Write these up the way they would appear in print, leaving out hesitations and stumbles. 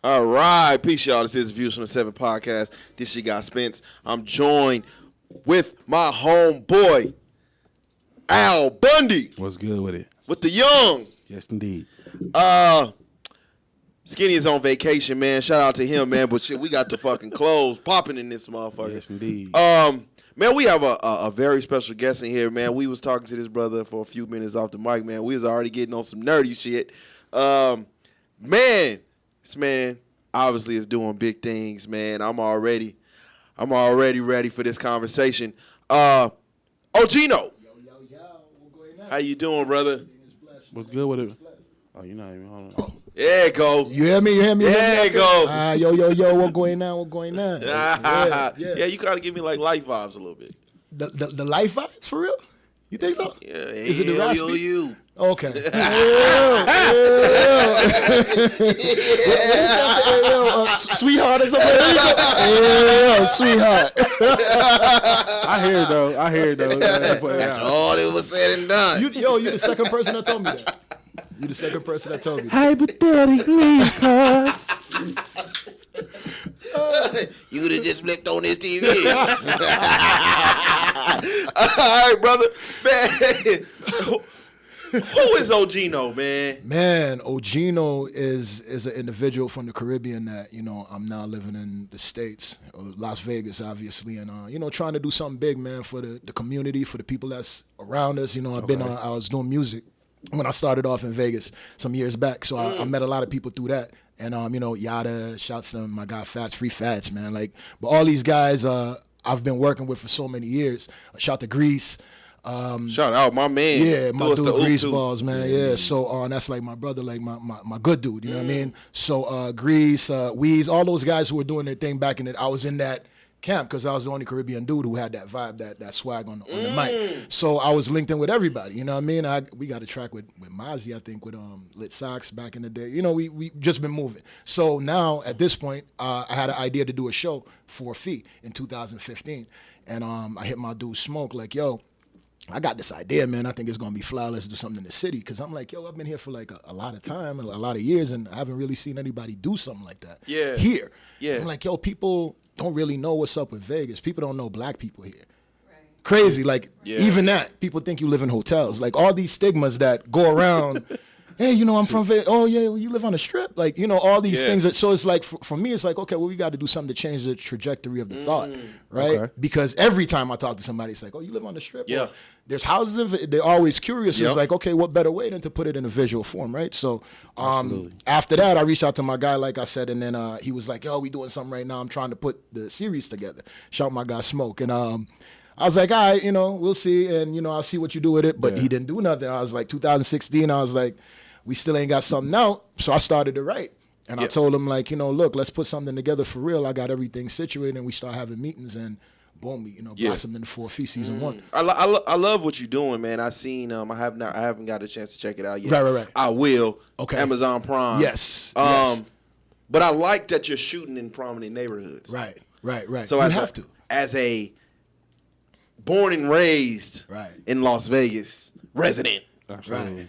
All right, peace, y'all. This is Views from the 7 podcast. This your guy Spence. I'm joined with my homeboy, Al Bundy. What's good with it? With the young. Yes, indeed. Skinny is on vacation, man. Shout out to him, man. But shit, we got the fucking clothes popping in this motherfucker. Yes, indeed. Man, we have a very special guest in here, man. We was talking to this brother for a few minutes off the mic, man. We was already getting on some nerdy shit. Man, this man obviously is doing big things, man. I'm already ready for this conversation. Ogino. Yo. How you doing, brother? What's good with it? Oh, you're not even on. Oh. There you go. You hear me? There you go. Yo, what going on? Yeah, you gotta give me like life vibes a little bit. The life vibes, for real? You think so? Yeah, Is it the raspy? you. Okay. Sweetheart or something. Sweetheart. I hear it though. That's all it was said and done. You the second person that told me that. You the second person that told me that. Hypothetically, cuz. You would have just flipped on this TV. All right, brother. Man, who is Ogino, man? Man, Ogino is an individual from the Caribbean that, I'm now living in the States, Las Vegas, obviously, and, trying to do something big, man, for the community, for the people that's around us. I was doing music when I started off in Vegas some years back, so I met a lot of people through that. And, Yada, shouts to my guy Fats, Free Fats, man. But all these guys I've been working with for so many years. Shout to Grease. Shout out my man. Yeah, my dude Grease Balls, man. Yeah, so that's like my brother, like my good dude, you know what I mean? So Grease, Weeze, all those guys who were doing their thing back in it, I was in that camp because I was the only Caribbean dude who had that vibe, that swag on the mic. So I was linked in with everybody, you know what I mean? We got a track with Mozzie, I think, with Lit Socks back in the day. We just been moving. So now, at this point, I had an idea to do a show for a fee in 2015. And I hit my dude Smoke, like, yo, I got this idea, man. I think it's going to be fly. Let's do something in the city. Because I'm like, yo, I've been here for like a lot of time and a lot of years, and I haven't really seen anybody do something like that here. Yeah. I'm like, yo, people don't really know what's up with Vegas. People don't know black people here. Right. Crazy. Even that, people think you live in hotels. Like, all these stigmas that go around. Hey, I'm from Vegas. Oh, yeah, well, you live on a strip? All these things. So it's like, for me, it's like, okay, well, we got to do something to change the trajectory of the thought, right? Okay. Because every time I talk to somebody, it's like, oh, you live on the strip? Yeah. Well, there's houses of it. They're always curious. Yep. It's like, okay, what better way than to put it in a visual form, right? So after that, I reached out to my guy, like I said, and then he was like, yo, we doing something right now. I'm trying to put the series together. Shout my guy Smoke. And I was like, all right, we'll see. And, I'll see what you do with it. But he didn't do nothing. I was like, 2016, I was like, we still ain't got something out. So I started to write. And I told him, like, look, let's put something together for real. I got everything situated. And we start having meetings. And boom, we, blossomed into 4 Feet season 1. I love what you're doing, man. I seen I haven't got a chance to check it out yet. Right. I will. Okay. Amazon Prime. Yes. But I like that you're shooting in prominent neighborhoods. Right. So you have to. As a born and raised in Las Vegas resident. Absolutely. Right.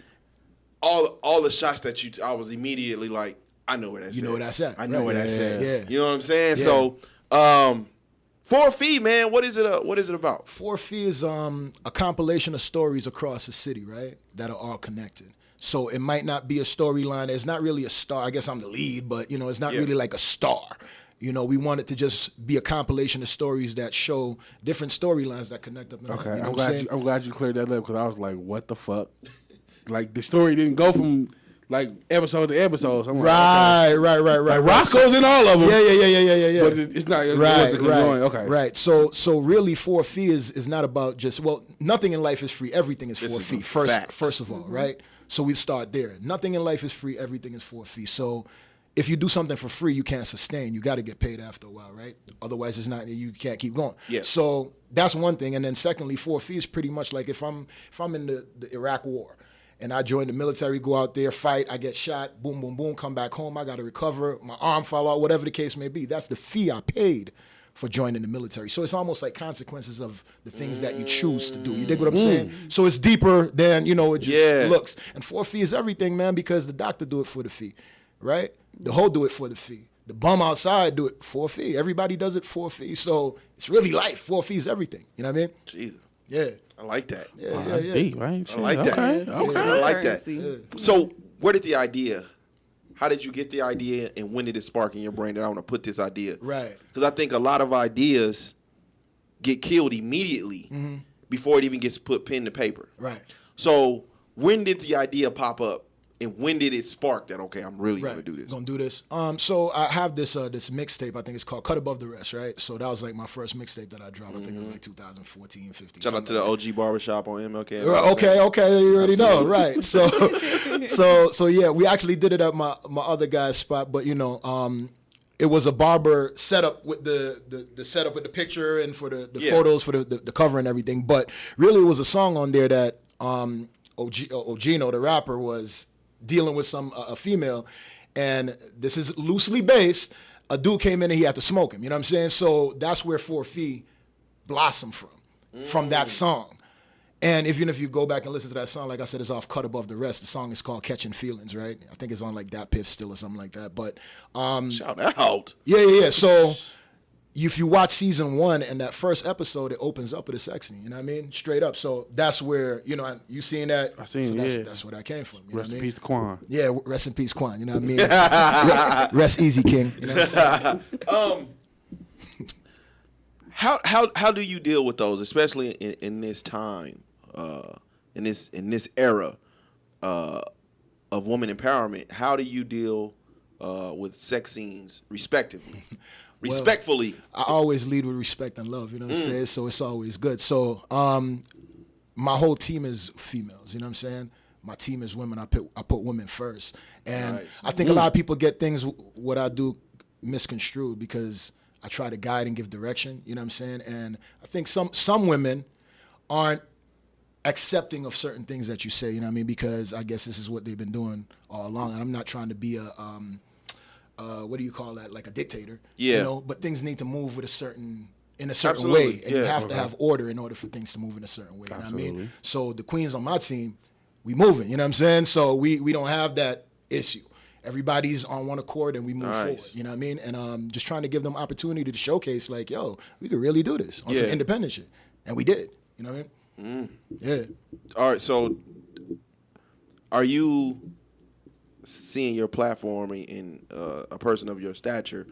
All the shots that I was immediately like, I know where that's at. You know where that's at. I know where that's at. Yeah. You know what I'm saying? Yeah. So, 4 Feet, man, what is it about? 4 Feet is a compilation of stories across the city, right? That are all connected. So it might not be a storyline. It's not really a star. I guess I'm the lead, but it's not really like a star. We want it to just be a compilation of stories that show different storylines that connect up. Okay, I'm glad you cleared that up because I was like, what the fuck? Like, the story didn't go from like episode to episode. So I'm right. Like, Roscoe's in all of them. Yeah. But it's not. It wasn't conjoined. Okay. Right. So really, 4 Feet is not about just, nothing in life is free. Everything is 4 feet. First of all, right? So we start there. Nothing in life is free. Everything is 4 feet. So if you do something for free, you can't sustain. You got to get paid after a while, right? Otherwise, you can't keep going. Yeah. So that's one thing. And then secondly, 4 feet is pretty much like if I'm in the Iraq War. And I joined the military, go out there, fight, I get shot, boom, boom, boom, come back home, I got to recover, my arm fall out, whatever the case may be. That's the fee I paid for joining the military. So it's almost like consequences of the things that you choose to do. You dig what I'm saying? So it's deeper than, it just looks. And 4 Feet is everything, man, because the doctor do it for the fee, right? The hoe do it for the fee. The bum outside do it for a fee. Everybody does it for a fee. So it's really life. 4 fees, everything. You know what I mean? Jesus. Yeah. I like that. Yeah, That's deep, right? I like that. Okay. I like that. Currency. So where did the idea? How did you get the idea, and when did it spark in your brain that I want to put this idea? Right. Because I think a lot of ideas get killed immediately before it even gets put pen to paper. Right. So when did the idea pop up, and when did it spark that, okay, I'm really going to do this? Gonna do this. So I have this this mixtape. I think it's called Cut Above the Rest, right? So that was like my first mixtape that I dropped. I think it was like 2014, 15. Shout out to the OG Barbershop on MLK. Okay, you already know, right? So yeah, we actually did it at my other guy's spot, but you know, it was a barber setup with the setup with the picture and for the photos for the cover and everything. But really, it was a song on there that Ogino, the rapper, was dealing with a female, and this is loosely based. A dude came in and he had to smoke him. You know what I'm saying? So that's where 4 Fee blossomed from that song. And even if you go back and listen to that song, like I said, it's off Cut Above the Rest. The song is called Catching Feelings, right? I think it's on like Dat Piff still or something like that. But shout out. Yeah. So if you watch season 1 and that first episode, it opens up with a sex scene. You know what I mean? Straight up. So that's where, you know, you seen that? I seen so it, yeah. That's where that came from. You Rest know in what I mean? peace, Quan. Yeah, rest in peace, Quan. You know what I mean? Rest easy, King. You know what I'm saying? How do you deal with those, especially in this time, in this era of woman empowerment? How do you deal with sex scenes respectively? Respectfully. I always lead with respect and love, you know what I'm saying? So it's always good. So my whole team is females, you know what I'm saying? My team is women. I put women first. And Nice. I think a lot of people get things, what I do, misconstrued because I try to guide and give direction, you know what I'm saying? And I think some women aren't accepting of certain things that you say, you know what I mean? Because I guess this is what they've been doing all along. And I'm not trying to be a what do you call that? Like a dictator. Yeah. You know, but things need to move with a certain way. Absolutely. And you Yeah. have to have order in order for things to move in a certain way. You know what I Absolutely. mean? So the queens on my team, we moving, you know what I'm saying? So we don't have that issue. Everybody's on one accord and we move forward. You know what I mean? And just trying to give them opportunity to showcase like, yo, we could really do this on some independent shit. And we did. You know what I mean? Yeah. All right, so are you seeing your platform in a person of your stature?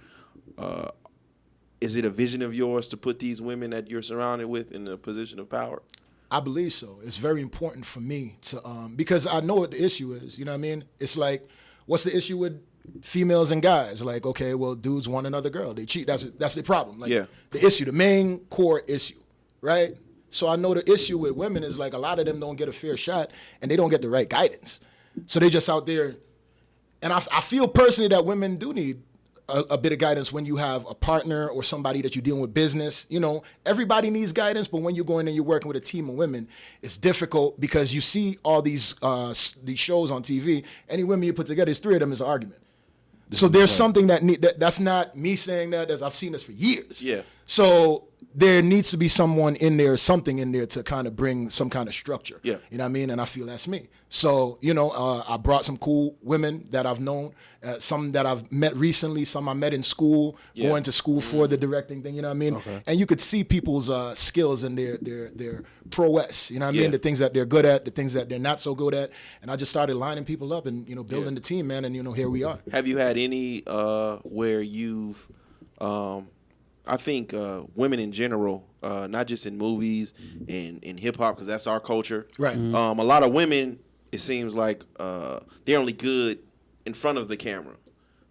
Is it a vision of yours to put these women that you're surrounded with in a position of power? I believe so. It's very important for me to because I know what the issue is. You know what I mean? It's like, what's the issue with females and guys? Like, okay, well, dudes want another girl. They cheat. That's the problem. Like, the issue, the main core issue, right? So I know the issue with women is like a lot of them don't get a fair shot and they don't get the right guidance. So they just out there. And I feel personally that women do need a bit of guidance when you have a partner or somebody that you're dealing with business. You know, everybody needs guidance, but when you're going and you're working with a team of women, it's difficult because you see all these shows on TV. Any women you put together, there's 3 of them is an argument. So there's something that's not me saying that. I've seen this for years. Yeah. So there needs to be someone in there, something in there to kind of bring some kind of structure. Yeah. You know what I mean? And I feel that's me. So, you know, I brought some cool women that I've known, some that I've met recently, some I met in school, going to school for the directing thing, you know what I mean? Okay. And you could see people's skills and their prowess, you know what I mean? The things that they're good at, the things that they're not so good at. And I just started lining people up and, you know, building the team, man. And, you know, here we are. Have you had any where you've, I think women in general, not just in movies and in hip hop, because that's our culture. Right. A lot of women, it seems like they're only good in front of the camera,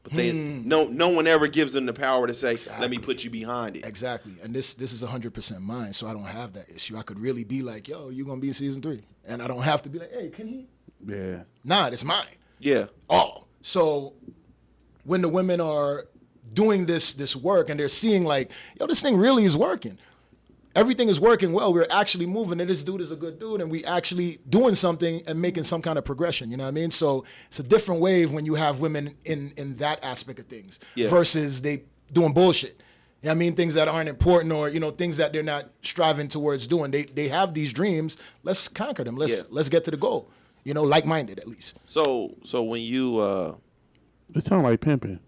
but they no one ever gives them the power to say, "Let me put you behind it." Exactly. And this is 100% mine, so I don't have that issue. I could really be like, "Yo, you're gonna be in season 3," and I don't have to be like, "Hey, can he?" Yeah. Nah, it's mine. Yeah. Oh, so when the women are doing this work and they're seeing like, yo, this thing really is working. Everything is working well. We're actually moving, and this dude is a good dude, and we actually doing something and making some kind of progression. You know what I mean? So it's a different wave when you have women in that aspect of things versus they doing bullshit. You know what I mean? Things that aren't important, or, you know, things that they're not striving towards doing. They have these dreams. Let's conquer them. Let's get to the goal. You know, like-minded at least. So when you It sounds like pimping.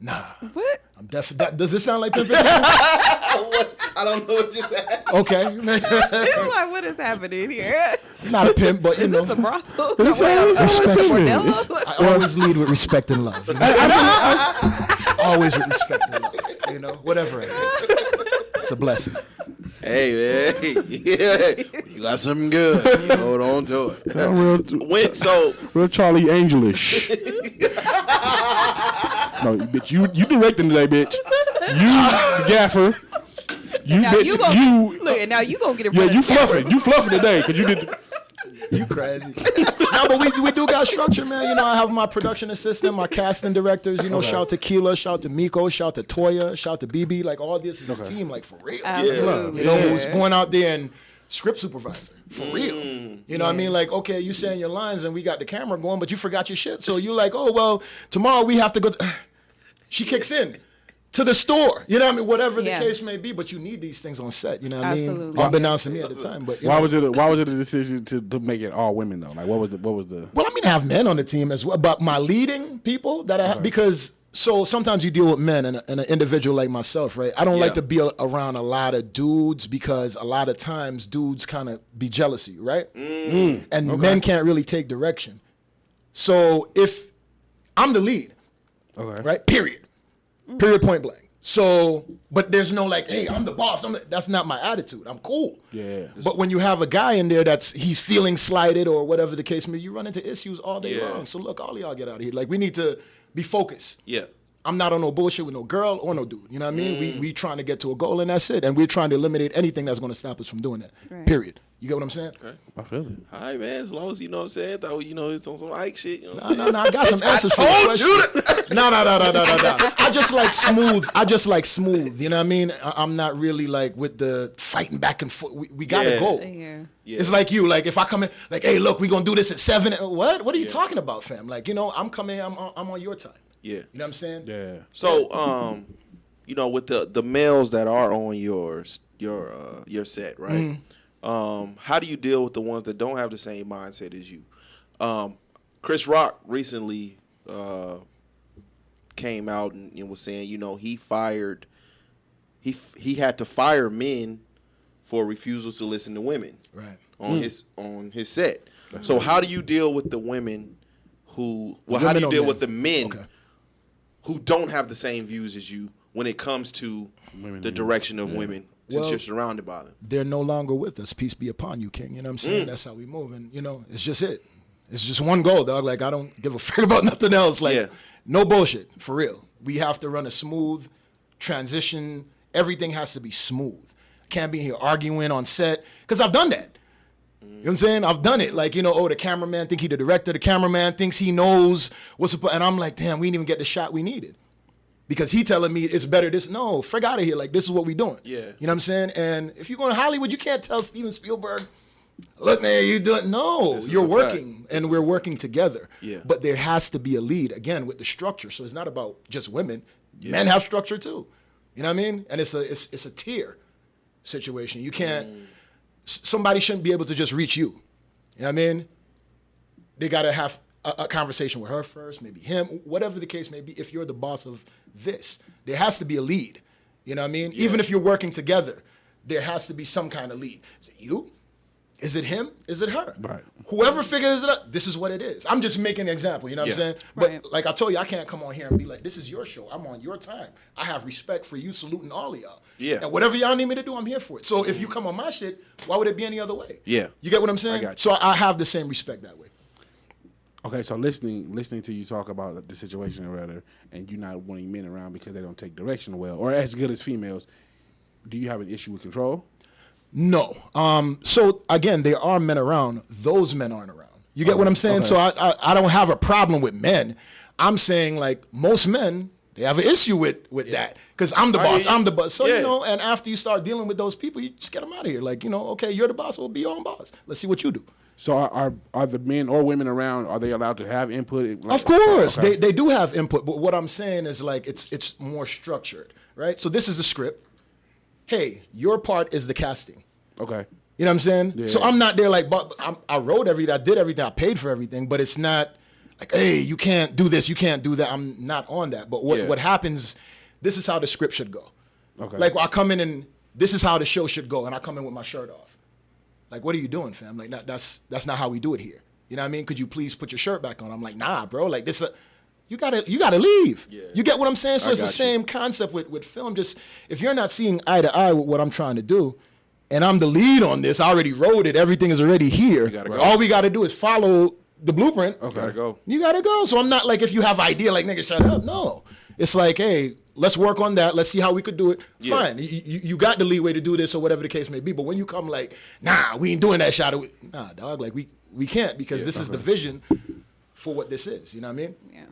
Nah. What? I'm does this sound like pimping? I don't know what you said. Okay. It's like, what is happening here? It's not a pimp, but you Is know. this a brothel? It sounds like pimping. I always lead with respect and love. You know? Always with respect and love. You know, whatever it is. It's a blessing. Hey, man. Yeah. You got something good. Hold on to it. Real Charlie Angelish. No, bitch, you directing today, bitch. You gaffer. You Now bitch. you gonna, look, now you gonna get it. Yeah, you fluffing. You fluffing today because you did. You crazy. No, but we do got structure, man. You know, I have my production assistant, my casting directors. You know, shout out to Keela, shout out to Miko, shout out to Toya, shout out to BB. Like, all this is a team, like, for real. Absolutely. You know, who's going out there and script supervisor, for real. You know what I mean? Like, okay, you saying your lines and we got the camera going, but you forgot your shit. So you're like, oh, well, tomorrow we have to go. She kicks in. To the store, you know what I mean? Whatever the case may be, but you need these things on set, you know what I mean? Absolutely. Unbeknownst to me at the time, but Why was it a decision to make it all women though? Like what was the? Well, I mean, I have men on the team as well, but my leading people that I have, because so sometimes you deal with men and an individual like myself, right? I don't like to be around a lot of dudes because a lot of times dudes kind of be jealous of you, right? And men can't really take direction. So if I'm the lead, right? Period, point blank. So, but there's no like, hey, I'm the boss. That's not my attitude. I'm cool. Yeah. But when you have a guy in there he's feeling slighted or whatever the case may be, you run into issues all day long. So look, all of y'all get out of here. Like, we need to be focused. Yeah. I'm not on no bullshit with no girl or no dude. You know what I mean? We trying to get to a goal and that's it. And we're trying to eliminate anything that's going to stop us from doing that. Right. Period. You get what I'm saying? Okay. I feel it. All right, man. As long as you know what I'm saying, though, you know, it's on some Ike shit. You know No. I got some answers for your question. No. I just like smooth. You know what I mean? I'm not really like with the fighting back and forth. We gotta go. Yeah. It's like you. Like if I come in, like, hey, look, we gonna do this at 7. What are you talking about, fam? Like, you know, I'm coming. I'm on your time. Yeah. You know what I'm saying? Yeah. So, you know, with the males that are on your set, right? How do you deal with the ones that don't have the same mindset as you? Chris Rock recently came out and was saying, you know, he had to fire men for refusal to listen to women, right? On his set. So how do you deal with the women who? Well, how do you deal with the men who don't have the same views as you when it comes to the direction of women? Since you're surrounded by them. They're no longer with us. Peace be upon you, King. You know what I'm saying? That's how we move. And, you know, it's just it. It's just one goal, dog. Like, I don't give a fuck about nothing else. Like, no bullshit. For real. We have to run a smooth transition. Everything has to be smooth. I can't be here arguing on set. Because I've done that. You know what I'm saying? I've done it. Like, you know, the cameraman think he the director. The cameraman thinks he knows what's up. And I'm like, damn, we didn't even get the shot we needed. Because he telling me it's better this. No, frig out of here. Like, this is what we doing. Yeah. You know what I'm saying? And if you go to Hollywood, you can't tell Steven Spielberg, look, man, you doing. No, you're working. And we're working together. Yeah. But there has to be a lead, again, with the structure. So it's not about just women. Yeah. Men have structure too. You know what I mean? And it's a tier situation. You can't, somebody shouldn't be able to just reach you. You know what I mean? They got to have a conversation with her first, maybe him, whatever the case may be. If you're the boss of this, there has to be a lead. You know what I mean? Yeah. Even if you're working together, there has to be some kind of lead. Is it you? Is it him? Is it her? Right. Whoever figures it out, this is what it is. I'm just making an example, you know what I'm saying? But like I told you, I can't come on here and be like, this is your show. I'm on your time. I have respect for you, saluting all of y'all. Yeah. And whatever y'all need me to do, I'm here for it. So if you come on my shit, why would it be any other way? Yeah. You get what I'm saying? I got you. So I have the same respect that way. Okay, so listening to you talk about the situation or rather, and you not wanting men around because they don't take direction well, or as good as females, do you have an issue with control? No. So again, there are men around. Those men aren't around. You get what I'm saying? Okay. So I don't have a problem with men. I'm saying like most men, they have an issue with that because I'm the boss. I'm the boss. So you know, and after you start dealing with those people, you just get them out of here. Like, you know, okay, you're the boss. Well, be your own boss. Let's see what you do. So are the men or women around, are they allowed to have input? Of course. Okay. They do have input. But what I'm saying is like it's more structured, right? So this is the script. Hey, your part is the casting. Okay. You know what I'm saying? Yeah. So I'm not there like, but I wrote everything. I did everything. I paid for everything. But it's not, like, hey, you can't do this, you can't do that. I'm not on that. But what happens, this is how the script should go. Okay. Like, I come in and this is how the show should go, and I come in with my shirt off. Like, what are you doing, fam? Like, that's not how we do it here. You know what I mean? Could you please put your shirt back on? I'm like, nah, bro. Like, this, you gotta leave. Yeah. You get what I'm saying? So it's the same concept with film. Just if you're not seeing eye to eye with what I'm trying to do, and I'm the lead on this, I already wrote it. Everything is already here. gotta go. All we got to do is follow the blueprint. Okay. Gotta go. You got to go. So I'm not like, if you have idea, like, nigga, shut up. No. It's like, hey, let's work on that. Let's see how we could do it. Yeah. Fine. You got the leeway to do this or whatever the case may be. But when you come like, nah, we ain't doing that shot. Nah, dog, like we can't, because this is the vision for what this is. You know what I mean? Yeah.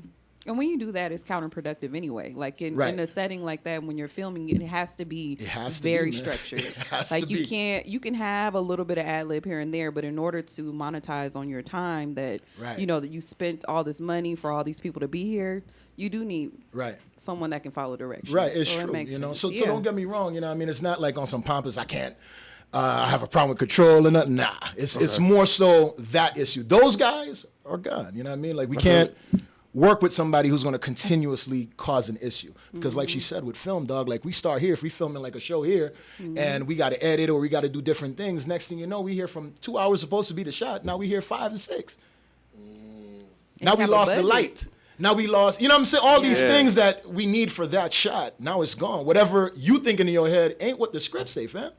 And when you do that, it's counterproductive anyway. Like in a setting like that, when you're filming, it has to be very structured. It has like to you be. can't, you can have a little bit of ad lib here and there, but in order to monetize on your time that, you know, that you spent all this money for all these people to be here, you do need someone that can follow directions. Right, it's so true. You know, sense. so don't get me wrong. You know what I mean? It's not like on some pompous, I can't, I have a problem with control or nothing. Nah, it's more so that issue. Those guys are gone. You know what I mean? Like, we can't work with somebody who's going to continuously cause an issue. Because like she said with film, dog, like, we start here, if we filming like a show here and we got to edit or we got to do different things, next thing you know, we hear from 2 hours supposed to be the shot, now we hear 5 and 6. Now we lost the light. Now we lost, you know what I'm saying? All these things that we need for that shot, now it's gone. Whatever you thinking in your head ain't what the script say, fam.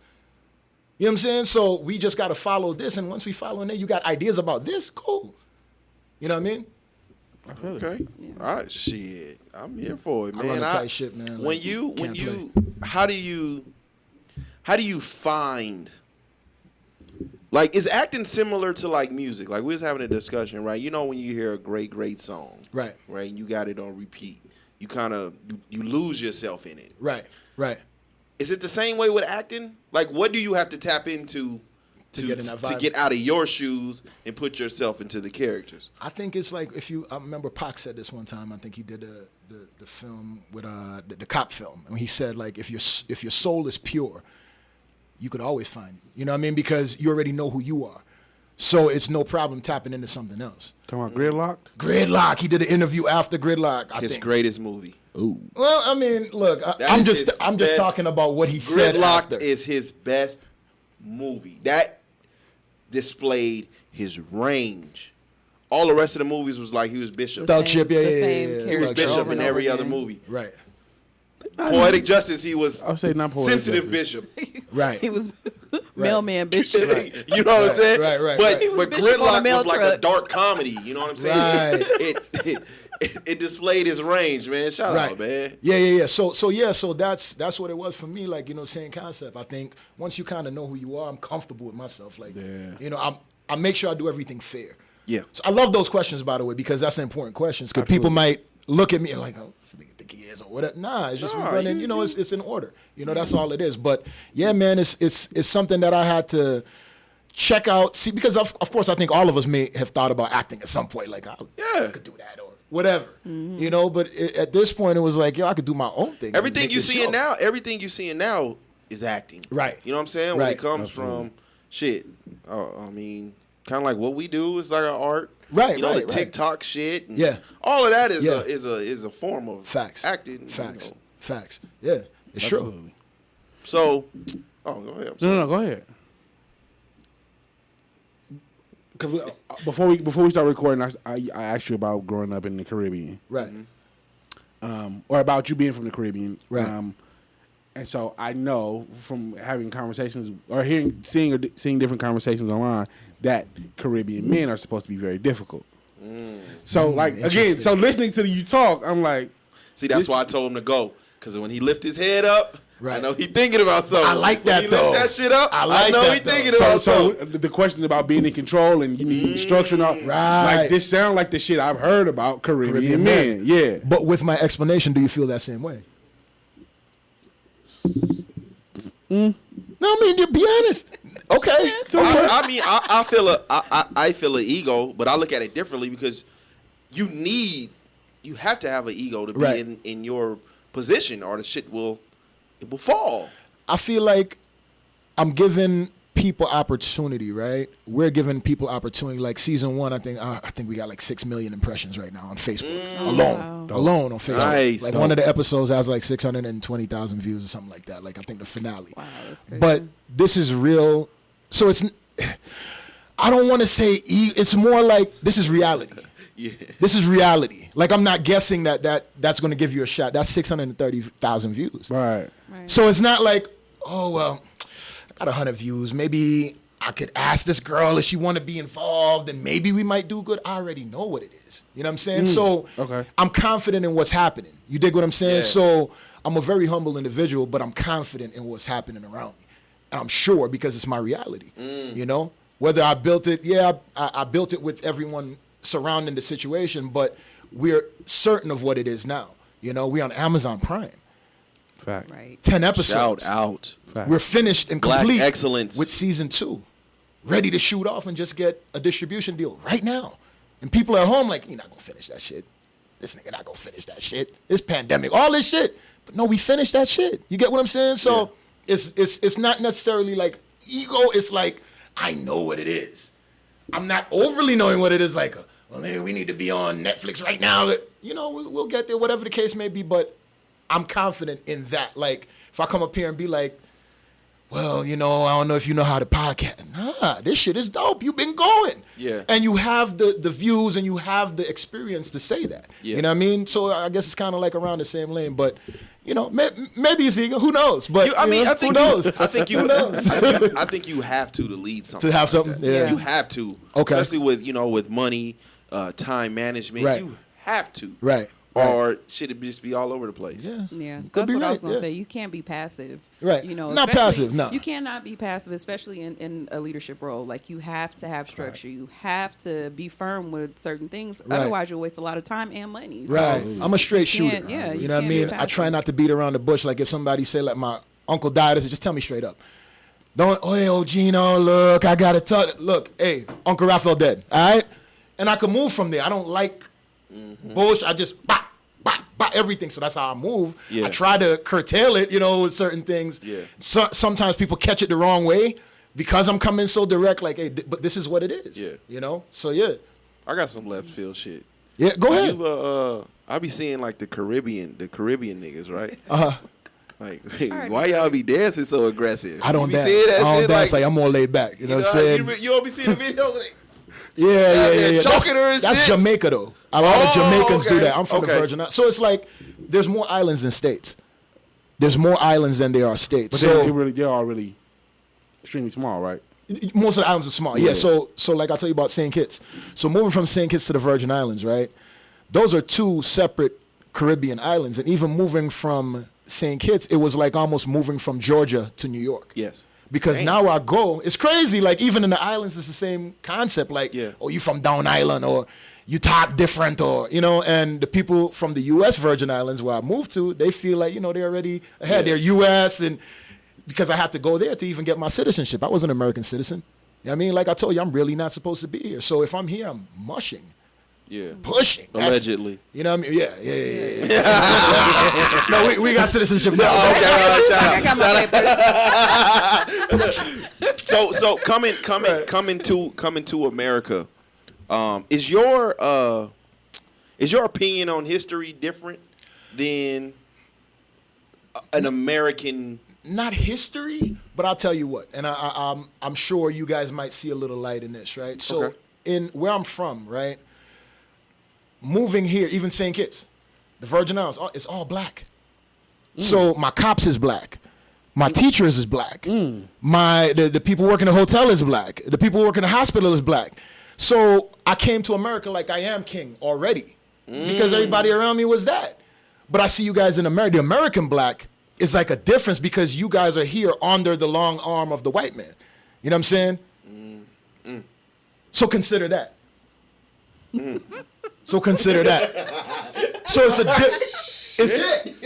You know what I'm saying? So we just got to follow this, and once we follow in there, you got ideas about this, cool. You know what I mean? Okay. All right. Shit. I'm here for it, man. I run a tight ship, man. When Like, you, how do you find, like, is acting similar to like music? Like, we was having a discussion, right? You know, when you hear a great song, right, and you got it on repeat, you kind of you lose yourself in it, right. Is it the same way with acting? Like, what do you have to tap into to get in that vibe, to get out of your shoes and put yourself into the characters? I think it's like, I remember Pac said this one time. I think he did the film with the cop film, and he said, like, if your soul is pure, you could always find it. You know what I mean? Because you already know who you are, so it's no problem tapping into something else. Talking about Gridlocked? Gridlock. He did an interview after Gridlock. His greatest movie. Ooh. Well, I mean, look, I'm just talking about what he said after. Gridlock is his best movie. That displayed his range. All the rest of the movies was like he was Bishop. Thug Chip, yeah. He was Bishop in every other movie. Right. Poetic Justice, he was I would say not Poetic sensitive Justice. Bishop. Right. He was mailman Bishop. You know what I'm saying? Right. But Gridlock was like a dark comedy. You know what I'm saying? Right. It displayed his range, man. Shout out, man. Yeah. So that's what it was for me. Like, you know, same concept. I think once you kind of know who you are, I'm comfortable with myself. Like, you know, I make sure I do everything fair. Yeah. So I love those questions, by the way, because that's important questions. Because people might look at me and like, oh, this nigga think he is or whatever. Nah, it's just we running. You know, it's in order. You know, that's all it is. But yeah, man, it's something that I had to check out. See, because of course I think all of us may have thought about acting at some point. Like, I could do that or whatever. You know, but at this point it was like, yo, I could do my own thing. Everything you see now is acting. Right. You know what I'm saying? When it comes from shit. I mean, kind of like what we do is like our art. Right. You know, the TikTok shit. And all of that is a form of acting. Facts. Facts. Yeah. It's true. So, go ahead. No, go ahead. Because before we start recording, I asked you about growing up in the Caribbean, right? Or about you being from the Caribbean, right? And so I know from having conversations or seeing different conversations online that Caribbean men are supposed to be very difficult. So like again, so listening to you talk, I'm like, see, that's why I told him to go, because when he lift his head up. Right. I know he thinking about something. I like that, when though. He lift that shit up. I know he thinking about something. So the question about being in control and you need structure and all, like this sound like the shit I've heard about Caribbean men. Yeah. But with my explanation, do you feel that same way? No, I mean, to be honest. Okay. So I mean, I feel an ego, but I look at it differently because you have to have an ego to be in your position, or the shit will fall. I feel like I'm given people opportunity, right? We're giving people opportunity. Like season 1, I think we got like 6 million impressions right now on Facebook alone. Wow. Alone on Facebook. Nice. Like one of the episodes has like 620,000 views or something like that. Like I think the finale. Wow, that's crazy. But this is real. So it's, I don't want to say, it's more like this is reality. Yeah. This is reality. Like I'm not guessing that's going to give you a shot. That's 630,000 views. Right. So it's not like, oh, well, I got 100 views. Maybe I could ask this girl if she want to be involved and maybe we might do good. I already know what it is. You know what I'm saying? So I'm confident in what's happening. You dig what I'm saying? Yeah. So I'm a very humble individual, but I'm confident in what's happening around me. And I'm sure because it's my reality. You know? Whether I built it, I built it with everyone surrounding the situation, but we're certain of what it is now. You know, we're on Amazon Prime. Fact. Right. 10 episodes. Shout out. Fact. We're finished and Black complete excellence. with season 2. Ready to shoot off and just get a distribution deal right now. And people at home like, you're not going to finish that shit. This nigga not going to finish that shit. This pandemic, all this shit. But no, we finished that shit. You get what I'm saying? So it's not necessarily like ego. It's like, I know what it is. I'm not overly knowing what it is like, well, we need to be on Netflix right now. You know, we'll get there, whatever the case may be. But I'm confident in that. Like, if I come up here and be like, well, you know, I don't know if you know how to podcast. Nah, this shit is dope. You've been going. Yeah. And you have the views and you have the experience to say that. Yeah. You know what I mean? So I guess it's kind of like around the same lane. But, you know, maybe it's ego. Who knows? But I mean, I who knows? I think you. Who knows? I think you have to lead something. To have like something? that. Yeah. You have to. Okay. Especially with money, time management. Right. You have to. Right. Or should it just be all over the place? Yeah. Yeah, Could that's be what I right, was gonna yeah. say. You can't be passive, Right. You know, Not especially- passive, no. You cannot be passive, especially in a leadership role. Like you have to have structure. You have to be firm with certain things. Right. Otherwise, you'll waste a lot of time and money. So, Right. I'm a straight You shooter. can't- yeah, you you know what I can't be mean? I try passive. not to beat around the bush. Like if somebody say like my uncle died, I say just tell me straight up. Don't, oh, hey, oh, Gino, look, I got to tell. Look, hey, Uncle Raphael dead, all right? And I can move from there. I don't like bullshit. I just, bah, everything. So that's how I move. Yeah. I try to curtail it, you know, with certain things. Yeah. So, sometimes people catch it the wrong way because I'm coming so direct, like, hey, but this is what it is. Yeah. You know? So, yeah. I got some left field shit. Yeah, go ahead. I be seeing like the Caribbean niggas, right? Uh-huh. Like, why y'all be dancing so aggressive? I don't You be dance. seeing that I don't shit? dance. Like, I'm more laid back. You know what I'm saying? You don't be seeing the videos. Like, Yeah. choking her and That's shit. Jamaica though. A lot of Jamaicans do okay. that. I'm from the Okay. Virgin Islands, so it's like there's more islands than states. There's more islands than there are states. But So they're all really extremely small, right? most of the islands are small. Yeah. So like I tell you about St. Kitts. So moving from St. Kitts to the Virgin Islands, right? Those are two separate Caribbean islands, and even moving from St. Kitts, it was like almost moving from Georgia to New York. Yes. Because Damn. now I go, it's crazy. Like even in the islands, it's the same concept. Like, oh, you from down island, or you talk different, or you know. And the people from the U.S. Virgin Islands where I moved to, they feel like they're already ahead. They're U.S. and because I had to go there to even get my citizenship. I was an American citizen. You know what I mean, like I told you, I'm really not supposed to be here. So if I'm here, I'm mushing. Yeah. Pushing. Allegedly. You know what I mean? Yeah. No, we got citizenship now. I got my papers. So coming to America, is your opinion on history different than an American? Not history, but I'll tell you what, and I'm sure you guys might see a little light in this, right? So in where I'm from, right, moving here, even St. Kitts, the Virgin Islands, it's all black. So my cops is black. My teachers is black. The people working in the hotel is black. The people working in the hospital is black. So I came to America like I am king already because everybody around me was that. But I see you guys in America. The American black is like a difference because you guys are here under the long arm of the white man. You know what I'm saying? So consider that. So consider that. So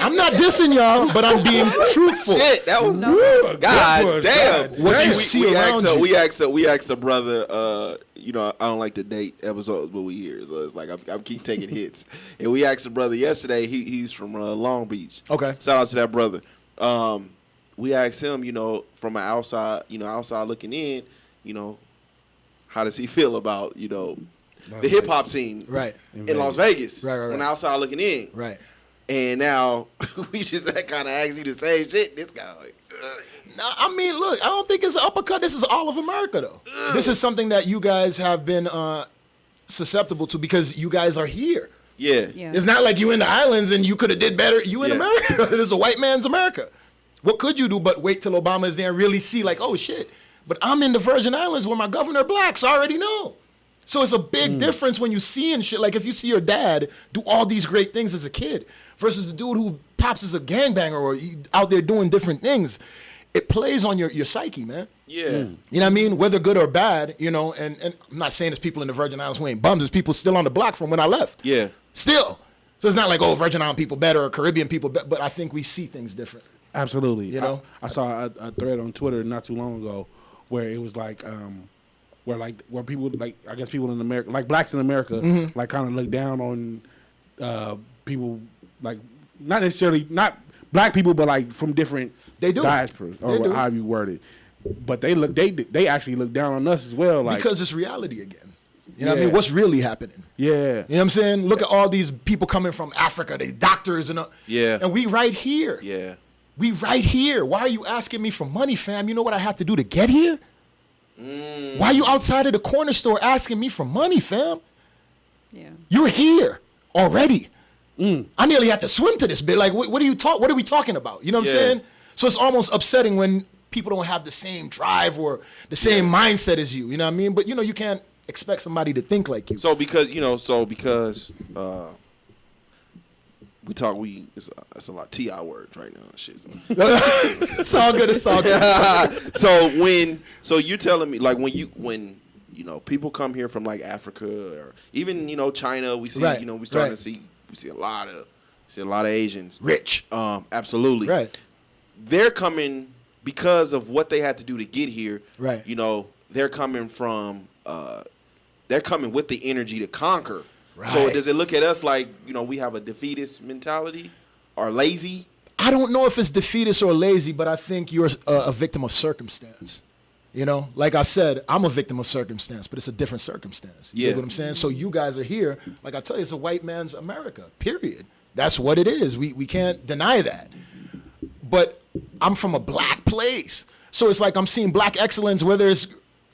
I'm not dissing y'all, but I'm being truthful. Shit, that was God damn. What you see around you. We asked the brother. I don't like to date episodes, but we here, so it's like I keep taking hits. And we asked the brother yesterday. He's from Long Beach. Okay. Shout out to that brother. we asked him, from an outside looking in, how does he feel about, the hip hop scene in Las Vegas? Right. On the outside looking in. Right. And now we just kind of asked you the same shit. This guy like, no, I mean, look, I don't think it's an uppercut. This is all of America, though. This is something that you guys have been susceptible to because you guys are here. Yeah. It's not like you in the islands and you could have did better. You in America. This is a white man's America. What could you do but wait till Obama is there and really see like, oh, shit. But I'm in the Virgin Islands where my governor blacks. I already know. So it's a big difference when you see and shit. Like if you see your dad do all these great things as a kid versus the dude who pops as a gangbanger or out there doing different things. It plays on your psyche, man. Yeah. You know what I mean? Whether good or bad, and I'm not saying there's people in the Virgin Islands who ain't bums. There's people still on the block from when I left. Yeah. Still. So it's not like, Virgin Island people better or Caribbean people better, but I think we see things different. Absolutely. I saw a thread on Twitter not too long ago where it was like, where people, like, I guess people in America, like blacks in America, like kind of look down on people, like, not necessarily, not black people, but like from different diasporas, or however you word it. But they actually look down on us as well, like because it's reality again. You know what I mean? What's really happening? Yeah. You know what I'm saying? Look at all these people coming from Africa, they doctors and and we right here. Yeah. We right here. Why are you asking me for money, fam? You know what I had to do to get here? Why are you outside of the corner store asking me for money, fam? Yeah. You're here already. I nearly had to swim to this bit. Like, what are we talking about? You know what I'm saying? So it's almost upsetting when people don't have the same drive or the same mindset as you. You know what I mean? But you can't expect somebody to think like you. So because it's a lot of TI words right now. Shit. It's all good. It's all good. So you're telling me like when people come here from like Africa or even China, we see we starting to see a lot of Asians. Rich. Absolutely. Right. They're coming because of what they had to do to get here. Right. They're coming with the energy to conquer. Right. So does it look at us like, we have a defeatist mentality or lazy? I don't know if it's defeatist or lazy, but I think you're a victim of circumstance. Like I said, I'm a victim of circumstance, but it's a different circumstance. You know what I'm saying? So you guys are here. Like I tell you, it's a white man's America, period. That's what it is. We can't deny that. But I'm from a black place. So it's like I'm seeing black excellence, whether it's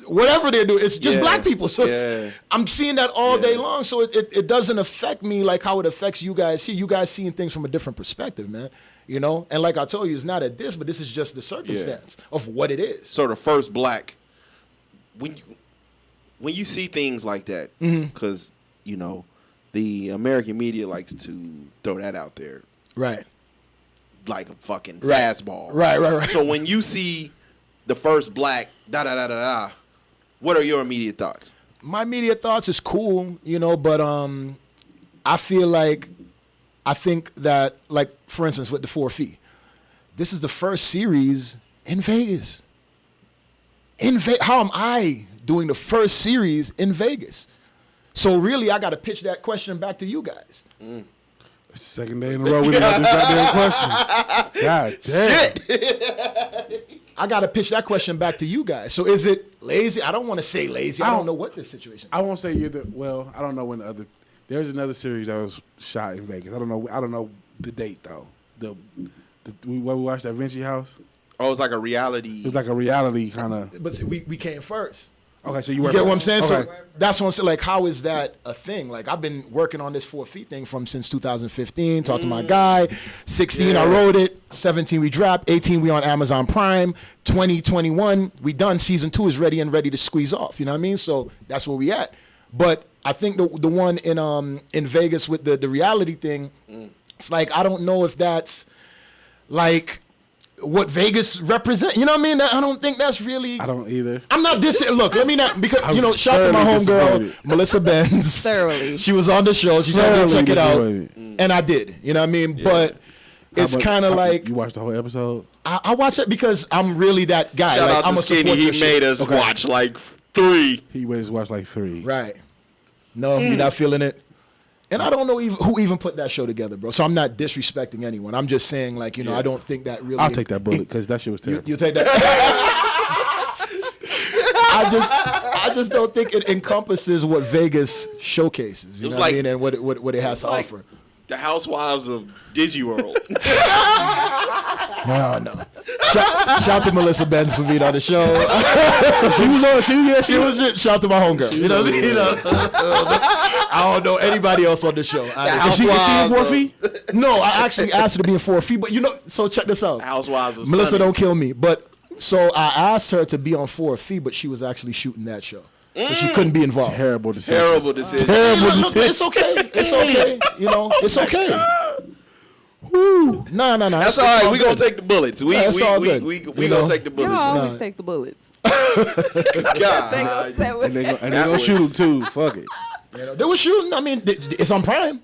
whatever they're doing, it's just black people. So I'm seeing that all day long. So it doesn't affect me like how it affects you guys here. You guys seeing things from a different perspective, man. And like I told you, it's not a diss, but this is just the circumstance of what it is. So the first black, when you see things like that, because the American media likes to throw that out there, right? Like a fucking fastball, right. So when you see the first black, what are your immediate thoughts? My immediate thoughts is cool, but I think that, like, for instance, with the 4 feet, this is the first series in Vegas. How am I doing the first series in Vegas? So really, I got to pitch that question back to you guys. It's the second day in a row we got this goddamn question. God damn. Shit. I got to pitch that question back to you guys. So is it lazy? I don't want to say lazy. I don't know what this situation is. I won't say I don't know when there's another series that was shot in Vegas. I don't know the date though. We watched that Vinci House. Oh, it's like a reality. It was like a reality kind of. But see, we came first. Okay, so you get what I'm saying? Okay. So that's what I'm saying. Like, how is that a thing? Like, I've been working on this 4 feet thing since 2015. Talked to my guy. 16, I wrote it. 17, we dropped. 18, we on Amazon Prime. 2021, we done. Season 2 is ready to squeeze off. You know what I mean? So that's where we at. But I think the one in Vegas with the reality thing, it's like, I don't know if that's like what Vegas represent. You know what I mean? I don't think that's really. I don't either. I'm not dissing. Look, let me not, because shout out to my homegirl Melissa Benz. Thoroughly. She was on the show. She told me to check it out, and I did. You know what I mean? Yeah. But it's kind of like, you watched the whole episode. I watched it because I'm really that guy. Shout like, out to Skinny. He made us watch like 3. He made us watch like 3. Right. No, you're not feeling it. And I don't know who even put that show together, bro. So I'm not disrespecting anyone. I'm just saying, like, I don't think that really. I'll take that bullet because that shit was terrible. You take that. I just don't think it encompasses what Vegas showcases. You know what I mean? And what it has to offer. The Housewives of Digiworld. No. Shout to Melissa Benz for being on the show. She was on. She was it. Shout to my homegirl. You know what I mean? I don't know anybody else on the show. Is she in 4 feet? No, I actually asked her to be in 4 feet. But so check this out. Housewives of Melissa, Sunnies. don't kill me. But so I asked her to be on 4 feet, but she was actually shooting that show. So she couldn't be involved. Terrible decision. Terrible decision. It's okay. It's okay. It's okay. No. That's all right. We gonna take the bullets. We gonna take the bullets. You always take the bullets. God. And they gonna shoot him too. Fuck it. They were shooting. I mean, it's on Prime.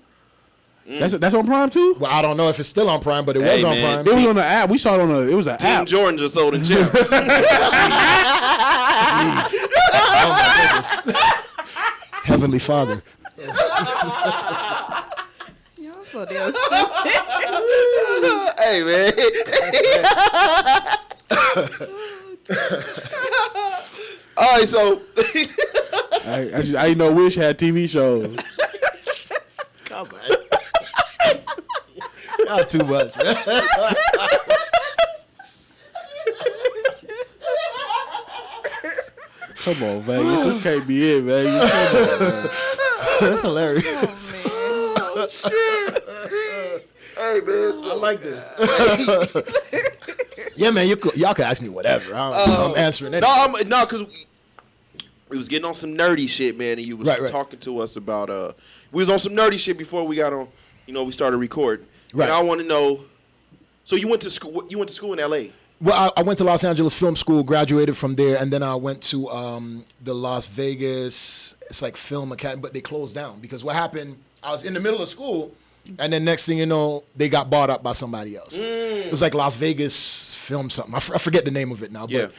That's on Prime too. Well, I don't know if it's still on Prime, but it was on Prime. It was on the app. We saw it on it was an Team app. Jordan just sold in chips. Oh my goodness. Heavenly Father. Y'all so damn stupid. Hey, man. All right, so. I didn't know Wish had TV shows. Come on. Not too much, man. Come on, Vegas. This can't be it, man. Come on, man. That's hilarious. Oh, Hey, man. I like this. Yeah, man. Y'all can ask me whatever. I'm answering anything. No, because we was getting on some nerdy shit, man, and you was talking to us about we was on some nerdy shit before we got on. We started recording. Right. And I want to know. So you went to school. You went to school in L.A. Well, I went to Los Angeles Film School, graduated from there, and then I went to the Las Vegas. It's like Film Academy, but they closed down because what happened? I was in the middle of school, and then next thing you know, they got bought up by somebody else. It was like Las Vegas Film something. I forget the name of it now, but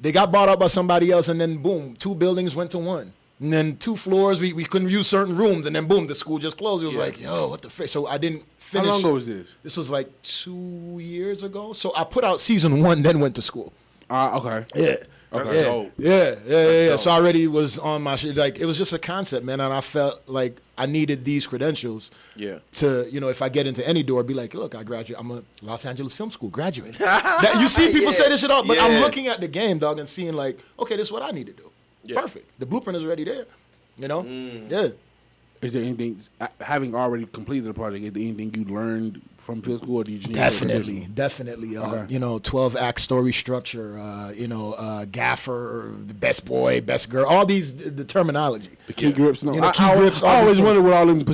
they got bought up by somebody else, and then boom, 2 buildings went to 1. And then 2 floors, we couldn't use certain rooms, and then boom, the school just closed. It was like, yo, what the frick? So I didn't finish. How long ago was this? This was like 2 years ago. So I put out season 1, then went to school. Okay. Yeah. Okay. Dope. Yeah. So I already was on my shit. Like, it was just a concept, man, and I felt like I needed these credentials. Yeah. To, if I get into any door, be like, look, I graduate. I'm a Los Angeles Film School graduate. You see people say this shit all, but I'm looking at the game, dog, and seeing like, okay, this is what I need to do. Yeah. Perfect. The blueprint is already there. Yeah. Is there anything, having already completed the project, is there anything you learned from film school, or do you just definitely. 12-act story structure, gaffer, the best boy, best girl, all these, the terminology. The key grips. No, key grips. I always wonder what all them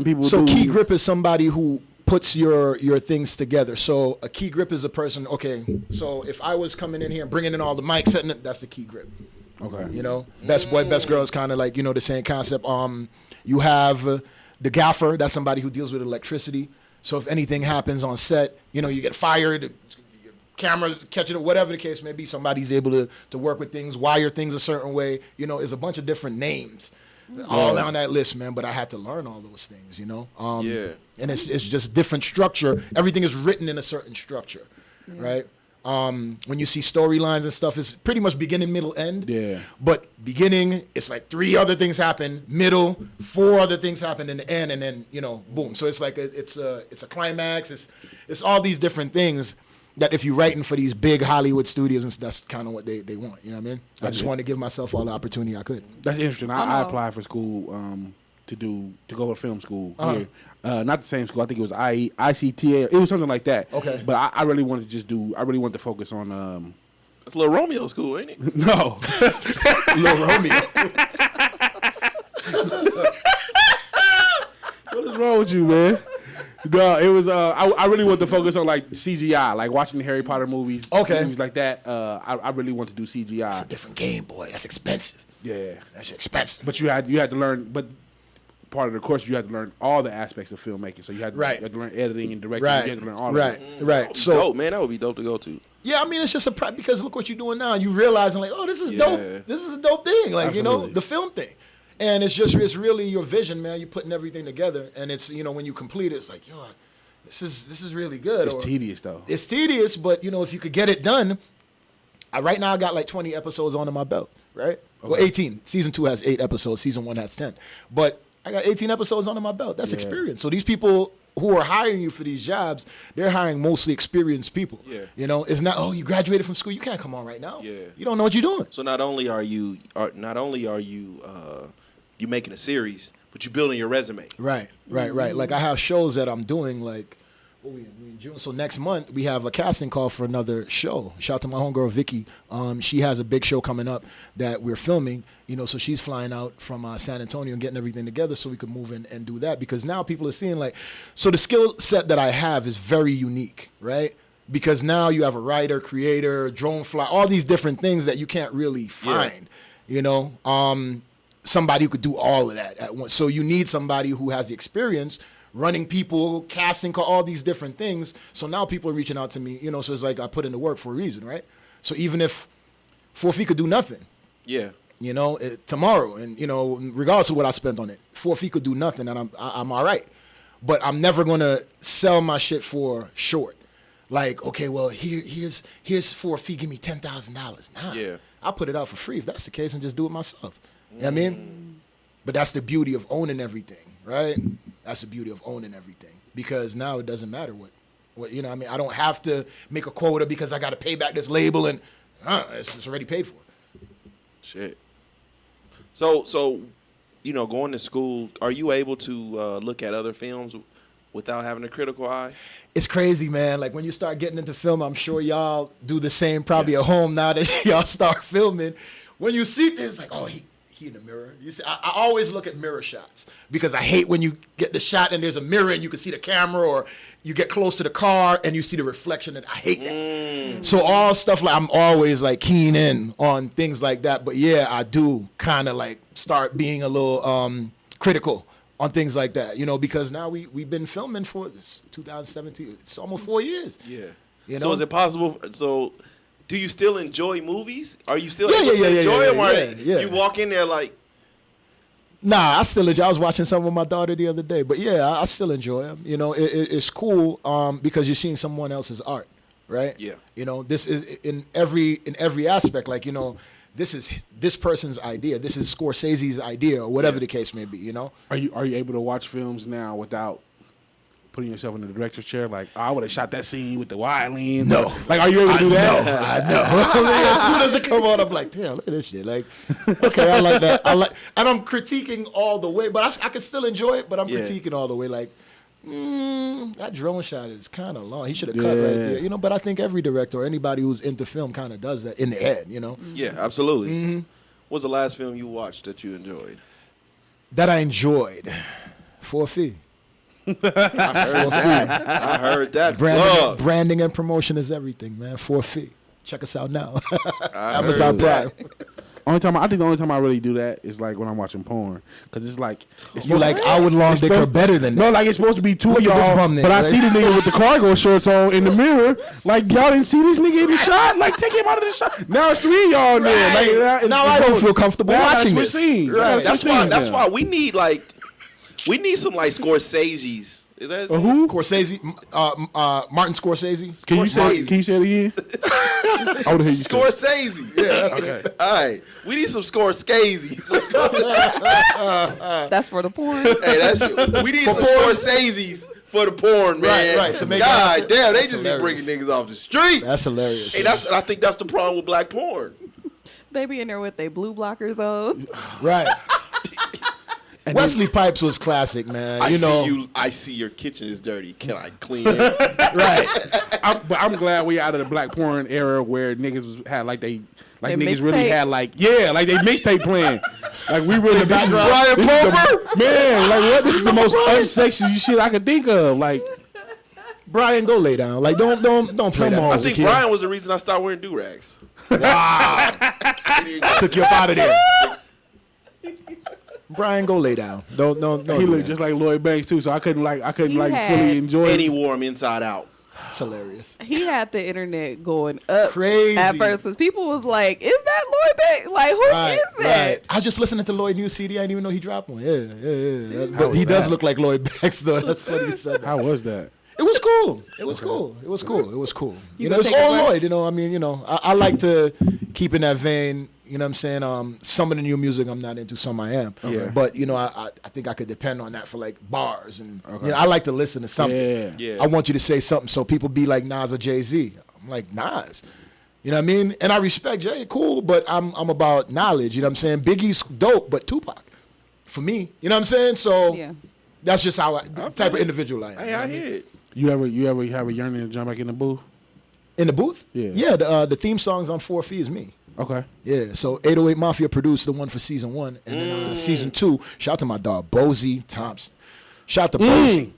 people do. So key grip is somebody who puts your things together. So a key grip is a person, okay, so if I was coming in here and bringing in all the mics, setting it, that's the key grip. Okay. Best boy, best girl is kind of like, the same concept. You have the gaffer, that's somebody who deals with electricity. So if anything happens on set, you get fired, cameras catching it, whatever the case may be, somebody's able to work with things, wire things a certain way. There's a bunch of different names all on that list, man. But I had to learn all those things, And it's just different structure. Everything is written in a certain structure, right? When you see storylines and stuff, it's pretty much beginning, middle, end. Yeah. But beginning, it's like 3 other things happen. Middle, 4 other things happen in the end, and then boom. So it's like it's a climax. It's all these different things that if you're writing for these big Hollywood studios, and that's kind of what they want. You know what I mean? I just wanted to give myself all the opportunity I could. That's interesting. I applied for school to go to film school here. Not the same school. I think it was ICTA. It was something like that. Okay. But I really wanted to I really wanted to focus on. That's Little Romeo school, ain't it? No. Little Romeo. What is wrong with you, man? No, it was. I really want to focus on like CGI, like watching the Harry Potter movies, movies like that. I really want to do CGI. That's a different game, boy. That's expensive. Yeah, that's expensive. But you had to learn. But part of the course, you had to learn all the aspects of filmmaking. So you had to learn editing and directing. Right. You had to learn all of it. Right. So, dope, man, that would be dope to go to. Yeah, I mean, it's just because look what you're doing now. You realizing like, oh, this is dope. This is a dope thing. Like, Absolutely. the film thing. And it's really your vision, man. You're putting everything together, and it's, you know, when you complete it, it's like, yo, this is really good. It's tedious though. It's tedious, but you know, if you could get it done. Right now I got like 20 episodes under my belt, right? Okay. Well, 18. Season 2 has 8 episodes. Season 1 has 10. But I got 18 episodes under my belt. That's experience. So these people who are hiring you for these jobs, they're hiring mostly experienced people. Yeah. You know, it's not, oh, you graduated from school, you can't come on right now. Yeah. You don't know what you're doing. So not only are you you making a series, but you're building your resume. Right. Like I have shows that I'm doing like, we in June. So next month we have a casting call for another show. Shout out to my homegirl Vicky. She has a big show coming up that we're filming. You know, so she's flying out from San Antonio and getting everything together so we can move in and do that, because now people are seeing like, so the skill set that I have is very unique, right? Because now you have a writer, creator, drone fly, all these different things that you can't really find. You know, somebody who could do all of that at once. So you need somebody who has the experience running people, casting, all these different things. So now people are reaching out to me, you know, so it's like I put in the work for a reason, right? So even if 4 feet could do nothing, you know, tomorrow, and, you know, regardless of what I spent on it, 4 feet could do nothing, and I'm all right. But I'm never going to sell my shit for short. Like, okay, well, here's 4 feet, give me $10,000. Nah, I'll put it out for free if that's the case and just do it myself. You know what I mean? But that's the beauty of owning everything, right? That's the beauty of owning everything, because now it doesn't matter what you know. I mean, I don't have to make a quota because I got to pay back this label, and it's already paid for. Shit. So, you know, going to school, are you able to look at other films without having a critical eye? It's crazy, man. Like when you start getting into film, I'm sure y'all do the same probably at home now that y'all start filming. When you see things like, oh, he in the mirror. You see, I always look at mirror shots because I hate when you get the shot and there's a mirror and you can see the camera, or you get close to the car and you see the reflection, and I hate that. So all stuff like, I'm always like keen in on things like that. But yeah, I do kind of like start being a little critical on things like that, you know, because now we've been filming for this 2017. It's almost 4 years. Yeah. You know? So is it possible? So do you still enjoy movies? Are you still able to enjoy them? You walk in there like... Nah, I still enjoy. I was watching some with my daughter the other day. But yeah, I still enjoy them. You know, it's cool because you're seeing someone else's art, right? Yeah. You know, this is in every aspect. Like, you know, this is this person's idea. This is Scorsese's idea, or whatever the case may be, you know? Are you able to watch films now without putting yourself in the director's chair, like, oh, I would have shot that scene with the wide lens? No. Like, are you able to do that? No, I know. As soon as it come on, I'm like, damn, look at this shit. Like, okay, I like that. And I'm critiquing all the way, but I can still enjoy it, but I'm critiquing all the way. Like, that drone shot is kind of long. He should have cut right there, you know. But I think every director or anybody who's into film kind of does that in their head, you know. Yeah, absolutely. Mm-hmm. What's the last film you watched that you enjoyed? That I enjoyed? 4 feet. I heard that. Branding and promotion is everything, man. 4 feet. Check us out now. Amazon Prime. I think the only time I really do that is like when I'm watching porn, because it's like you like Howard Long Dick are better than that. No, like it's supposed to be two of y'all, but I see the nigga with the cargo shorts on in the mirror. Like, y'all didn't see this nigga in the shot. Like, take him out of the shot. Now it's 3 of y'all in there. Like, now I don't feel comfortable watching this. Right. That's why we need some like Scorsese's. Is that who? Scorsese, Martin Scorsese. Can you say it again? I would hear you. Scorsese. Yeah, that's it. All right, we need some Scorsese's. That's for the porn. Hey, we need some Scorsese's for the porn, man. Right. To make God damn, they just hilarious. Be bringing niggas off the street. That's hilarious. Hey, I think that's the problem with black porn. They be in there with their blue blockers on. Right. And Wesley Pipes was classic, man. I see your kitchen is dirty. Can I clean it? Right. But I'm glad we out of the black porn era where niggas had niggas really had like they mixtape playing. Like, we really Brian Palmer? Man, like, what? This is the most unsexy shit I could think of. Like, Brian, go lay down. Like, don't play that. I think Brian was the reason I started wearing do-rags. Wow. Took you up out of there. Brian, go lay down. Don't. He looked just like Lloyd Banks too, so I couldn't fully enjoy it. And he wore him inside out. It's hilarious. He had the internet going up Crazy at first because people was like, "Is that Lloyd Banks? Like, who is that?" Right. I was just listening to Lloyd new CD. I didn't even know he dropped one. Yeah. But he does look like Lloyd Banks, though. That's funny you said that. How was that? It was cool. It was cool. You know, it's all Lloyd. You know, I mean, you know, I like to keep in that vein. You know what I'm saying? Some of the new music I'm not into, some I am. Yeah. But, you know, I think I could depend on that for, like, bars. And, you know, I like to listen to something. Yeah. I want you to say something so people be like Nas or Jay-Z. I'm like, Nas. You know what I mean? And I respect Jay, cool, but I'm about knowledge. You know what I'm saying? Biggie's dope, but Tupac, for me. You know what I'm saying? So that's just how the type of individual I am. Hey, I hear it. You ever have a yearning to jump back in the booth? In the booth? Yeah. Yeah, the theme songs on 4 Fee is me. Okay. Yeah, so 808 Mafia produced the one for season 1. And then season 2, shout out to my dog, Bozy Thompson. Shout out to Bozy.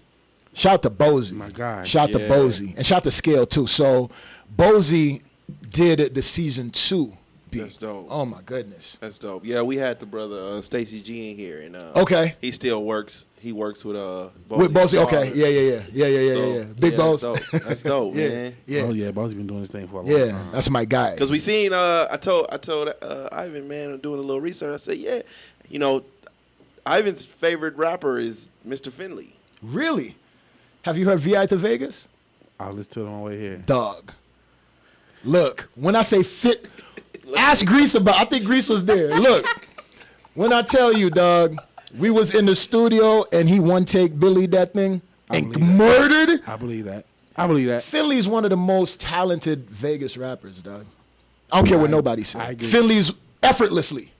Shout out to Bozy. My God. Shout out to Bozy. And shout out to Scale, too. So Bozy did the season 2 beat. That's dope. Oh, my goodness. That's dope. Yeah, we had the brother Stacey G in here. And okay. He still works. He works with Bozy. With Bozy, okay. Yeah. Big Boz. That's dope, man. Yeah. Oh, yeah, Bozy been doing this thing for a long time. Yeah, that's my guy. Because we seen, I told Ivan, man, I'm doing a little research. I said, yeah, you know, Ivan's favorite rapper is Mr. Finley. Really? Have you heard VI to Vegas? I'll listen to it on my way here. Dog. Look, when I say fit, ask Grease about. I think Grease was there. Look, when I tell you, dog, we was in the studio and he one take Billy that thing and murdered. I believe that. Finley's one of the most talented Vegas rappers, dog. I don't care what nobody says. Finley's effortlessly.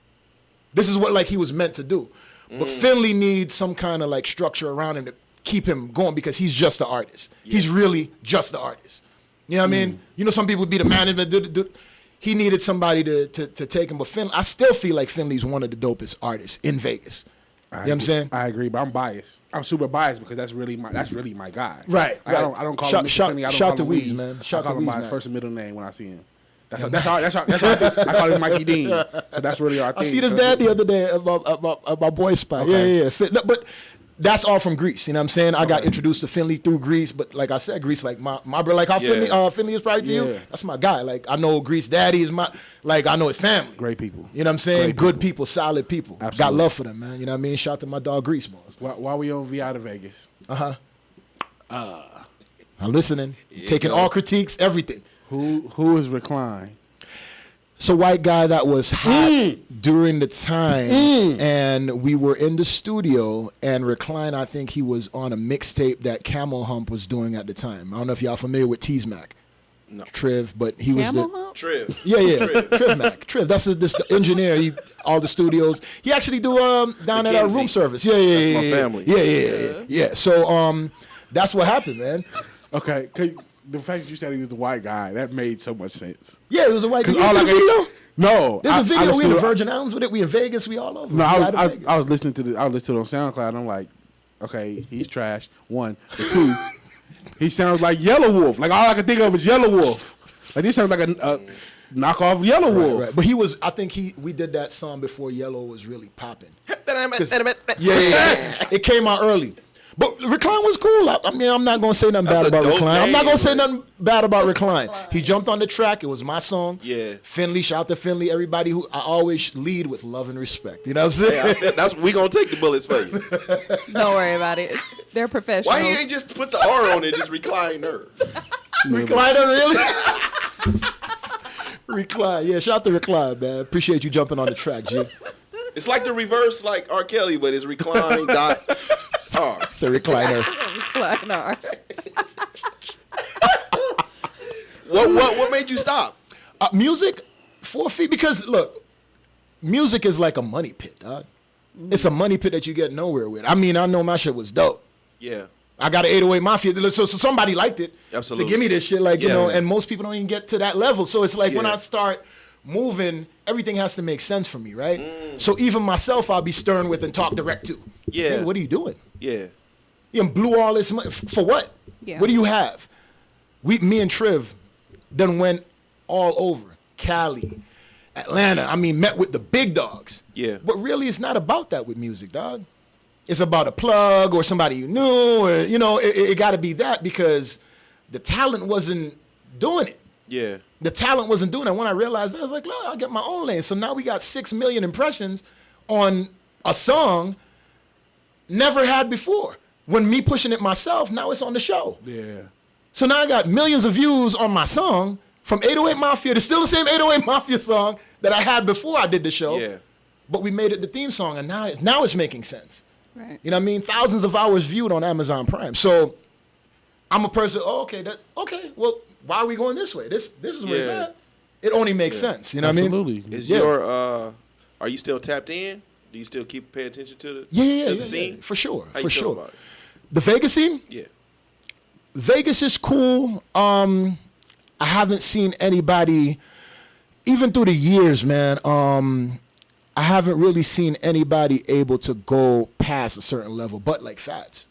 This is what like he was meant to do. But Finley needs some kind of like structure around him to keep him going because he's just the artist. Yeah. He's really just the artist. You know what I mean? You know, some people would be the management. He needed somebody to take him. But Finley, I still feel like Finley's one of the dopest artists in Vegas. You know what I'm saying? I agree, but I'm biased. I'm super biased because that's really my guy. Right. Like, I don't call him Mr. Finley. I don't call him Weeds, man. I call him by his first and middle name when I see him. That's all. I call him Mikey Dean. So that's really our thing. I see his dad the other day about Boy Spy. Okay. Yeah. But that's all from Greece. You know what I'm saying? I got introduced to Finley through Greece, but like I said, Greece like my brother. Like how Finley is probably to you. That's my guy. Like I know Greece daddy is my. Like I know his family. Great people. You know what I'm saying? Good people, solid people. Absolutely. Got love for them, man. You know what I mean? Shout out to my dog Grease, boss. While we on VI to Vegas. I'm listening. Taking all critiques, everything. Who is Recline? It's a white guy that was hot during the time, and we were in the studio, and Recline, I think he was on a mixtape that Camel Hump was doing at the time. I don't know if y'all familiar with T's Mac. No. Triv, but he was Camel Hump? Triv. Yeah. Triv Mac. Triv, that's the engineer, all the studios. He actually do down at our room service. That's my family. Yeah. So that's what happened, man. Okay, the fact that you said he was a white guy, that made so much sense. Yeah, it was a white guy. You see the video? No. There's a video. We in the Virgin Islands with it. We in Vegas. We all over. No, I was listening to it on SoundCloud, and I'm like, okay, he's trash. One. But two, he sounds like Yellow Wolf. Like, all I can think of is Yellow Wolf. Like, this sounds like a knockoff Yellow Wolf. Right. But we did that song before Yellow was really popping. Yeah. It came out early. But Recline was cool. I mean, I'm not going to say nothing bad about Recline. I'm not going to say nothing bad about Recline. He jumped on the track. It was my song. Yeah. Finley, shout out to Finley. Everybody who I always lead with love and respect. You know what I'm saying? Yeah, we going to take the bullets for you. Don't worry about it. They're professionals. Why he ain't just put the R on it, just Recliner? Recliner, really? Recline. Yeah, shout out to Recline, man. Appreciate you jumping on the track, G. It's like the reverse, like R. Kelly, but it's Recline dot R. It's a recliner. What made you stop? Music, 4 feet. Because look, music is like a money pit, dog. It's a money pit that you get nowhere with. I mean, I know my shit was dope. Yeah. I got an 808 Mafia. So somebody liked it. Absolutely. To give me this shit, like, you know, and most people don't even get to that level. So it's like when I start moving, everything has to make sense for me, right? So even myself, I'll be stern with and talk direct to. Yeah. Hey, what are you doing? Yeah. You blew all this money. For what? Yeah. What do you have? Me and Triv then went all over. Cali, Atlanta. I mean, met with the big dogs. Yeah. But really, it's not about that with music, dog. It's about a plug or somebody you knew. Or, you know, it got to be that because the talent wasn't doing it. Yeah. The talent wasn't doing it. When I realized that, I was like, look, I'll get my own lane. So now we got 6 million impressions on a song never had before. When me pushing it myself, now it's on the show. Yeah. So now I got millions of views on my song from 808 Mafia. It's still the same 808 Mafia song that I had before I did the show. Yeah. But we made it the theme song, and now it's making sense. Right. You know what I mean? Thousands of hours viewed on Amazon Prime. So I'm a person, okay, well, why are we going this way? This is where it's at. It only makes sense. You know what I mean? Absolutely. Is your are you still tapped in? Do you still pay attention to the Yeah, scene? for sure. How For you feel sure. about it? The Vegas scene? Yeah. Vegas is cool. I haven't seen anybody, even through the years, man. I haven't really seen anybody able to go past a certain level, but like Fats.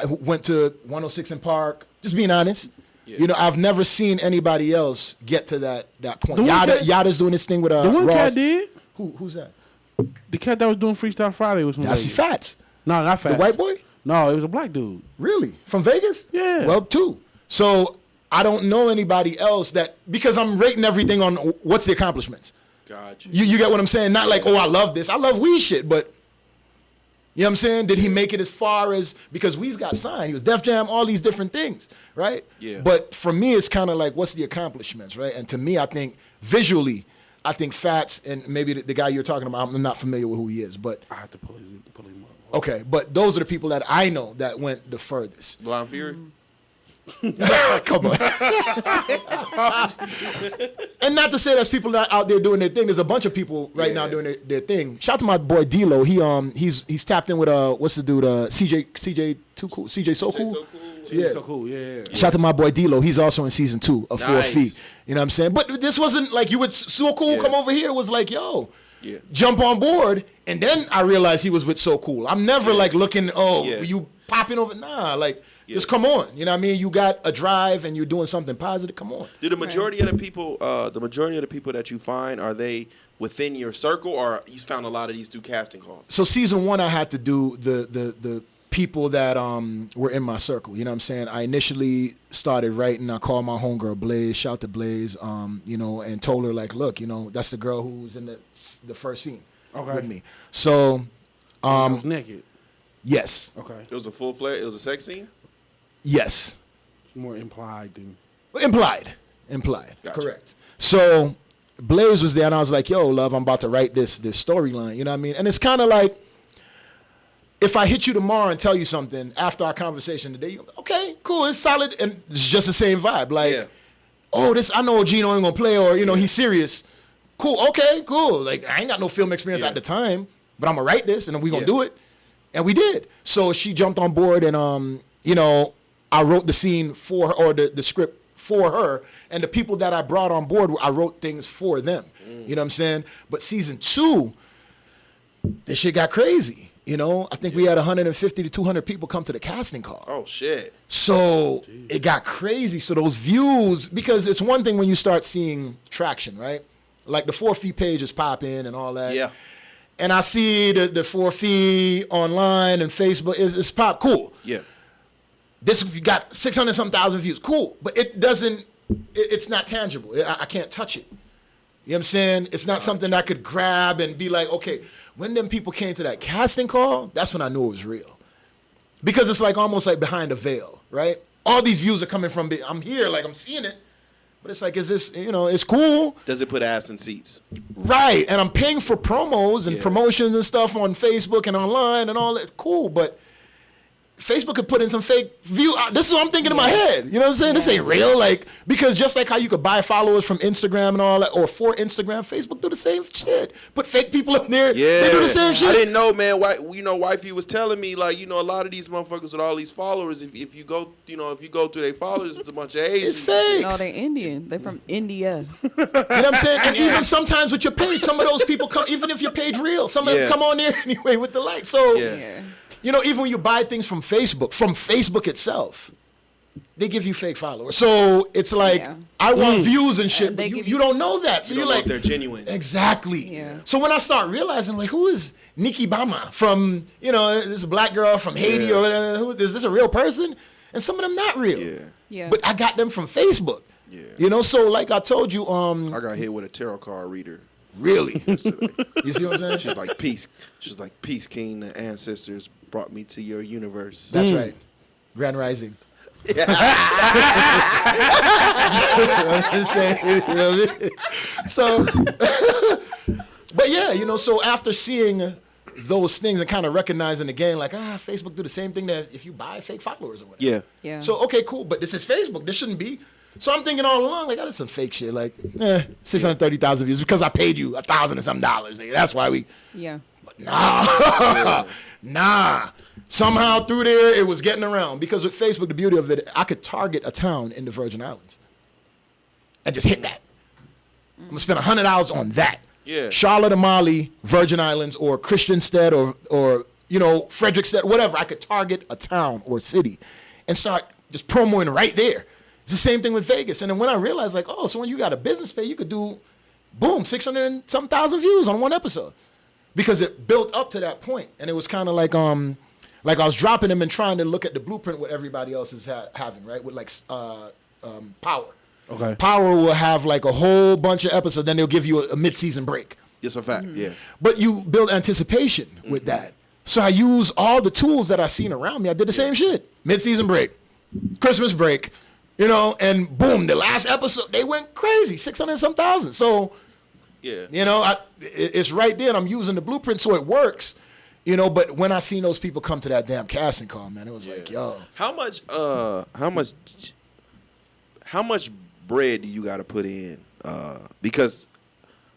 Went to 106 in Park, just being honest. Yeah. You know, I've never seen anybody else get to that point. Yada's doing this thing with the one Ross. cat did. Who's that? The cat that was doing Freestyle Friday was from That's Vegas. Fats. No, not Fats. The white boy? No, it was a black dude. Really? From Vegas? Yeah. Well, 2. So I don't know anybody else that, because I'm rating everything on what's the accomplishments. Gotcha. You get what I'm saying? Not like, oh, I love this. I love weed shit, but you know what I'm saying? Did he make it as far as, because Weezy got signed, he was Def Jam, all these different things, right? Yeah. But for me, it's kind of like, what's the accomplishments, right? And to me, I think visually, I think Fats and maybe the guy you're talking about, I'm not familiar with who he is, but I have to pull him up. okay, but those are the people that I know that went the furthest. Blind Fury? Come on. And not to say there's people not out there doing their thing. There's a bunch of people right now doing their thing. Shout out to my boy D-Lo. He's tapped in with what's the dude? CJ Too Cool. CJ So Cool. Yeah, so cool. Yeah. Shout out to my boy D-Lo. He's also in season 2 of 4 Nice. Feet. You know what I'm saying? But this wasn't like you would So Cool come over here. It was like, yo, jump on board. And then I realized he was with So Cool. I'm never like looking, you popping over. Nah, like just come on. You know what I mean? You got a drive and you're doing something positive. Come on. Do the majority of the people, that you find, are they within your circle, or you found a lot of these through casting calls? So season 1, I had to do the people that were in my circle. You know what I'm saying? I initially started writing. I called my homegirl Blaze, shout to Blaze, and told her like, look, that's the girl who's in the first scene with me. So I was naked. Yes. Okay. It was a full-fledged, it was a sex scene? Yes. More implied than Implied. Gotcha. Correct. So Blaze was there and I was like, yo, love, I'm about to write this storyline. You know what I mean? And it's kind of like, if I hit you tomorrow and tell you something after our conversation today, you okay, cool, it's solid, and it's just the same vibe. Like, I know Gino ain't gonna play, or he's serious. Cool, okay, cool. Like, I ain't got no film experience at the time, but I'm gonna write this, and we gonna do it, and we did. So she jumped on board, and I wrote the scene for her, or the script for her, and the people that I brought on board, I wrote things for them. You know what I'm saying? But season 2, this shit got crazy. I think we had 150 to 200 people come to the casting call. Oh, shit. So it got crazy. So those views, because it's one thing when you start seeing traction, right? Like the 4 Feet page is popping and all that. Yeah. And I see the 4 Feet online and Facebook is pop. Cool. Yeah. This got 600-something thousand views. Cool. But it's not tangible. I can't touch it. You know what I'm saying? It's not something I could grab and be like, okay, when them people came to that casting call, that's when I knew it was real. Because it's like almost like behind a veil, right? All these views are coming from, I'm here, like I'm seeing it. But it's like, is this, it's cool. Does it put ass in seats? Right. And I'm paying for promos and promotions and stuff on Facebook and online and all that. Cool. But Facebook could put in some fake view. This is what I'm thinking in my head. You know what I'm saying? This ain't real. Like, because just like how you could buy followers from Instagram and all that, or for Instagram, Facebook do the same shit. Put fake people up there. Yeah. They do the same shit. I didn't know, man. Wifey was telling me, like, a lot of these motherfuckers with all these followers, if you go through their followers, it's a bunch of Asians. It's fake. No, they're Indian. They're from India. You know what I'm saying? And even sometimes with your page, some of those people come, even if your page real, some of them come on there anyway with the light. So, even when you buy things from Facebook itself, they give you fake followers. So it's like, I want views and shit, but you don't know that. So you you're don't know like, if they're genuine. Exactly. Yeah. So when I start realizing, like, who is Nikki Bama from, this black girl from Haiti or whatever, is this a real person? and some of them not real. Yeah. Yeah. But I got them from Facebook. Yeah. You know, so like I told you, I got hit with a tarot card reader really. yesterday. You see what I'm saying? She's like, peace. She's like, peace, King. The ancestors brought me to your universe. That's right. Grand Rising. So, but yeah, you know, so after seeing those things and kind of recognizing again, like, Facebook do the same thing that if you buy fake followers or whatever. Yeah. Yeah. So, okay, cool, but this is Facebook. This shouldn't be. So I'm thinking all along, like, that's some fake shit. Like, 630,000 views because I paid you $1,000 and some dollars, nigga. That's why we. Yeah. But nah, nah. Somehow through there, it was getting around. Because with Facebook, the beauty of it, I could target a town in the Virgin Islands and just hit that. I'm going to spend $100 on that. Yeah. Charlotte, Amali, Virgin Islands, or Christiansted, or you know, Frederickstead, whatever. I could target a town or city and start just promoting right there. It's the same thing with Vegas. And then when I realized, like, oh, so when you got a business page, you could do, boom, 600 and some thousand views on one episode. Because it built up to that point. And it was kind of like I was dropping them and trying to look at the blueprint what everybody else is having, right? With like Power. Okay. Power will have like a whole bunch of episodes, then they'll give you a mid-season break. It's a fact, yeah. But you build anticipation with that. So I use all the tools that I seen around me. I did the same shit. Mid-season break, Christmas break, you know, and boom, the last episode, they went crazy, 600 and some thousand. So, Yeah. you know, it's right there, and I'm using the blueprint so it works, you know. But when I seen those people come to that damn casting call, man, it was like, yo. How much bread do you got to put in? Because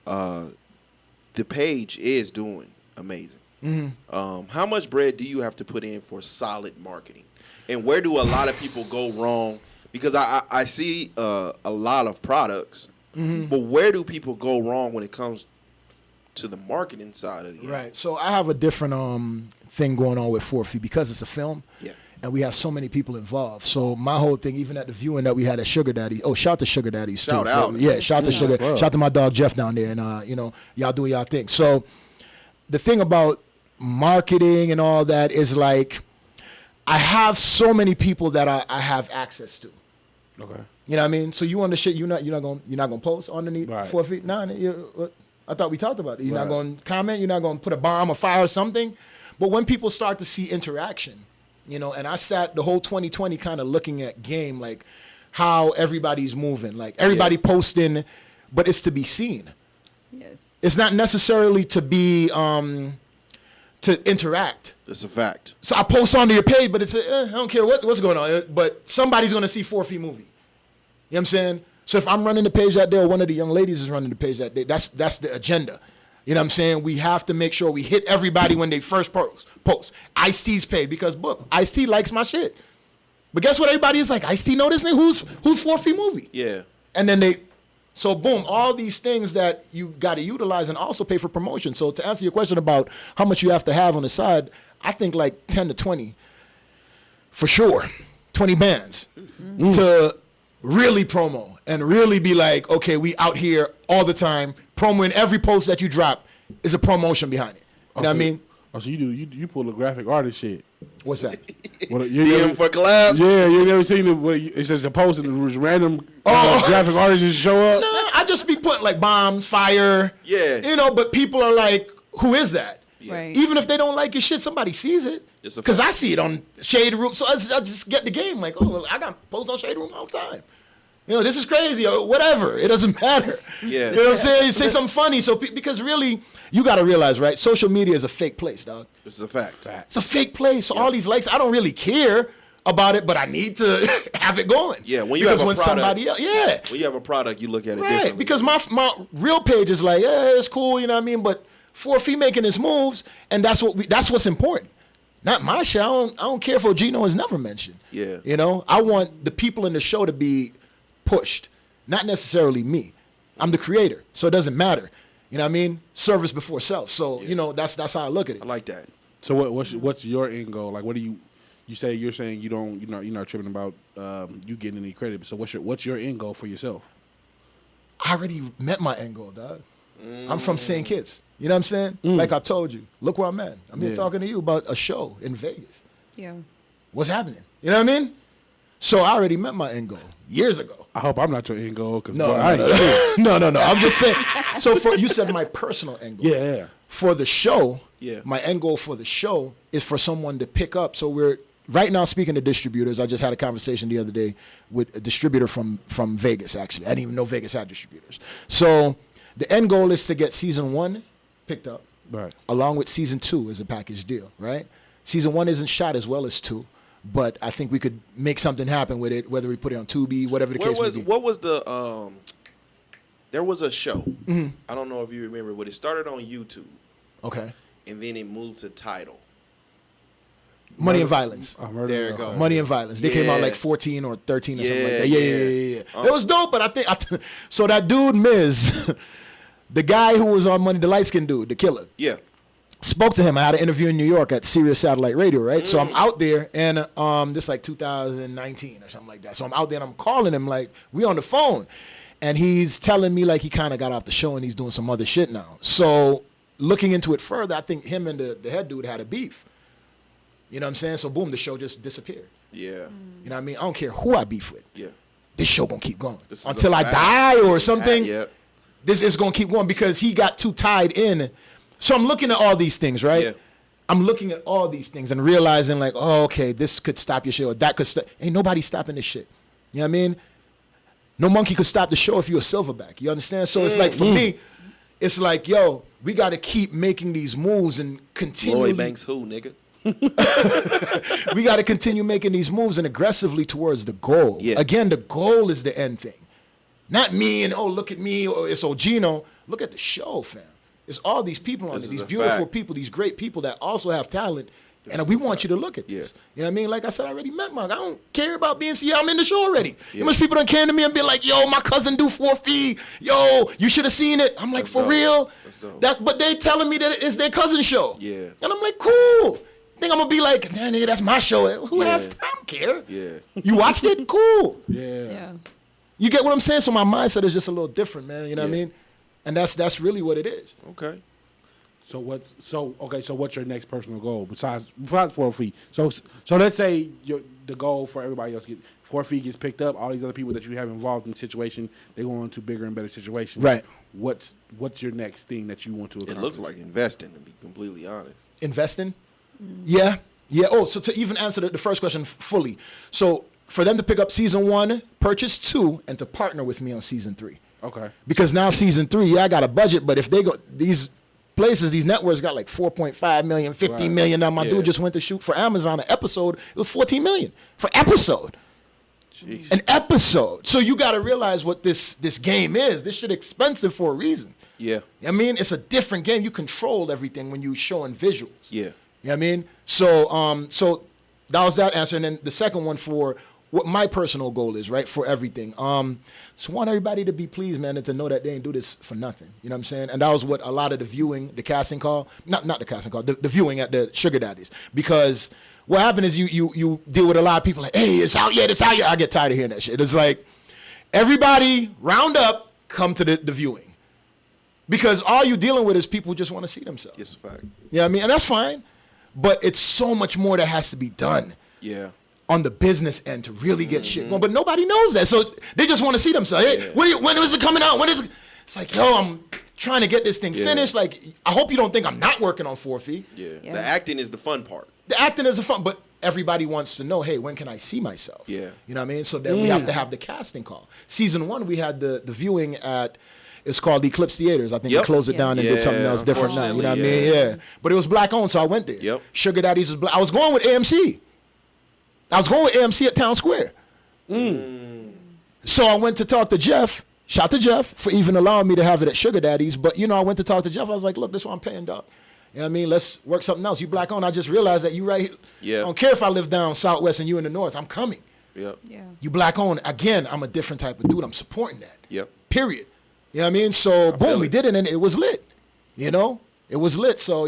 the page is doing amazing. Mm-hmm. How much bread do you have to put in for solid marketing? And where do a lot of people go wrong? Because I see a lot of products, but where do people go wrong when it comes to the marketing side of it? Right. So I have a different thing going on with Forfeit because it's a film. Yeah. And we have so many people involved. So my whole thing, even at the viewing that we had at Sugar Daddy. Oh, shout to Sugar Daddies Shout too. out. So, yeah, shout to Sugar. Wow. Shout to my dog Jeff down there, and you know, y'all doing y'all thing. So the thing about marketing and all that is like, I have so many people that I have access to. Okay. You know what I mean? So you on the shit, you're not gonna post underneath Right. 4 feet. Nah, I thought we talked about it. You're not Right. gonna comment. You're not gonna put a bomb or fire or something. But when people start to see interaction, you know, and I sat the whole 2020 kind of looking at game, like how everybody's moving, like everybody posting, but it's to be seen. Yes. It's not necessarily to be to interact. That's a fact. So I post onto your page, but it's I don't care what's going on, but somebody's gonna see 4 feet movie. You know what I'm saying? So if I'm running the page that day, or one of the young ladies is running the page that day, that's the agenda. You know what I'm saying? We have to make sure we hit everybody when they first post. Ice-T's page, because look, Ice-T likes my shit. But guess what? Everybody is like, Ice-T know this nigga? Who's 4 feet movie? Yeah. And then so boom, all these things that you got to utilize and also pay for promotion. So to answer your question about how much you have to have on the side, I think like 10 to 20, for sure, 20 bands to really promo and really be like, okay, we out here all the time, promoing every post that you drop is a promotion behind it. You know what I mean? Oh, so you pull a graphic artist shit. What's that? DM for collabs? Yeah, you never seen it says a post and it was random graphic artists just show up? No, I just be putting like bombs, fire. Yeah. You know, but people are like, who is that? Right. Even if they don't like your shit, somebody sees it. It's a Because fact. I see it on Shade Room. So I just get the game. Like, oh, well, I got posts on Shade Room all the time. You know, this is crazy or whatever. It doesn't matter. Yeah. You know what I'm saying? You say something funny. So because really, you got to realize, right? Social media is a fake place, dog. It's a fact. It's a fake place. So all these likes, I don't really care about it, but I need to have it going. Yeah, when you because have a when product, somebody else, yeah. When you have a product, you look at it Right, differently. because my real page is like, yeah, it's cool, you know what I mean? But 4 feet making his moves, and that's what's important. Not my show. I don't care if Ogino is never mentioned. Yeah. You know, I want the people in the show to be pushed, not necessarily me. I'm the creator, so it doesn't matter. You know what I mean? Service before self. So, you know, that's how I look at it. I like that. So what's your end goal? Like, what do you're saying you're not tripping about you getting any credit. So what's your end goal for yourself? I already met my end goal, dog. I'm from St. Kitts. You know what I'm saying? Like I told you, look where I'm at. I'm here talking to you about a show in Vegas. Yeah. What's happening? You know what I mean? So I already met my end goal years ago. I hope I'm not your end goal, because No. I'm just saying. So you said my personal end goal. Yeah. For the show, Yeah. my end goal for the show is for someone to pick up. So we're right now speaking to distributors. I just had a conversation the other day with a distributor from Vegas, actually. I didn't even know Vegas had distributors. So the end goal is to get season 1 picked up, Right. along with season 2 as a package deal, right? Season 1 isn't shot as well as 2, but I think we could make something happen with it, whether we put it on Tubi, whatever the case may be. What was the there was a show. I don't know if you remember, but it started on YouTube. Okay. And then it moved to Tidal. Money and Violence. There it goes. Money and Violence. They came out like 14 or 13 or something like that. Yeah. It was dope, but I think so that dude Miz, the guy who was on Money, the light skinned dude, the killer. Yeah. Spoke to him. I had an interview in New York at Sirius Satellite Radio, right? So I'm out there, and this like 2019 or something like that. So I'm out there and I'm calling him, like, we on the phone. And he's telling me like he kind of got off the show and he's doing some other shit now. So looking into it further, I think him and the head dude had a beef. You know what I'm saying? So boom, the show just disappeared. Yeah. You know what I mean? I don't care who I beef with. Yeah. This show gonna keep going This is until a I fact. die or something. Yeah. This is gonna keep going because he got too tied in. So I'm looking at all these things, right? Yeah. I'm looking at all these things and realizing like, oh, okay, this could stop your show. Or that could stop. Ain't nobody stopping this shit. You know what I mean? No monkey could stop the show if you're a silverback. You understand? So it's like, for me, it's like, yo, we got to keep making these moves and continue. Lloyd Banks who, nigga? We got to continue making these moves and aggressively towards the goal. Yeah. Again, the goal is the end thing. Not me and, oh, look at me, or it's Ogino. Look at the show, fam. It's all these people on This it, is these a beautiful fact. people, these great people that also have talent. This And is we a want fact. you to look at this. Yeah. You know what I mean? Like I said, I already met Mug. I don't care about being see. I'm in the show already. Yeah. How much people done came to me and been like, yo, my cousin do 4 fee. Yo, you should have seen it. I'm like, That's for dope. real? That's dope. But they telling me that it's their cousin's show. Yeah. And I'm like, cool. Think I'm gonna be like, nah, nigga, that's my show. Who Yeah. has time? I don't care. Yeah. You watched it? Cool. Yeah. You get what I'm saying? So my mindset is just a little different, man. You know what I Yeah. mean? And that's really what it is. Okay. So what's your next personal goal besides 4 feet? So let's say the goal for everybody else 4 feet gets picked up. All these other people that you have involved in the situation, they go into bigger and better situations. Right. What's your next thing that you want to accomplish? It looks like investing, to be completely honest. Investing? Yeah. Oh, so to even answer the first question fully. So for them to pick up season 1, purchase 2, and to partner with me on season 3. Okay. Because now season 3, I got a budget, but if they go, these places, these networks got like 4.5 million, 50 million. Now my dude just went to shoot for Amazon an episode. It was 14 million for episode. Jeez. An episode. So you got to realize what this game is. This shit expensive for a reason. Yeah. I mean, it's a different game. You control everything when you showing visuals. Yeah. You know what I mean? So that was that answer. And then the second one for what my personal goal is, right, for everything. So I want everybody to be pleased, man, and to know that they ain't do this for nothing. You know what I'm saying? And that was what a lot of the viewing, the casting call, not the casting call, the viewing at the Sugar Daddies. Because what happened is you deal with a lot of people like, hey, it's out yet, it's out yet. I get tired of hearing that shit. It's like, everybody round up, come to the viewing. Because all you dealing with is people who just want to see themselves. It's a fact. You know what I mean? And that's fine. But it's so much more that has to be done Yeah. on the business end to really get shit going. But nobody knows that. So they just want to see themselves. Hey, when is it coming out? When is it? It's like, yo, I'm trying to get this thing finished. Like, I hope you don't think I'm not working on 4 feet. Yeah. The acting is the fun part. The acting is a fun, but everybody wants to know, hey, when can I see myself? Yeah. You know what I mean? So then we have to have the casting call. Season 1, we had the viewing at, it's called Eclipse Theaters. I think they closed it down and did something else different now. You know what I mean? Yeah. But it was black owned, so I went there. Yep. Sugar Daddies was black. I was going with AMC. I was going with AMC at Town Square. So I went to talk to Jeff. Shout to Jeff for even allowing me to have it at Sugar Daddies. But, I went to talk to Jeff. I was like, look, this is what I'm paying, dog. You know what I mean? Let's work something else. You black owned. I just realized that you right here. Yeah. I don't care if I live down Southwest and you in the North. I'm coming. Yep. Yeah. You black owned. Again, I'm a different type of dude. I'm supporting that. Yep. Period. You know what I mean? So, boom, feel we it. did it, and it was lit. It was lit. So,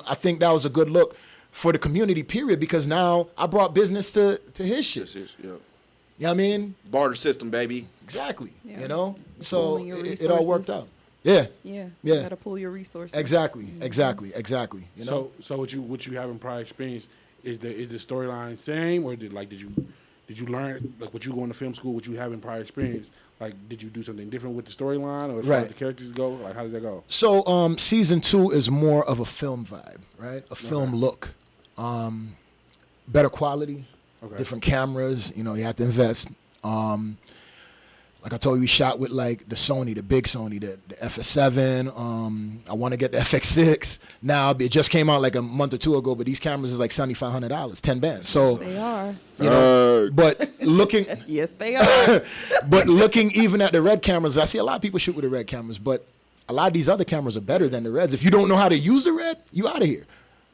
I think that was a good look for the community, period, because now I brought business to his shit. This is, yeah. You know what I mean? Barter system, baby. Exactly. Yeah. So Pooling your it all worked resources. out. Yeah. Yeah. Yeah. You gotta pull your resources. Exactly. Exactly. You know? So what you have in prior experience is the storyline same, or did did you learn, like, what you going to film school, what you have in prior experience? Like, did you do something different with the storyline, or as far as the characters go? Like, how did that go? So, season 2 is more of a film vibe, right? A film look. Better quality, different cameras. You know, you have to invest. Like I told you, we shot with like the Sony, the big Sony, the FS7. I want to get the FX6. Now it just came out like a month or two ago, but these cameras is like $7,500, 10 bands. So they are. You know, but looking, yes, they are. But looking even at the red cameras, I see a lot of people shoot with the red cameras, but a lot of these other cameras are better than the reds. If you don't know how to use the red, you out of here.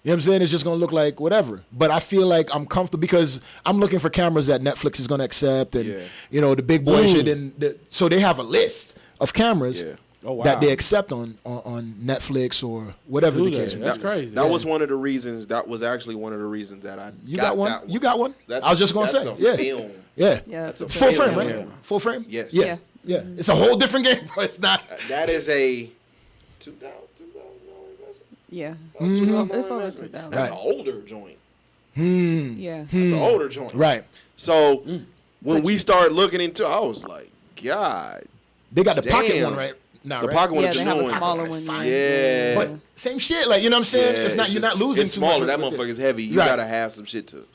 You know what I'm saying? It's just going to look like whatever. But I feel like I'm comfortable because I'm looking for cameras that Netflix is going to accept and, you know, the big boy shit. And so they have a list of cameras that they accept on Netflix or whatever the case. That's crazy. That was one of the reasons. That was actually one of the reasons that I got one. That one. You got one? I was just going to say. Film. Yeah. It's it's full frame, right? Yeah. Full frame? Yes. Yeah. It's a whole different game, bro. It's not. That is a $2,000. Yeah. It's over 2,000. That's an older joint. Yeah. That's an older joint. Right. So when we started looking into it, I was like, God. They got the pocket one right now, the right? pocket one Yeah, is they the have new a one. smaller one. Yeah. But same shit, like, you know what I'm saying? Yeah, it's not, you're not losing it's too smaller. much. That with motherfucker's this. heavy. You gotta have some shit to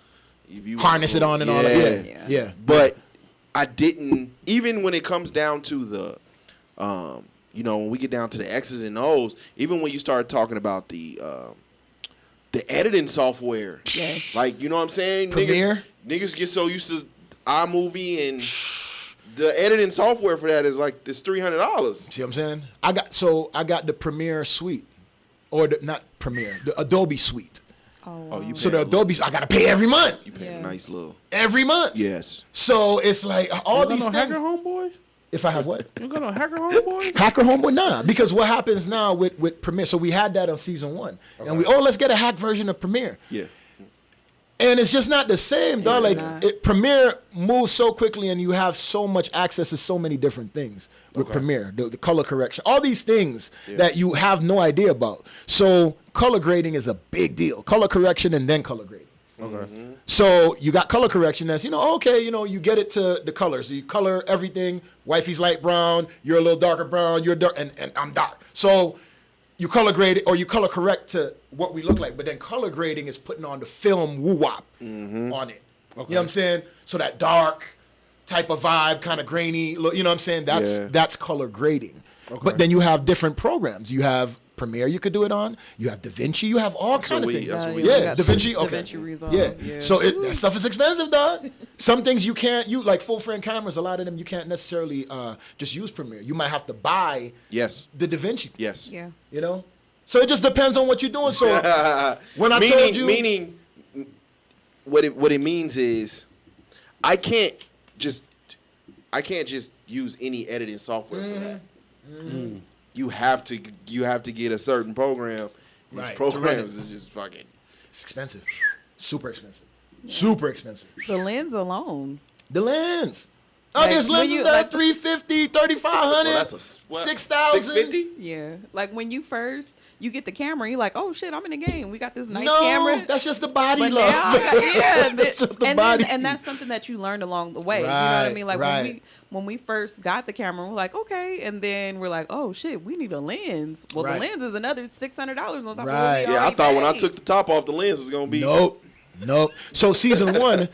harness it on and all that. Yeah. But I didn't, even when it comes down to the you know, when we get down to the X's and O's, even when you start talking about the editing software, like, you know what I'm saying? Premiere? Niggas get so used to iMovie, and the editing software for that is like this $300. See what I'm saying? I got the Premiere suite, or not Premiere, the Adobe suite. You so the Adobe, I gotta pay every month. You pay a nice little every month. Yes. So it's like all these things. Hacker Homeboys? If I have what? You got no Hacker Homeboys? Hacker Homeboy, nah. Because what happens now with Premiere? So we had that on season 1, and let's get a hack version of Premiere. Yeah. And it's just not the same, dog. Like Premiere moves so quickly, and you have so much access to so many different things with Premiere, the color correction, all these things that you have no idea about. So color grading is a big deal. Color correction and then color grading. Okay. So you got color correction that's, you get it to the color. So you color everything. Wifey's light brown, you're a little darker brown, you're dark, and I'm dark. So you color grade it, or you color correct to what we look like. But then color grading is putting on the film woo-wop on it. Okay. You know what I'm saying? So that dark type of vibe, kind of grainy, look, you know what I'm saying? That's color grading. Okay. But then you have different programs. You have Premiere you could do it on. You have DaVinci. You have all kind of things. DaVinci. Okay. DaVinci Resolve. Yeah. So that stuff is expensive, dog. Some things you can't use, like full frame cameras. A lot of them you can't necessarily just use Premiere. You might have to buy the DaVinci. Yes. Yeah. You know. So it just depends on what you're doing. So when I told you, what it means is, I can't just use any editing software for that. Mm. You have to get a certain program. These programs is just fucking. It's expensive. Super expensive. Yeah. Super expensive. The lens alone. The lens. Oh, there's lenses that are $350, $3,500, $6,000. $650? Yeah. Like when you get the camera, you're like, oh shit, I'm in the game. We got this nice no, camera. That's just the body love. That's just the body. And that's something that you learned along the way. Right, you know what I mean? Like when we first got the camera, we're like, okay, and then we're like, oh shit, we need a lens. Well, the lens is another $600 on top of what we already I thought when I took the top off, the lens was gonna be Nope. So season 1,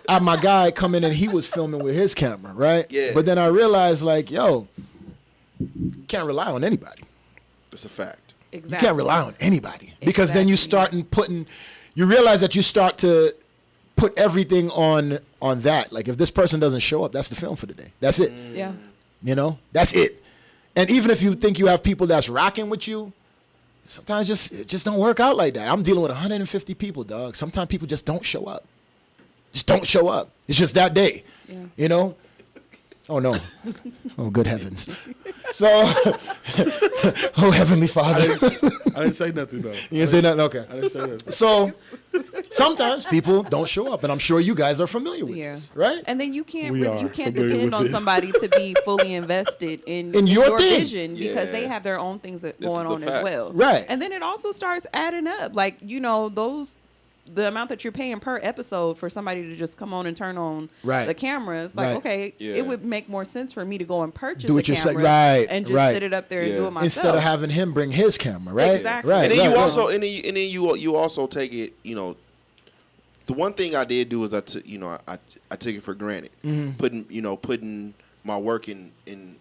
I had my guy come in and he was filming with his camera, right? Yeah. But then I realized, like, can't rely on anybody. It's a fact. Exactly. You can't rely on anybody because then you realize that you start to put everything on that. Like if this person doesn't show up, that's the film for the day. That's it. Yeah. You know, that's it. And even if you think you have people that's rocking with you, sometimes it just don't work out like that. I'm dealing with 150 people, dog. Sometimes people just don't show up. Just don't show up. It's just that day. Yeah. You know? Oh, no. Oh, good heavens. So, oh, Heavenly Father. I didn't say nothing, though. You didn't say nothing? Okay. I didn't say nothing. So, sometimes people don't show up, and I'm sure you guys are familiar with this, right? And then you can't depend on somebody to be fully invested in your vision because they have their own things going on as well. Right. And then it also starts adding up. Like, those the amount that you're paying per episode for somebody to just come on and turn on the camera. It's like, okay, it would make more sense for me to go and purchase a camera and just sit it up there and do it myself. Instead of having him bring his camera, right? Exactly. Right. And then you also, and then you also take it, you know, the one thing I did was I took it for granted, putting my work in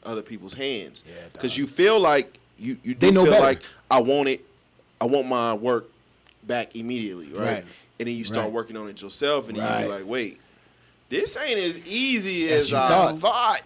other people's hands, because you feel like you do feel better. Like I want my work back immediately, right? And then you start working on it yourself, and then you're like, wait, this ain't as easy as I thought.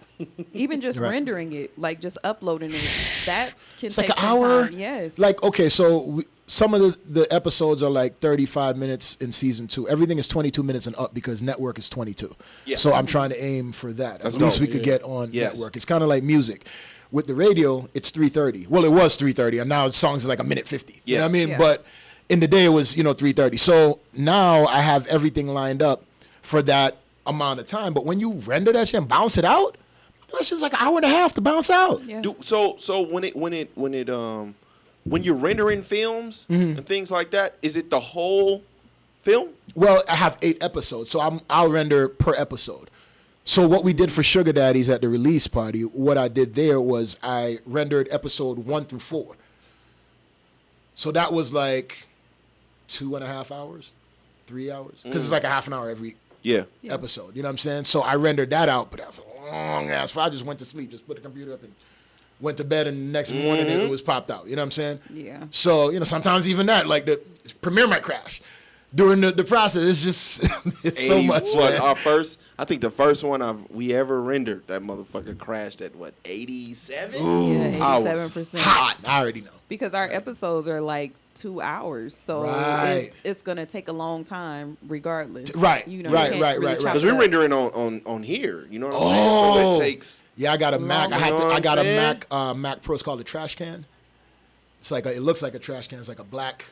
Even just rendering it, like just uploading it, that can take like an some hour. time. Yes. Like, okay, so some of the episodes are like 35 minutes in season 2. Everything is 22 minutes and up because network is 22. Yeah. So I'm trying to aim for that. At least we could get on network. It's kind of like music. With the radio, it's 3:30. Well, it was 3:30, and now the songs is like 1:50. You know what I mean? Yeah. But in the day, it was 3:30. So now I have everything lined up for that amount of time. But when you render that shit and bounce it out, that's just like an hour and a half to bounce out. Yeah. So when you're rendering films and things like that, is it the whole film? Well, I have 8 episodes, so I'll render per episode. So what we did for Sugar Daddies at the release party, what I did there was I rendered episode 1 through 4. So that was like 2.5 hours, 3 hours, because it's like a half an hour every episode. You know what I'm saying? So I rendered that out, but that was a long ass. So I just went to sleep, just put the computer up and went to bed, and the next morning it was popped out. You know what I'm saying? Yeah. So, sometimes even that, like the Premiere might crash during the process. It's just, it's so much. I think the first one we ever rendered, that motherfucker crashed at 87? Yeah, 87%. Hot. I already know. Because our episodes are like 2 hours, so it's gonna take a long time regardless. Right. Right. Because we're rendering on here. You know what I'm saying? So it takes. Yeah, I got a Mac. I got a Mac Pro. It's called a trash can. It's like it looks like a trash can. It's like a black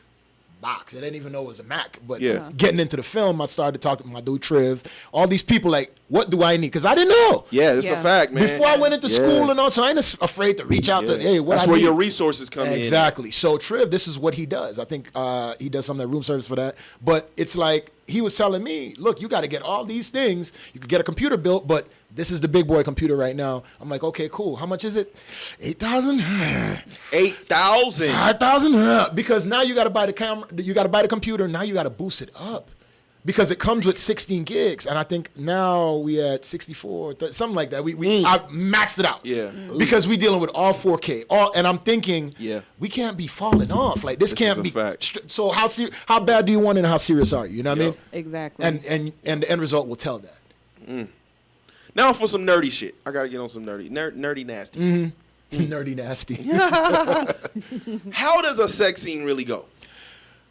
box. I didn't even know it was a Mac. But getting into the film, I started talking to my dude Triv. All these people like, what do I need? Because I didn't know. Yeah, it's a fact, man. Before I went into school and all, so I ain't afraid to reach out to, hey, what That's I where need. your resources come in. Exactly. So Triv, this is what he does. I think he does some of that room service for that. But it's like, he was telling me, look, you got to get all these things. You could get a computer built, but this is the big boy computer right now. I'm like, okay, cool. How much is it? 8,000? 8,000? 5,000? Because now you got to buy the camera. You got to buy the computer. Now you got to boost it up. Because it comes with 16 gigs. And I think now we at 64, something like that. I maxed it out. Yeah. Because we dealing with all 4K. And I'm thinking, we can't be falling off. Like, this can't be. So how bad do you want it and how serious are you? You know what I mean? Exactly. And the end result will tell that. Now for some nerdy shit. I got to get on some nerdy nasty. Nerdy nasty. How does a sex scene really go?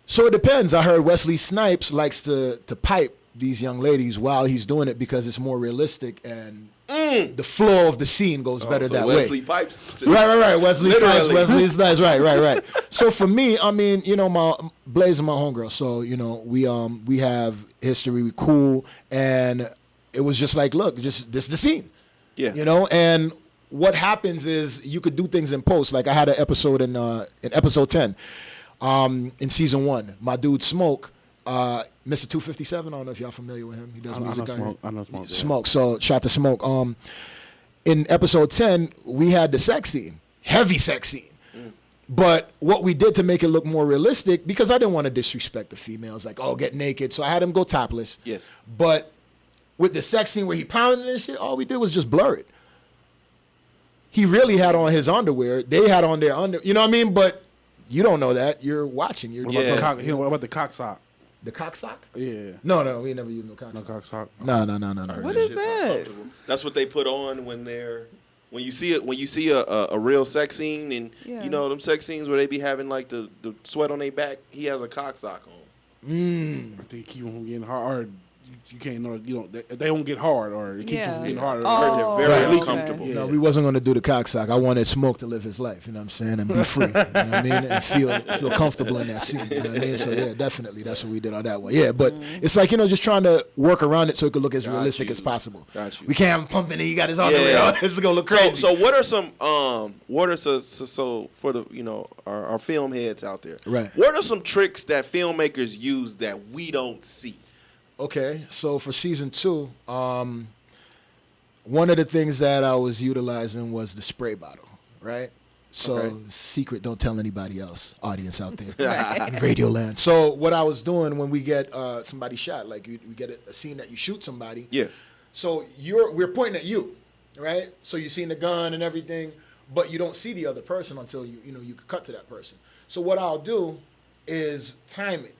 So it depends. I heard Wesley Snipes likes to pipe these young ladies while he's doing it because it's more realistic and the flow of the scene goes better that Wesley way. Pipes. Right. Wesley Snipes. Wesley Snipes. Right. So for me, I mean, my Blaze is my homegirl. So we have history. We cool, and it was just like, look, just this is the scene. Yeah. And what happens is you could do things in post. Like I had an episode in episode 10. In season 1, my dude Smoke, Mr. 257. I don't know if y'all familiar with him. He does music. I know Smoke. Smoke. So shout to Smoke. In episode 10, we had the sex scene, heavy sex scene. But what we did to make it look more realistic, because I didn't want to disrespect the females, like, oh, get naked. So I had him go topless. Yes. But with the sex scene where he pounded and shit, all we did was just blur it. He really had on his underwear. They had on their underwear. You know what I mean? But you don't know that. You're watching. What about the cock sock? The cock sock? Yeah. No, we never used no cock sock. No cock sock. No. What is that? That's what they put on when you see it. When you see a real sex scene, and them sex scenes where they be having like the sweat on their back, he has a cock sock on. I think keep him from getting hard. you can't know. They don't get hard or it keeps from getting harder. They're very uncomfortable. No, we wasn't going to do the cocksock. I wanted Smoke to live his life. You know what I'm saying, and be free. You know what I mean, and feel comfortable in that scene. You know what I mean. So yeah, definitely, that's what we did on that one. Yeah, but it's like just trying to work around it so it could look as realistic as possible. Got you. We can't have him pumping and he got his underwear on. It's gonna look crazy. So what are some so for the our film heads out there? Right. What are some tricks that filmmakers use that we don't see? Okay, so for season 2, one of the things that I was utilizing was the spray bottle, right? So secret, don't tell anybody else, audience out there in Radio Land. So what I was doing when we get somebody shot, like we get a scene that you shoot somebody. Yeah. So we're pointing at you, right? So you're seeing the gun and everything, but you don't see the other person until you cut to that person. So what I'll do is time it.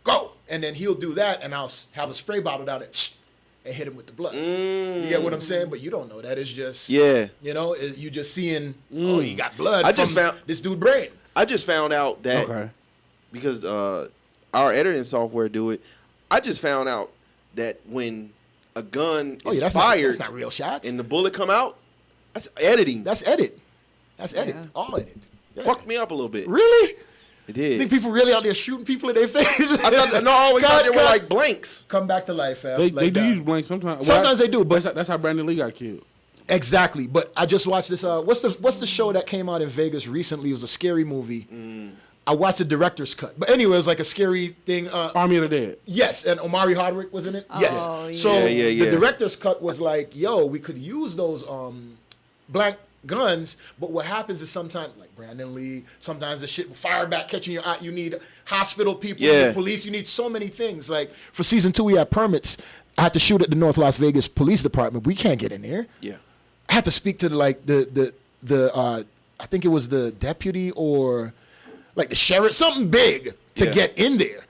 Go, and then he'll do that, and I'll have a spray bottle down there and hit him with the blood. You get what I'm saying? But you don't know that. It's just you just seeing he got blood from this dude's brain. I just found out that because our editing software do it. I just found out that when a gun is fired, that's not real shots, and the bullet come out, that's editing. That's edit. All edit. Yeah. Fucked me up a little bit. Really? It did. You think people really out there shooting people in their face? I always thought they were like blanks. Come back to life, fam. They do use blanks sometimes. Sometimes they do, but that's how Brandon Lee got killed. Exactly. But I just watched this. What's the show that came out in Vegas recently? It was a scary movie. I watched the director's cut. But anyway, it was like a scary thing. Army of the Dead. Yes, and Omari Hardwick was in it. Oh, yes. Yeah. So the director's cut was like, we could use those blank guns, but what happens is sometimes, like Brandon Lee, sometimes the shit will fire back, catching your eye. You need hospital people, you need police, you need so many things. Like for season 2, we had permits. I had to shoot at the North Las Vegas Police Department. We can't get in there. Yeah. I had to speak to the I think it was the deputy or like the sheriff, something big to get in there.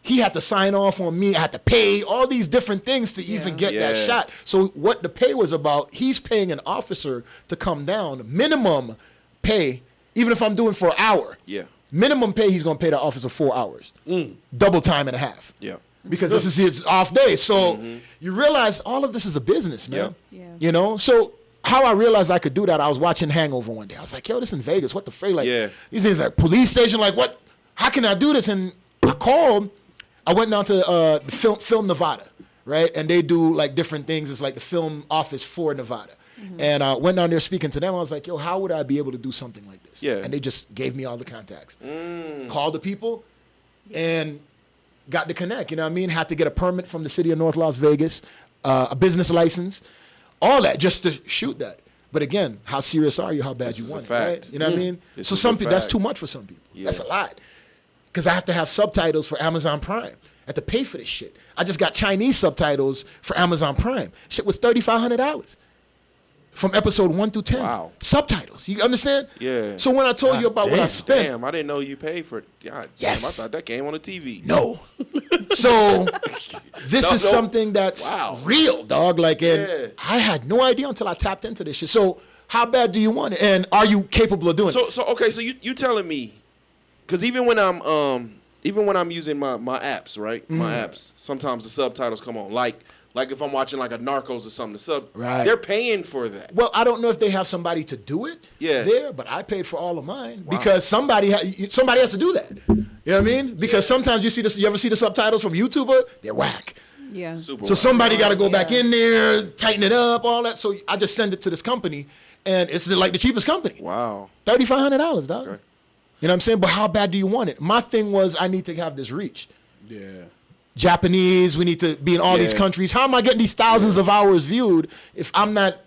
He had to sign off on me. I had to pay all these different things to even get that shot. So what the pay was about, he's paying an officer to come down. Minimum pay, even if I'm doing for an hour. Yeah. Minimum pay, he's going to pay the officer 4 hours. Double time and a half. Yeah. Because this is his off day. So you realize all of this is a business, man. Yeah. So how I realized I could do that, I was watching Hangover one day. I was like, this is in Vegas. What the fray? Like, these things like police station. Like, what? How can I do this? And I called. I went down to Film Nevada, right? And they do like different things. It's like the film office for Nevada. And I went down there speaking to them. I was like, how would I be able to do something like this? Yeah. And they just gave me all the contacts. Called the people and got to connect. You know what I mean? Had to get a permit from the city of North Las Vegas, a business license, all that just to shoot that. But again, how serious are you? How bad you want it, right? You know what I mean? So some people, that's too much for some people. That's a lot. Because I have to have subtitles for Amazon Prime. I have to pay for this shit. I just got Chinese subtitles for Amazon Prime. Shit was $3,500 from episode 1 through 10. Wow. Subtitles. You understand? Yeah. So when I told you about what I spent. Damn, I didn't know you paid for it. God, yes. Damn, I thought that came on the TV. No. So this is something that's real, dog. Like, and I had no idea until I tapped into this shit. So how bad do you want it? And are you capable of doing it? So okay, so you telling me, because even when I'm using my apps, right? My apps, sometimes the subtitles come on. Like if I'm watching like a Narcos or something, they're paying for that. Well, I don't know if they have somebody to do it there, but I paid for all of mine because somebody has to do that. You know what I mean? Because sometimes you ever see the subtitles from YouTuber? They're whack. Yeah. So somebody got to go back in there, tighten it up, all that. So I just send it to this company, and it's like the cheapest company. Wow. $3,500, dog. Okay. You know what I'm saying? But how bad do you want it? My thing was I need to have this reach. Yeah. Japanese, we need to be in all these countries. How am I getting these thousands of hours viewed if I'm not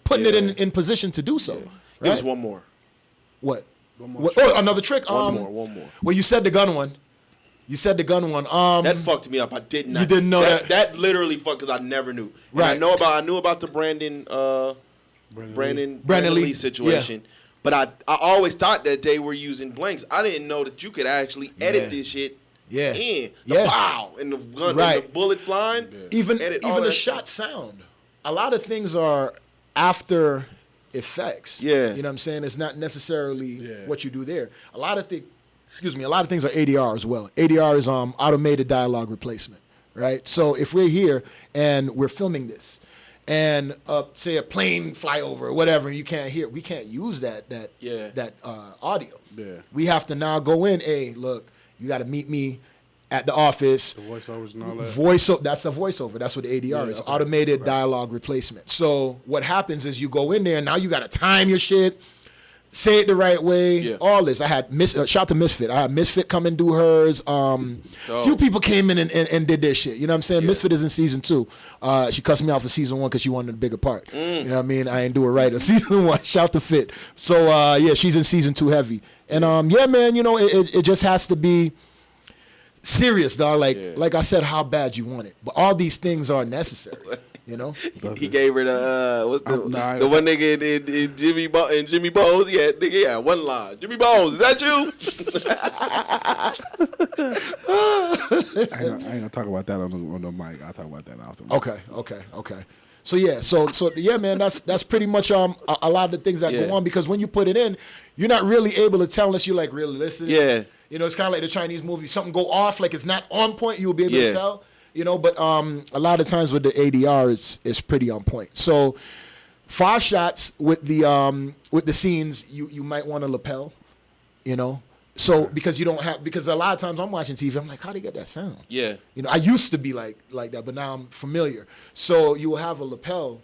putting it in position to do so? Right? Give us one more. What? One more. Oh, another trick. One more. Well, you said the gun one. That fucked me up. I did not. You didn't know that? That literally fucked because I never knew. And right. I knew about the Brandon Lee situation. Yeah. But I always thought that they were using blanks. I didn't know that you could actually edit this shit in. The pow and the gun and the bullet flying. Yeah. Even the shot sound. A lot of things are after effects. Yeah. You know what I'm saying? It's not necessarily what you do there. A lot of things are ADR as well. ADR is automated dialogue replacement. right? So if we're here and we're filming this, and say a plane fly over or whatever, you can't hear, we can't use that audio. Yeah. We have to now go in. Hey, look, you got to meet me at the office. The voiceovers and all that. That's a voiceover. That's what the ADR is. Okay. Automated dialogue replacement. So what happens is you go in there and now you got to time your shit, say it the right way. All this. I had shout out to Misfit. I had Misfit come and do hers. Few people came in and did their shit. You know what I'm saying? Misfit is in season 2. She cussed me out for season 1 because she wanted a bigger part. You know what I mean? I ain't do it right in season 1. Shout to Fit. So she's in season 2 heavy. And man, you know, it just has to be serious, dog. Like I said, how bad you want it. But all these things are necessary. You know, he gave her the the one nigga in Jimmy Bones. Nigga had one line. Jimmy Bones, is that you? I ain't gonna talk about that on the mic. I'll talk about that after. Okay. So yeah, man, that's pretty much a lot of the things that go on, because when you put it in, you're not really able to tell unless you like really listen. Yeah. You know, it's kind of like the Chinese movie. Something go off, like it's not on point. You'll be able to tell. You know, but a lot of times with the ADR is pretty on point. So, far shots with the scenes, you might want a lapel, you know. So because a lot of times I'm watching TV, I'm like, how do you get that sound? Yeah. You know, I used to be like that, but now I'm familiar. So you will have a lapel.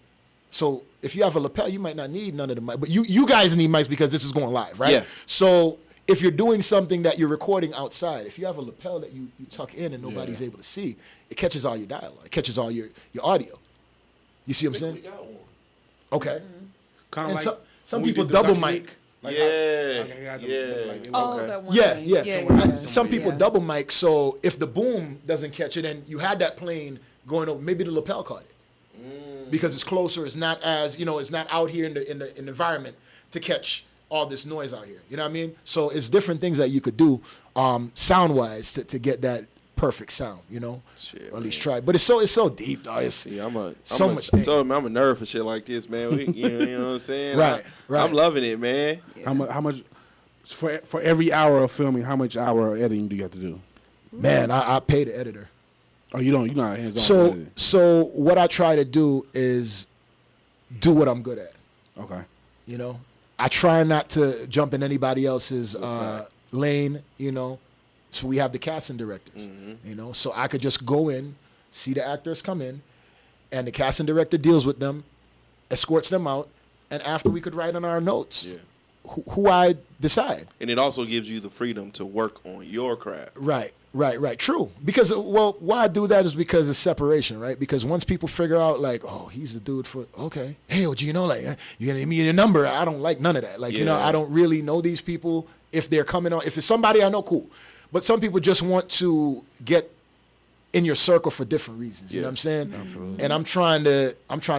So if you have a lapel, you might not need none of the mics, but you guys need mics because this is going live, right? Yeah. So if you're doing something that you're recording outside, if you have a lapel that you tuck in and nobody's able to see, it catches all your dialogue. It catches all your audio. You see what I'm saying? We got one. Okay. Kind And of like some people double mic. Like Some people double mic, so if the boom doesn't catch it and you had that plane going over, maybe the lapel caught it. Because it's closer, it's not as, you know, it's not out here in the environment to catch all this noise out here. You know what I mean? So it's different things that you could do sound wise to get that perfect sound, you know? Shit, or at least try. But it's so deep, dog. It's I'm a nerd for shit like this, man. You know what I'm saying? Right. I'm loving it, man. Yeah. How much for every hour of filming, how much hour of editing do you have to do? Man, I pay the editor. Oh, you're not hands-on. So what I try to do is do what I'm good at. Okay. You know? I try not to jump in anybody else's lane, you know. So we have the casting directors, you know. So I could just go in, see the actors come in, and the casting director deals with them, escorts them out, and after we could write on our notes who I decide. And it also gives you the freedom to work on your craft. Right. True. Because, well, why I do that is because it's separation, right? Because once people figure out, like, oh, he's the dude for, okay. Hey, OG, you know, like, you're going to give me your number. I don't like none of that. Like, you know, I don't really know these people. If they're coming on, if it's somebody I know, cool. But some people just want to get in your circle for different reasons. You know what I'm saying? Absolutely. And I'm trying to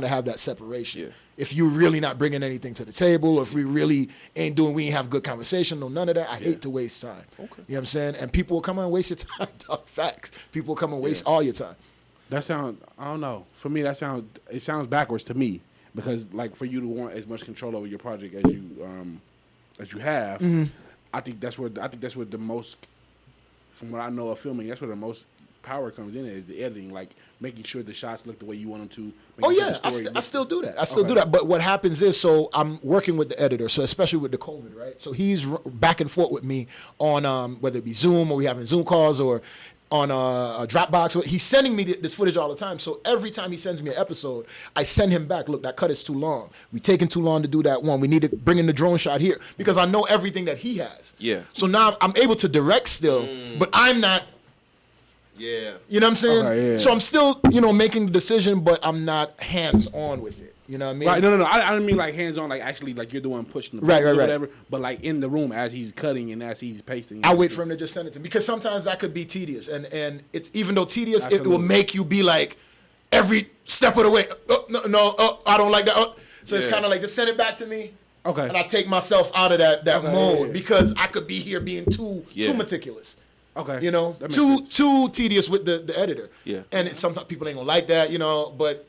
have that separation. Yeah. If you're really not bringing anything to the table, if we really we ain't have good conversation, no, none of that. I hate to waste time. Okay. You know what I'm saying? And people will come and waste your time. Facts. People will come and waste all your time. That sounds, I don't know. For me, it sounds backwards to me, because like for you to want as much control over your project as you have, I think that's where the most, from what I know of filming, that's where the most power comes in, is the editing, like making sure the shots look the way you want them to. Oh yeah, I still do that. I still do that. But what happens is, so I'm working with the editor, so especially with the COVID, right? So he's back and forth with me on whether it be Zoom or we having Zoom calls or on a Dropbox. He's sending me this footage all the time. So every time he sends me an episode, I send him back, look, that cut is too long. We taking too long to do that one. We need to bring in the drone shot here, because I know everything that he has. Yeah. So now I'm able to direct still, but I'm not. Yeah. You know what I'm saying? Okay, yeah. So I'm still, making the decision, but I'm not hands-on with it. You know what I mean? Right. No. I don't mean like hands-on, like actually like you're the one pushing the buttons or whatever, but like in the room as he's cutting and as he's pasting. I wait for him to just send it to me, because sometimes that could be tedious. And it's, even though tedious, it will make you be like, every step of the way, I don't like that. So it's kind of like, just send it back to me. Okay. And I take myself out of that mode, because I could be here being too meticulous. Okay. Too tedious with the editor. Yeah. And sometimes people ain't gonna like that, but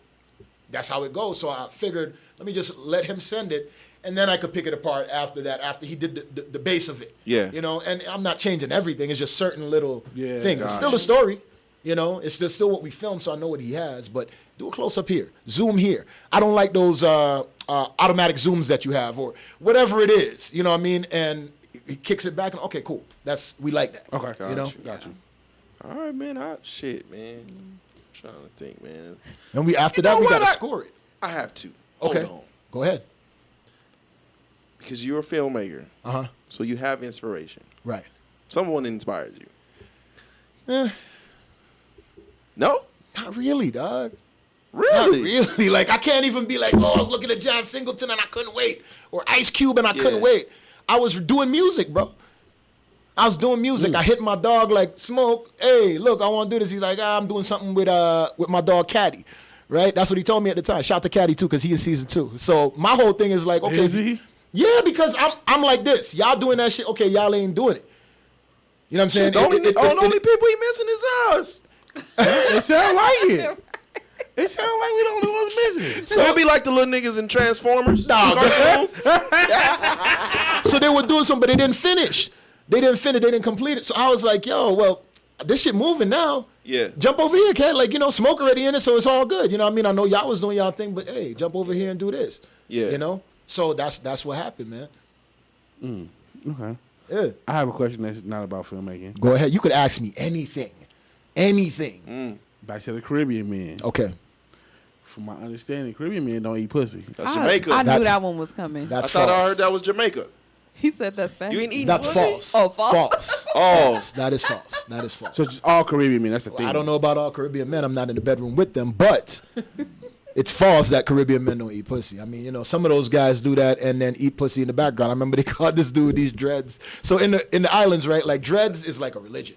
that's how it goes. So I figured, let me just let him send it, and then I could pick it apart after that, after he did the base of it. Yeah. And I'm not changing everything. It's just certain little things. It's Gosh. still a story. You know, it's still what we film, so I know what he has. But do a close up here, zoom here. I don't like those automatic zooms that you have or whatever it is. You know what I mean? And he kicks it back and okay, cool. We like that. Okay, got you. All right, man. Shit, man. I'm trying to think, man. And we got to score it. I have to. Okay, Hold on. go ahead. Because you're a filmmaker, so you have inspiration. Right. Someone inspires you. No? Not really, dog. Really? Not really. Like, I can't even be like, oh, I was looking at John Singleton and I couldn't wait. Or Ice Cube and I couldn't wait. I was doing music, bro. I was doing music. I hit my dog like, Smoke, hey, look, I want to do this. He's like, I'm doing something with my dog Caddy. Right? That's what he told me at the time. Shout to Caddy, too, because he is season 2. So my whole thing is like, okay. Is he? Yeah, because I'm like this. Y'all doing that shit. Okay, y'all ain't doing it. You know what I'm saying? The only people he missing is us. It sound like it. It sound like we don't know what's missing. So it'd be like the little niggas in Transformers. So they were doing something, but they didn't finish. They didn't complete it. So I was like, yo, well, this shit moving now. Yeah. Jump over here, cat. Like, you know, Smoke already in it, so it's all good. You know what I mean? I know y'all was doing y'all thing, but hey, jump over here and do this. Yeah. You know? So that's what happened, man. Okay. Yeah. I have a question that's not about filmmaking. Go ahead. You could ask me anything. Anything. Back to the Caribbean men. Okay. From my understanding, Caribbean men don't eat pussy. That's Jamaica. I knew that one was coming. That's I thought false. I heard that was Jamaica. He said that's fact. You ain't eating That's pussy? false. Oh, false? False. False. That is false. That is false. So it's just all Caribbean men. That's the thing. I don't know about all Caribbean men. I'm not in the bedroom with them, but it's false that Caribbean men don't eat pussy. I mean, you know, some of those guys do that and then eat pussy in the background. I remember they called this dude these dreads. So in the islands, right, like dreads is like a religion.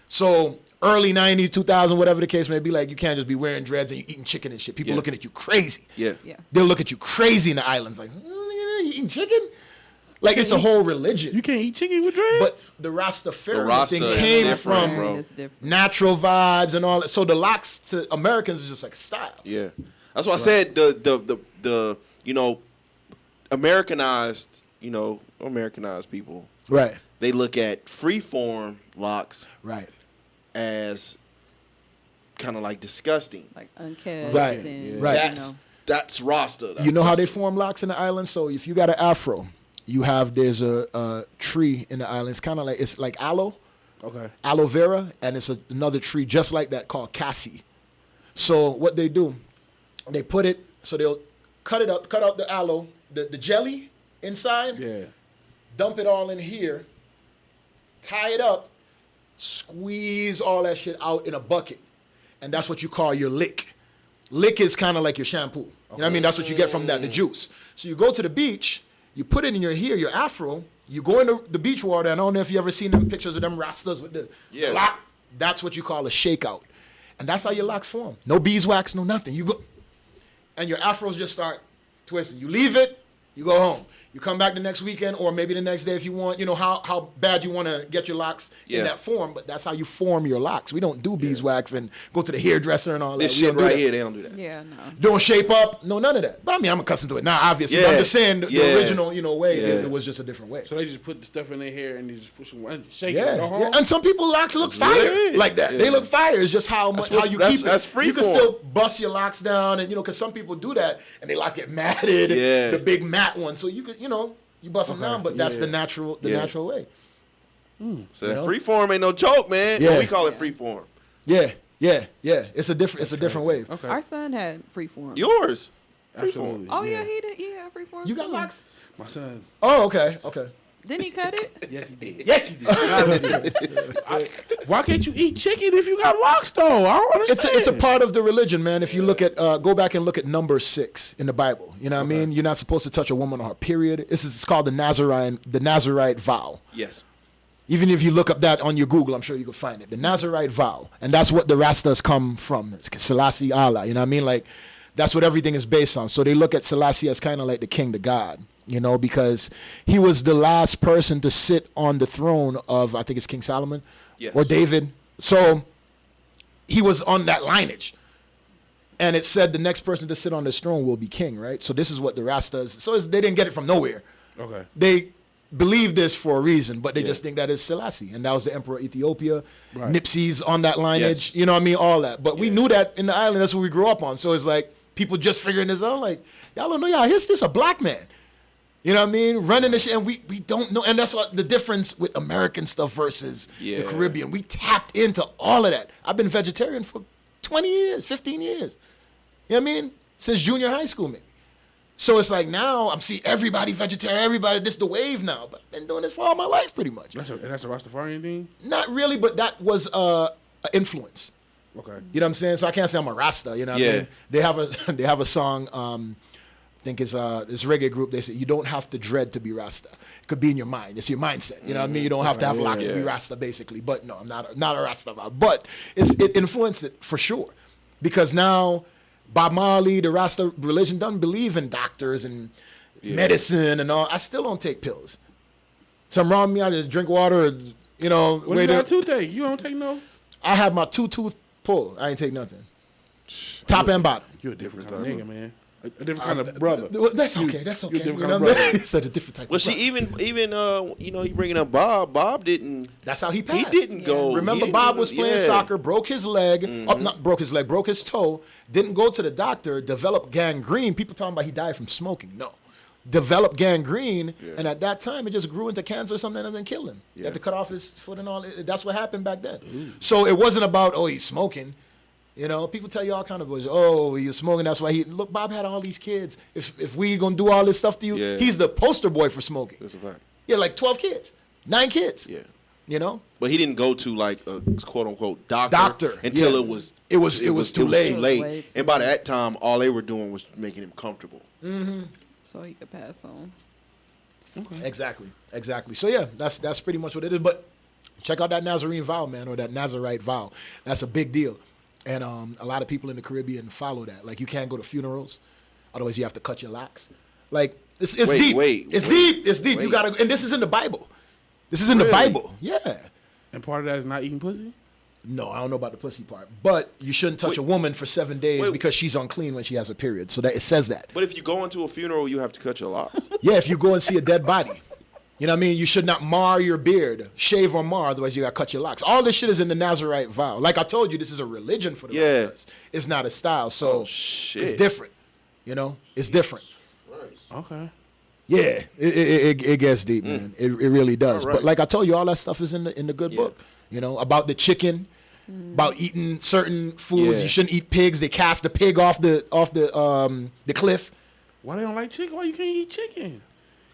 So early 90s, 2000, whatever the case may be, like you can't just be wearing dreads and you eating chicken and shit. People looking at you crazy. Yeah. They'll look at you crazy in the islands like, you eating chicken? Like it's a whole religion. You can't eat chicken with dreads? But the Rastafarian Rasta thing is came different, from bro. natural vibes and all that. So the locks to Americans is just like style. Yeah. That's why I said the you know, Americanized people. Right. They look at freeform locks Right. as kind of like disgusting. Like unkept. Right. And, Right. That's Rasta. That's You know how they custom. form locks in the islands? So if you got an afro, there's a tree in the islands, it's like aloe. Okay. Aloe vera, and it's another tree just like that called cassie. So what they do, they put it, so they'll cut out the aloe, the jelly inside, dump it all in here, tie it up, squeeze all that shit out in a bucket. And that's what you call your lick. Lick is kind of like your shampoo. You know what I mean? That's what you get from that, the juice. So you go to the beach, you put it in your hair, your afro, you go into the beach water, and I don't know if you ever seen them pictures of them rastas with the lock. That's what you call a shakeout. And that's how your locks form. No beeswax, no nothing. You go, and your afros just start twisting. You leave it, you go home. You come back the next weekend or maybe the next day if you want, you know, how bad you want to get your locks in that form, but that's how you form your locks. We don't do beeswax and go to the hairdresser and all This that. shit right here, they don't do that. Yeah, no. Don't shape up. No, none of that. But I mean, I'm accustomed to it now, obviously. But I'm just saying the original, way, it was just a different way. So they just put the stuff in their hair and they just push them and shake it. Yeah. And some people locks look fire like that. They look fire. It's just how you keep it. That's free you can still bust your locks down, and because some people do that and they like it matted, the big matte one. So you could, you bust them down, but that's the natural way. So freeform ain't no joke, man. Yeah. We call it freeform. Yeah. It's a different wave. Okay. Our son had freeform. Yours. Absolutely. Oh yeah, he did. He had freeform. You got too. locks? My son. Oh, okay. Didn't he cut it? Yes, he did. Yes, he did. Why can't you eat chicken if you got locks, though? I don't understand. It's a part of the religion, man. If you look at, go back and look at number 6 in the Bible. You know what I mean? You're not supposed to touch a woman on her period. It's called the Nazarite vow. Yes. Even if you look up that on your Google, I'm sure you can find it. The Nazarite vow. And that's what the Rastas come from. It's Selassie Allah. You know what I mean? Like, that's what everything is based on. So they look at Selassie as kind of like the king, the god. Because he was the last person to sit on the throne of, I think it's King Solomon or David. So he was on that lineage. And it said the next person to sit on this throne will be king, right? So this is what the Rastas, they didn't get it from nowhere. Okay. believe this for a reason, but they just think that it's Selassie, and that was the Emperor of Ethiopia. Right. Nipsey's on that lineage, you know what I mean? All that. But we knew that in the island, that's what we grew up on. So it's like people just figuring this out, like, y'all don't know y'all history, it's a black man. You know what I mean? Running this shit, and we don't know. And that's what the difference with American stuff versus the Caribbean. We tapped into all of that. I've been vegetarian for 20 years, 15 years. You know what I mean? Since junior high school, maybe. So it's like now I'm seeing everybody vegetarian, everybody, this the wave now. But I've been doing this for all my life pretty much. That's a Rastafarian thing? Not really, but that was an influence. Okay. You know what I'm saying? So I can't say I'm a Rasta, you know what I mean? They have a song, I think it's this reggae group, they say you don't have to dread to be Rasta. It could be in your mind. It's your mindset. You know what I mean? You don't have to have locks to be Rasta, basically. But no, I'm not a Rasta. But it influenced it for sure. Because now Bob Marley, the Rasta religion, doesn't believe in doctors and medicine and all. I still don't take pills. Something wrong with me, I just drink water, you know. What about toothache? You don't take no? I have my 2-tooth pull. I ain't take nothing. Top and bottom. You're a different kind of nigga, man. A different kind of brother. That's okay. That's okay. You know what I mean? He said a different type. Well, of brother. even you know, you bringing up Bob. Bob didn't. That's how he passed. He didn't go. Remember, Bob was playing soccer, broke his leg. Not broke his leg, broke his toe. Didn't go to the doctor. Developed gangrene. People talking about he died from smoking. No, developed gangrene, and at that time it just grew into cancer or something and then killed him. He had to cut off his foot and all. That's what happened back then. So it wasn't about he's smoking. You know, people tell you all kind of bullshit. Oh, you're smoking, that's why look, Bob had all these kids. If we gonna do all this stuff to you, he's the poster boy for smoking. That's a fact. Yeah, like 12 kids, 9 kids. Yeah. You know? But he didn't go to like a quote unquote doctor until it was too late. And by that time, all they were doing was making him comfortable. So he could pass on. Okay. Exactly. So yeah, that's pretty much what it is. But check out that Nazarene vow, man, or that Nazarite vow. That's a big deal. And a lot of people in the Caribbean follow that. Like, you can't go to funerals, otherwise you have to cut your locks. Like, it's deep. It's deep. You gotta, and this is in the Bible. This is in the Bible. Yeah. And part of that is not eating pussy? No, I don't know about the pussy part. But you shouldn't touch a woman for 7 days because she's unclean when she has a period. So that it says that. But if you go into a funeral, you have to cut your locks. Yeah, if you go and see a dead body. You know what I mean? You should not mar your beard, shave or mar, otherwise you got to cut your locks. All this shit is in the Nazarite vow. Like I told you, this is a religion for the rest of us. It's not a style, so it's different. You know? It's different. Okay. Yeah, it gets deep, man. It really does. Right. But like I told you, all that stuff is in the good book. You know, about the chicken, about eating certain foods. You shouldn't eat pigs. They cast the pig off the cliff. Why they don't like chicken? Why you can't eat chicken?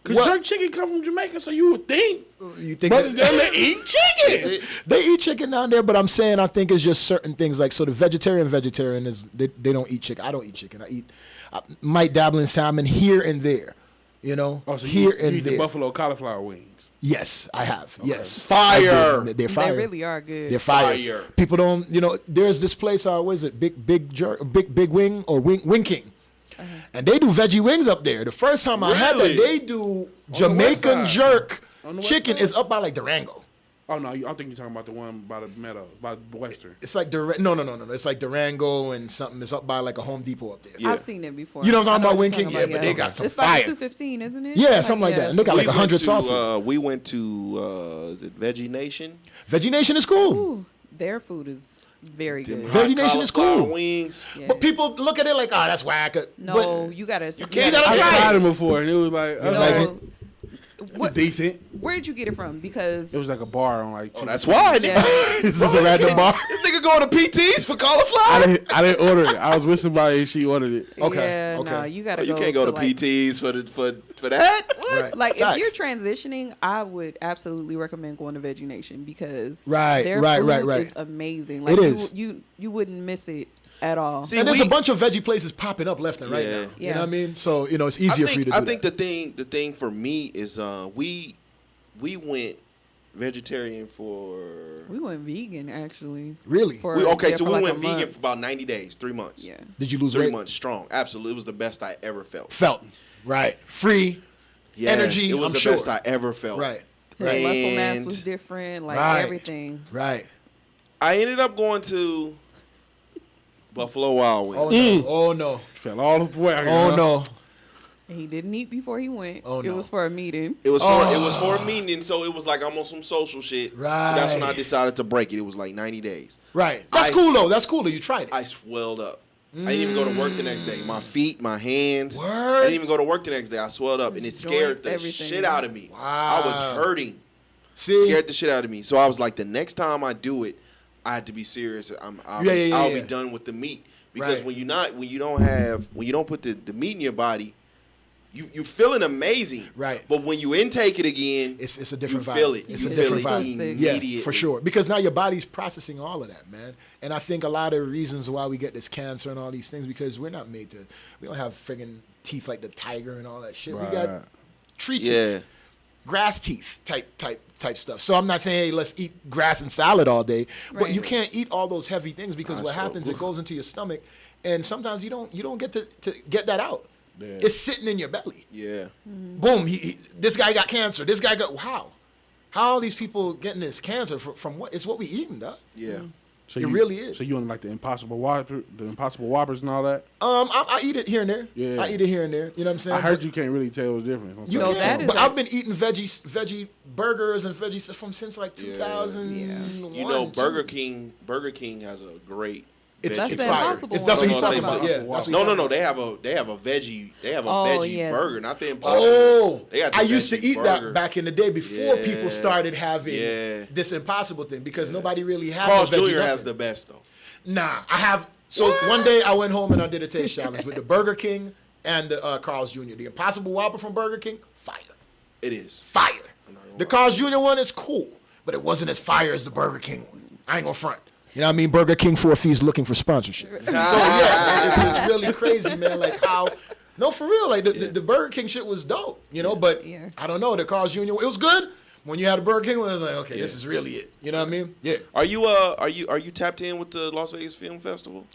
Because jerk chicken come from Jamaica, so you would think. Brothers down there eat chicken. They eat chicken down there, but I'm saying I think it's just certain things. Like, so the vegetarian is, they don't eat chicken. I don't eat chicken. I might dabble in salmon here and there. You know? Oh, so here you and eat there. the buffalo cauliflower wings. Yes, I have. Okay. Yes. Fire. They're fire. They really are good. They're fire. People don't, you know, there's this place, what is it? Big Wing or Wing King. And they do veggie wings up there. The first time I had that, they do Jamaican jerk chicken is up by like Durango. Oh no, I think you're talking about the one by the meadow, by Western. It's like no. It's like Durango and something. It's up by like a Home Depot up there. Yeah. I've seen it before. You know what I'm talking about, Wing King? Yeah, but they got some it's fire. It's like 215, isn't it? Yeah, something like that. And they got like 100 sauces. We went to is it Veggie Nation? Veggie Nation is cool. Ooh, their food is very good. Veggie Nation is cool. Wings. Yes. But people look at it like, oh, that's whack. No, but you gotta. You gotta I try tried it. them before, and it was like, it was decent. Where'd you get it from? Because it was like a bar on like. That's why. Yeah. Is this a random bar? This nigga going to PTs for cauliflower? I didn't order it. I was with somebody and she ordered it. Okay. Yeah, no, you gotta. You can't go to PTs for that. What? Right. Like Facts. if you're transitioning, I would absolutely recommend going to Veggie Nation because Right, their right, food right, right. is amazing. Like It is. You wouldn't miss it at all. See, And there's a bunch of veggie places popping up left and right now. You Yeah. know what I mean? So, you know, it's easier for you to do I think that. the thing for me is we went vegetarian for. We went vegan actually. Really? For, We for like went a vegan month. for about 90 days, 3 months. Yeah. Did you lose 3 weight? months strong. Absolutely, it was the best I ever felt. Right. Free. Yeah, energy, It was I'm the sure. best I ever felt. Right. His Right. muscle mass And- was different, like Right. everything. Right. I ended up going to Buffalo Wild Wings. Oh, no. Oh, no. Fell all the way. Oh, no. He didn't eat before he went. Oh, no. It was for a meeting. It was for a meeting, so it was like I'm on some social shit. Right. That's when I decided to break it. It was like 90 days. Right. That's cool though. That's cool though. You tried it. I swelled up. I didn't even go to work the next day. My feet, my hands. Word? I didn't even go to work the next day. I swelled up, and it scared the everything. shit out of me. Wow. I was hurting. See? Scared the shit out of me. So I was like, the next time I do it, I had to be serious. I'll be done with the meat, because when you don't put the meat in your body, you feeling amazing. Right. But when you intake it again, it's a different vibe. Feel it. It's you a different feel it vibe. immediately. Yeah, for sure. Because now your body's processing all of that, man. And I think a lot of reasons why we get this cancer and all these things, because we're not made to. We don't have friggin' teeth like the tiger and all that shit. Right. We got tree teeth, grass teeth type stuff. So I'm not saying, hey, let's eat grass and salad all day, but you can't eat all those heavy things, because what happens, it goes into your stomach, and sometimes you don't get to get that out. Yeah. It's sitting in your belly. Yeah. Boom. This guy got cancer. This guy got how are these people getting this cancer from what? It's what we eating, dog. Yeah. So it really is. So you on like the Impossible Whoppers and all that? I eat it here and there. Yeah. I eat it here and there. You know what I'm saying? I heard you can't really tell the difference. You No, can, that is but a- I've been eating veggie burgers and veggie stuff since like 2001. You know, Burger King has a great. It's That's the fire. Impossible That's what one. he's talking No, about. Yeah. That's what he's No. talking about. They have a veggie burger, not the Impossible. Oh, They got the I used to veggie eat burger. that back in the day before Yeah. people started having Yeah. this Impossible thing, because nobody really had Carl's no veggie Jr. nothing. has the best though. Nah, I have. So one day I went home and I did a taste challenge with the Burger King and the Carl's Jr. The Impossible Whopper from Burger King, fire. It is. Fire. not gonna The lie. Carl's Jr. one is cool, but it wasn't as fire as the Burger King one. I ain't gonna front. You know what I mean? Burger King 4 fees looking for sponsorship. So yeah, it's really crazy, man. Like how, no, for real. Like the Burger King shit was dope, you know. But I don't know, the Carl's Jr. It was good. When you had a Burger King, it was like, okay, this is really it. You know what I mean? Yeah. Are you tapped in with the Las Vegas Film Festival?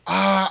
I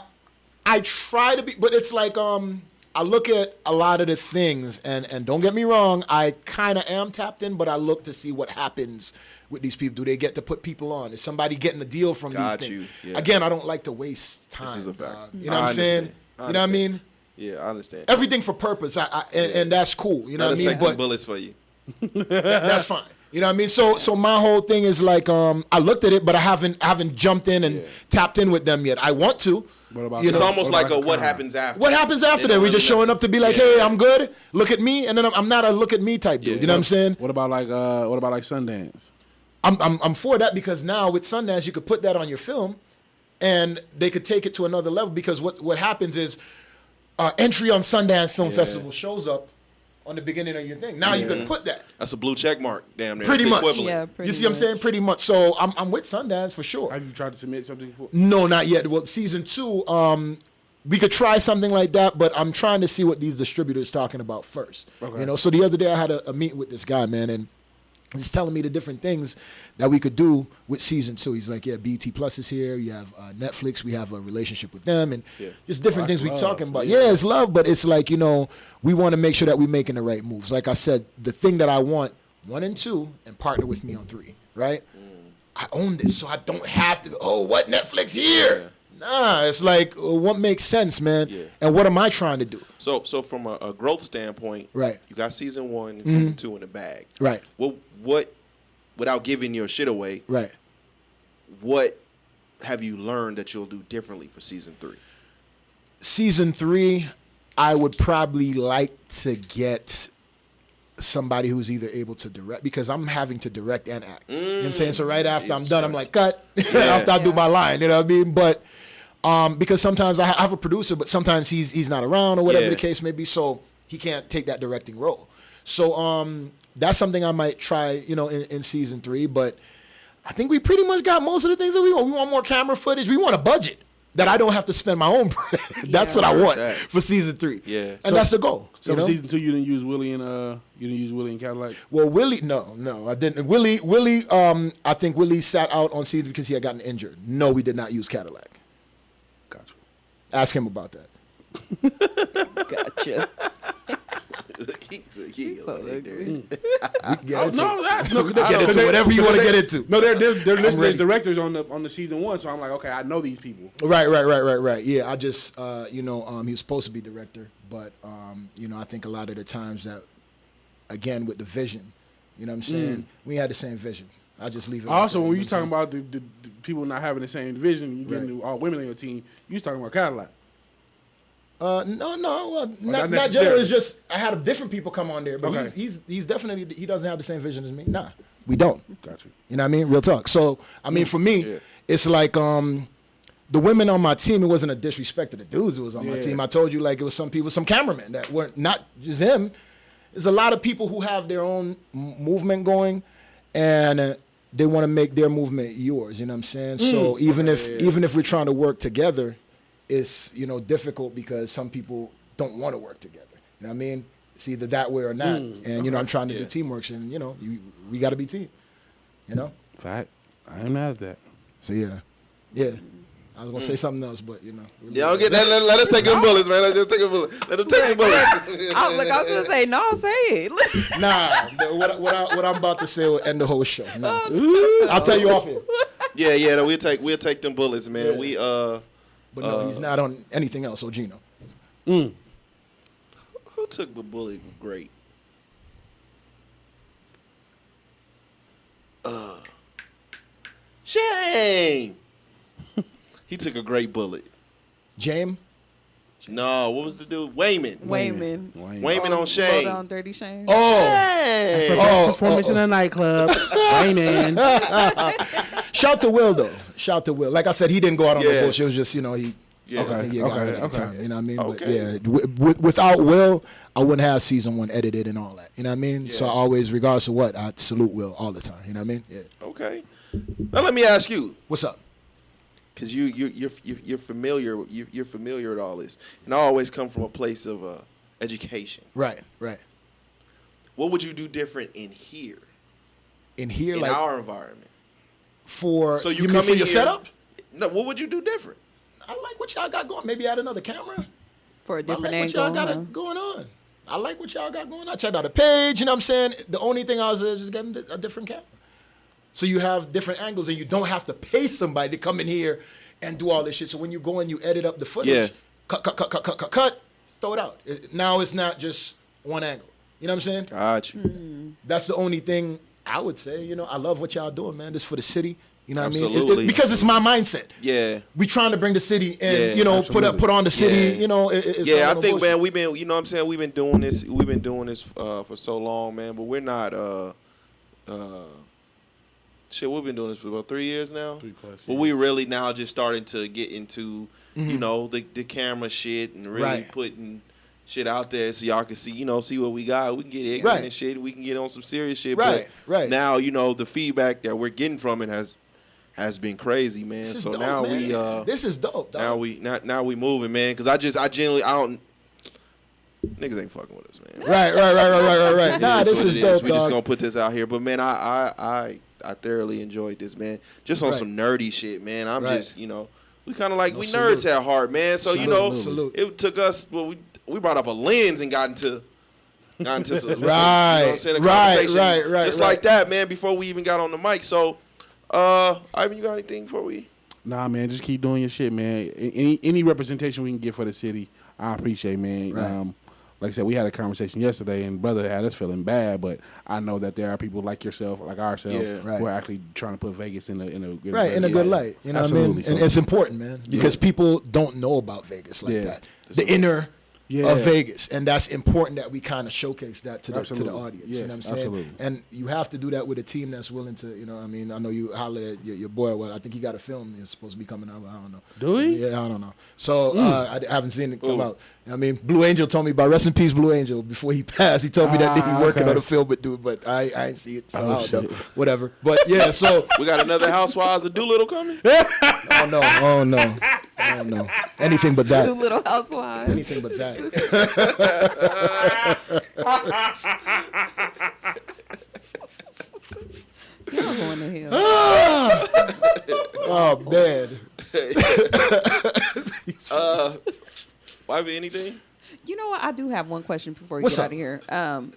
try to be, but it's like I look at a lot of the things, and don't get me wrong, I kind of am tapped in, but I look to see what happens with these people. Do they get to put people on? Is somebody getting a deal from these things? Yeah. Again, I don't like to waste time. This is a fact. You know what I'm saying? You know what I mean? Yeah, I understand. Everything for purpose, and that's cool. You know what I mean? Take the bullets for you. That's fine. You know what I mean? So my whole thing is like I looked at it, but I haven't jumped in and tapped in with them yet. I want to. It's almost like what happens after. What happens after that? We're just showing up to be like, hey, I'm good. Look at me, and then I'm not a look at me type dude. You know what I'm saying? What about like Sundance? I'm for that, because now with Sundance you could put that on your film, and they could take it to another level, because what happens is entry on Sundance Film Festival shows up on the beginning of your thing. Now you can put that. That's a blue check mark, damn near. Pretty It's much. equivalent. Yeah, pretty You see what I'm much. saying? Pretty much. So I'm with Sundance for sure. Have you tried to submit something before? No, not yet. Well, season 2, we could try something like that, but I'm trying to see what these distributors talking about first. Okay. You know, so the other day I had a meeting with this guy, man, and he's telling me the different things that we could do with season 2. He's like, yeah, BET Plus is here. You have Netflix. We have a relationship with them, and just different things we talking about. Yeah, it's love, but it's like, you know, we want to make sure that we're making the right moves. Like I said, the thing that I want, 1 and 2, and partner with me on 3, right? I own this, so I don't have to, what, Netflix here? Nah, it's like, what makes sense, man? Yeah. And what am I trying to do? So from a growth standpoint, right? You got season 1 and season 2 in the bag, right? What, without giving your shit away, right? What have you learned that you'll do differently for season 3? Season 3, I would probably like to get somebody who's either able to direct, because I'm having to direct and act. You know what I'm saying? So right after I'm done, I'm like, cut. After I do my line, you know what I mean? But because sometimes I have a producer, but sometimes he's not around or whatever the case may be, so he can't take that directing role. So that's something I might try, you know, in season 3. But I think we pretty much got most of the things that we want. We want more camera footage. We want a budget that I don't have to spend my own bread. That's what I want for season 3. Yeah, and that's the goal. So for season 2, you didn't use Willie and Cadillac. Well, Willie, no, I didn't. Willie, I think Willie sat out on season because he had gotten injured. No, we did not use Cadillac. Gotcha. Ask him about that. Gotcha. He's so ugly. Get into whatever you want to get into. No, they're listed as directors on the season 1, so I'm like, okay, I know these people. Right. Yeah, I just he was supposed to be director, but I think a lot of the times that, again, with the vision, you know what I'm saying, we had the same vision. I just leave it. Also, when you talking about the people not having the same vision, you getting all women on your team, you was talking about Cadillac. No, not necessarily. It's just I had different people come on there, but okay. he's definitely, he doesn't have the same vision as me. Nah, we don't. Got you. You know what I mean? Real talk. So I mean, for me, it's like the women on my team. It wasn't a disrespect to the dudes who was on my team. I told you, like, it was some people, some cameramen that weren't, not just him. There's a lot of people who have their own movement going, and they want to make their movement yours. You know what I'm saying? So even if we're trying to work together, it's difficult because some people don't want to work together. You know what I mean? It's either that way or not. And I'm trying to do teamwork, and we got to be team. Fact. I am mad at that. So yeah. I was gonna say something else, but Y'all get that. Let us take them bullets, man. Let's just take a bullet. Let them take the bullets. I was gonna say no. Say it. Nah, what I'm about to say will end the whole show. Nah. I'll tell you off here. Yeah. We'll take them bullets, man. Yeah. But no, he's not on anything else. Gino. Who took the bullet? Great. Shame. He took a great bullet. James? No, what was the dude? Wayman on Shane. Low down dirty Shane. Performance in a nightclub. Wayman. Shout to Will though. Shout to Will. Like I said, he didn't go out on the bullshit. It was just I think he got it at the time. You know what I mean? Okay. But without Will, I wouldn't have season 1 edited and all that. You know what I mean? Yeah. So I always, regardless of what, I salute Will all the time. You know what I mean? Yeah. Okay. Now let me ask you. What's up? Because you're familiar with all this, and I always come from a place of education. Right. What would you do different in here? In here, in like our environment. So you come in your setup? No, what would you do different? I like what y'all got going. Maybe add another camera for a different angle. What y'all got going on. I like what y'all got going on. I checked out a page. You know what I'm saying? The only thing I was just getting a different camera. So you have different angles, and you don't have to pay somebody to come in here and do all this shit. So when you go and you edit up the footage, cut, throw it out. Now it's not just one angle. You know what I'm saying? Got you. That's the only thing I would say. I love what y'all doing, man. This for the city. You know what I mean? Absolutely. Because it's my mindset. Yeah. We trying to bring the city and put on the city. Yeah. I think, man, we've been. You know what I'm saying? We've been doing this. For so long, man. But we're not. Shit, we've been doing this for about 3 years now. 3+ years. But we really now just starting to get into, the camera shit and really putting shit out there so y'all can see, see what we got. We can get ignorant and shit. We can get on some serious shit. Right. Now, the feedback that we're getting from it has been crazy, man. This is so dope, now man. This is dope, dog. Now we moving, man. Because I don't. Niggas ain't fucking with us, man. Right. Nah, this is dope, We just gonna put this out here, but man, I thoroughly enjoyed this, man. Just on some nerdy shit, man. I'm just, we kind of like we nerds at heart, man. So salute. It took us. Well, we brought up a lens and got into some, right, just like that, man. Before we even got on the mic. So, Ivan, you got anything before we? Nah, man. Just keep doing your shit, man. Any representation we can get for the city, I appreciate, man. Right. Like I said, we had a conversation yesterday, and brother had us feeling bad, but I know that there are people like yourself, like ourselves, who are actually trying to put Vegas in a good light. You know what I mean? And it's important, man, because people don't know about Vegas like that. The inner of Vegas, and that's important that we kind of showcase that to the audience. Yes, you know what I'm saying? Absolutely. And you have to do that with a team that's willing to. I mean, I know you holler at your boy. Well, I think he got a film. It's supposed to be coming out. I don't know. Do he? Yeah, I don't know. So I haven't seen it come out. I mean, Blue Angel told me about, rest in peace, Blue Angel. Before he passed, he told me that he working on a film with dude, but I ain't see it, so I don't know. Whatever. But yeah, so we got another Housewives of Doolittle coming. Oh no. Anything but that. Doolittle Housewives. Anything but that. Y'all going to hell. Oh man. Why be anything? You know what? I do have one question before we What's get up? out of here.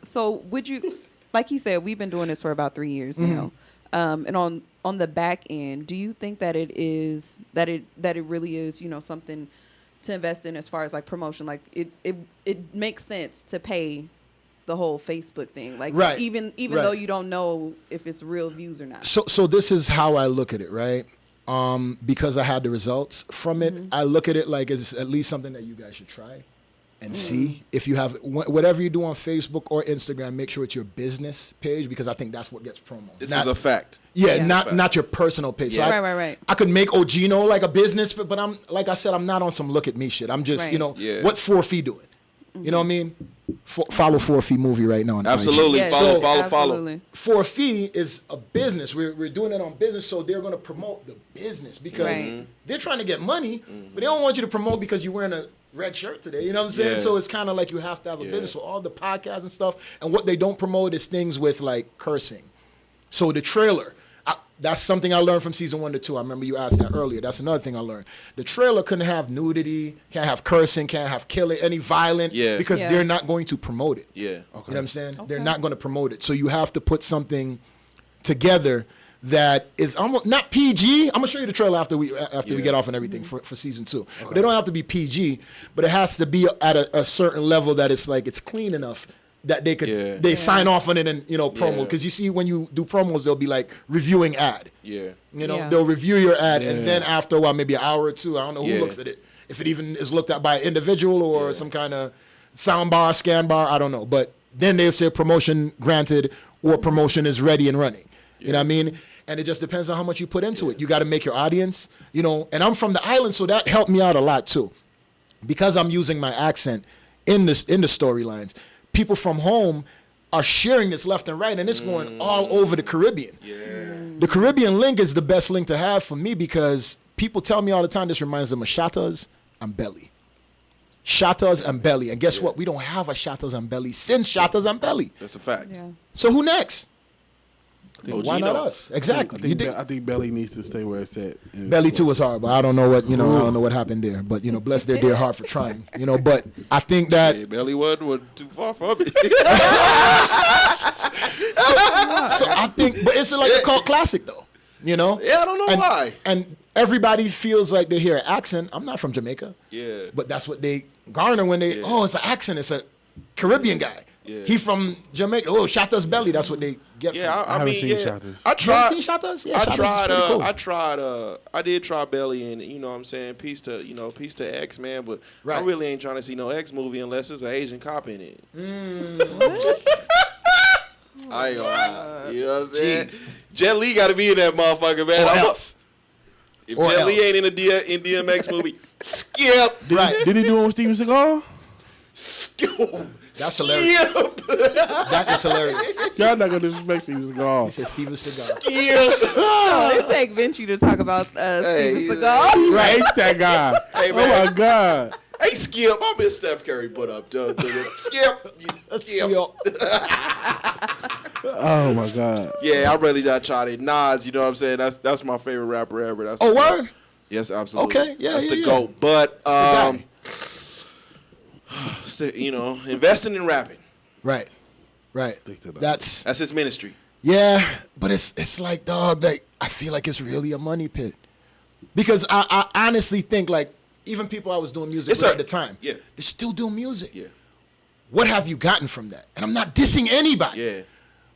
So would you, like you said, we've been doing this for about 3 years now. And on the back end, do you think that it is that it really is, something to invest in as far as like promotion? Like it makes sense to pay the whole Facebook thing, like even though you don't know if it's real views or not. So this is how I look at it, right? Because I had the results from it, I look at it like it's at least something that you guys should try and see. If you have whatever you do on Facebook or Instagram, make sure it's your business page, because I think that's what gets promo. This is a fact. Yeah, not your personal page. Yeah. So Right. I could make Ogino like a business, but I'm like I said, I'm not on some look at me shit. I'm just what's 4F doing? You know what I mean? Follow 4F movie right now. On Absolutely, IG. follow. 4F is a business. We're doing it on business, so they're going to promote the business because they're trying to get money, but they don't want you to promote because you're wearing a red shirt today. You know what I'm saying? Yeah. So it's kind of like you have to have a business. So all the podcasts and stuff, and what they don't promote is things with like cursing. So the trailer. That's something I learned from season 1 to 2. I remember you asked that earlier. That's another thing I learned. The trailer couldn't have nudity, can't have cursing, can't have killing, any violent, because they're not going to promote it. Yeah. Okay. You know what I'm saying? Okay. They're not going to promote it. So you have to put something together that is almost not PG. I'm gonna show you the trailer after we get off and everything for season 2. Okay. But they don't have to be PG, but it has to be at a certain level that it's like it's clean enough that they could sign off on it and promo, because you see when you do promos they'll be like reviewing ad. They'll review your ad and then after a while, maybe an hour or two, I don't know who looks at it, if it even is looked at by an individual or some kind of sound bar, scan bar, I don't know, but then they'll say promotion granted or promotion is ready and running. You know what I mean? And it just depends on how much you put into it. You got to make your audience, and I'm from the island, so that helped me out a lot too, because I'm using my accent in the storylines. People from home are sharing this left and right, and it's going all over the Caribbean. The Caribbean link is the best link to have for me, because people tell me all the time this reminds them of Shatas and Belly. Shatas and Belly. And guess what? We don't have a Shatas and Belly since Shatas and Belly. That's a fact. Yeah. So who next? Why not us? Exactly. I think Belly needs to stay where it's at. Belly too was hard, but I don't know what I don't know what happened there. But bless their dear heart for trying. But I think that Belly wasn't too far from it. so I think, but it's like a cult classic though. Yeah, I don't know why. And everybody feels like they hear an accent. I'm not from Jamaica. Yeah. But that's what they garner when they it's an accent. It's a Caribbean guy. Yeah. He from Jamaica. Oh, Shatas Belly. That's what they get. Yeah, from. I haven't mean, seen Shatas. I tried. You seen Shatas? Yeah, I did try Belly, and what I'm saying, peace to X, man. But I really ain't trying to see no X movie unless there's an Asian cop in it. I ain't gonna lie. You know what I'm saying? Jeez. Jet Li got to be in that motherfucker, man. If Jet Li ain't in a DMX movie, skip. Did he do it with Steven Seagal? Skip. That's hilarious. That is hilarious. Y'all not gonna disrespect Steven Seagal. He said Steven Seagal. Skip. No, it take Vinci to talk about Steven Seagal. Right, it's that guy. Hey, oh man. my God. Hey, Skip. I miss Steph Curry put up. Skip. Oh my God. Yeah, I really got tried it. Nas, you know what I'm saying? That's my favorite rapper ever. That's Oh, word? Yes, absolutely. Okay, yeah, that's yeah, the yeah. GOAT. But the investing in rapping. Right. Stick to that. That's his ministry. Yeah, but it's like, dog, like I feel like it's really a money pit, because I honestly think like even people I was doing music with at the time, they're still doing music. Yeah. What have you gotten from that? And I'm not dissing anybody. Yeah.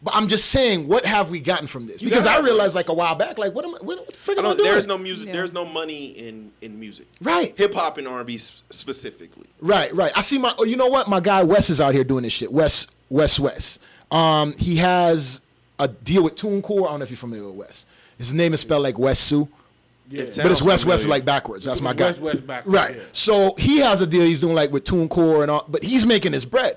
But I'm just saying, what have we gotten from this? Because I realized like a while back, like what the frick am I doing? There's no music. Yeah. There's no money in music. Right. Hip hop and R&B specifically. Right. I see you know what? My guy Wes is out here doing this shit. Wes. He has a deal with TuneCore. I don't know if you're familiar with Wes. His name is spelled like Wes Sue. Yeah. But it's West like backwards. That's my guy. West backwards. Right. Yeah. So he has a deal he's doing like with TuneCore and all, but he's making his bread.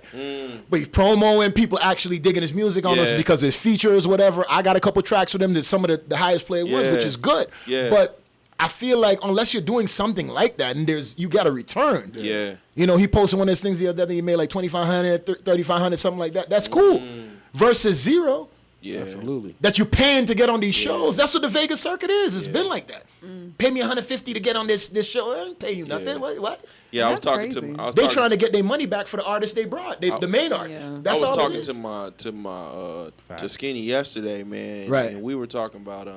But he's promoing, people actually digging his music on us because his features, whatever. I got a couple tracks with him that some of the highest played ones, which is good. Yeah. But I feel like unless you're doing something like that, and you got a return. Yeah. He posted one of his things the other day. He made like $2,500, $3,500, something like that. That's cool. Versus zero. Yeah. Absolutely. That you're paying to get on these shows. That's what the Vegas circuit is. It's been like that. Pay me $150 to get on this show. I don't pay you nothing. Yeah. What? Yeah, I was That's talking crazy. to. They trying to get their money back for the artists they brought. The main artists. Yeah. That's I was all talking it is. to Skinny yesterday, man. Right. And we were talking about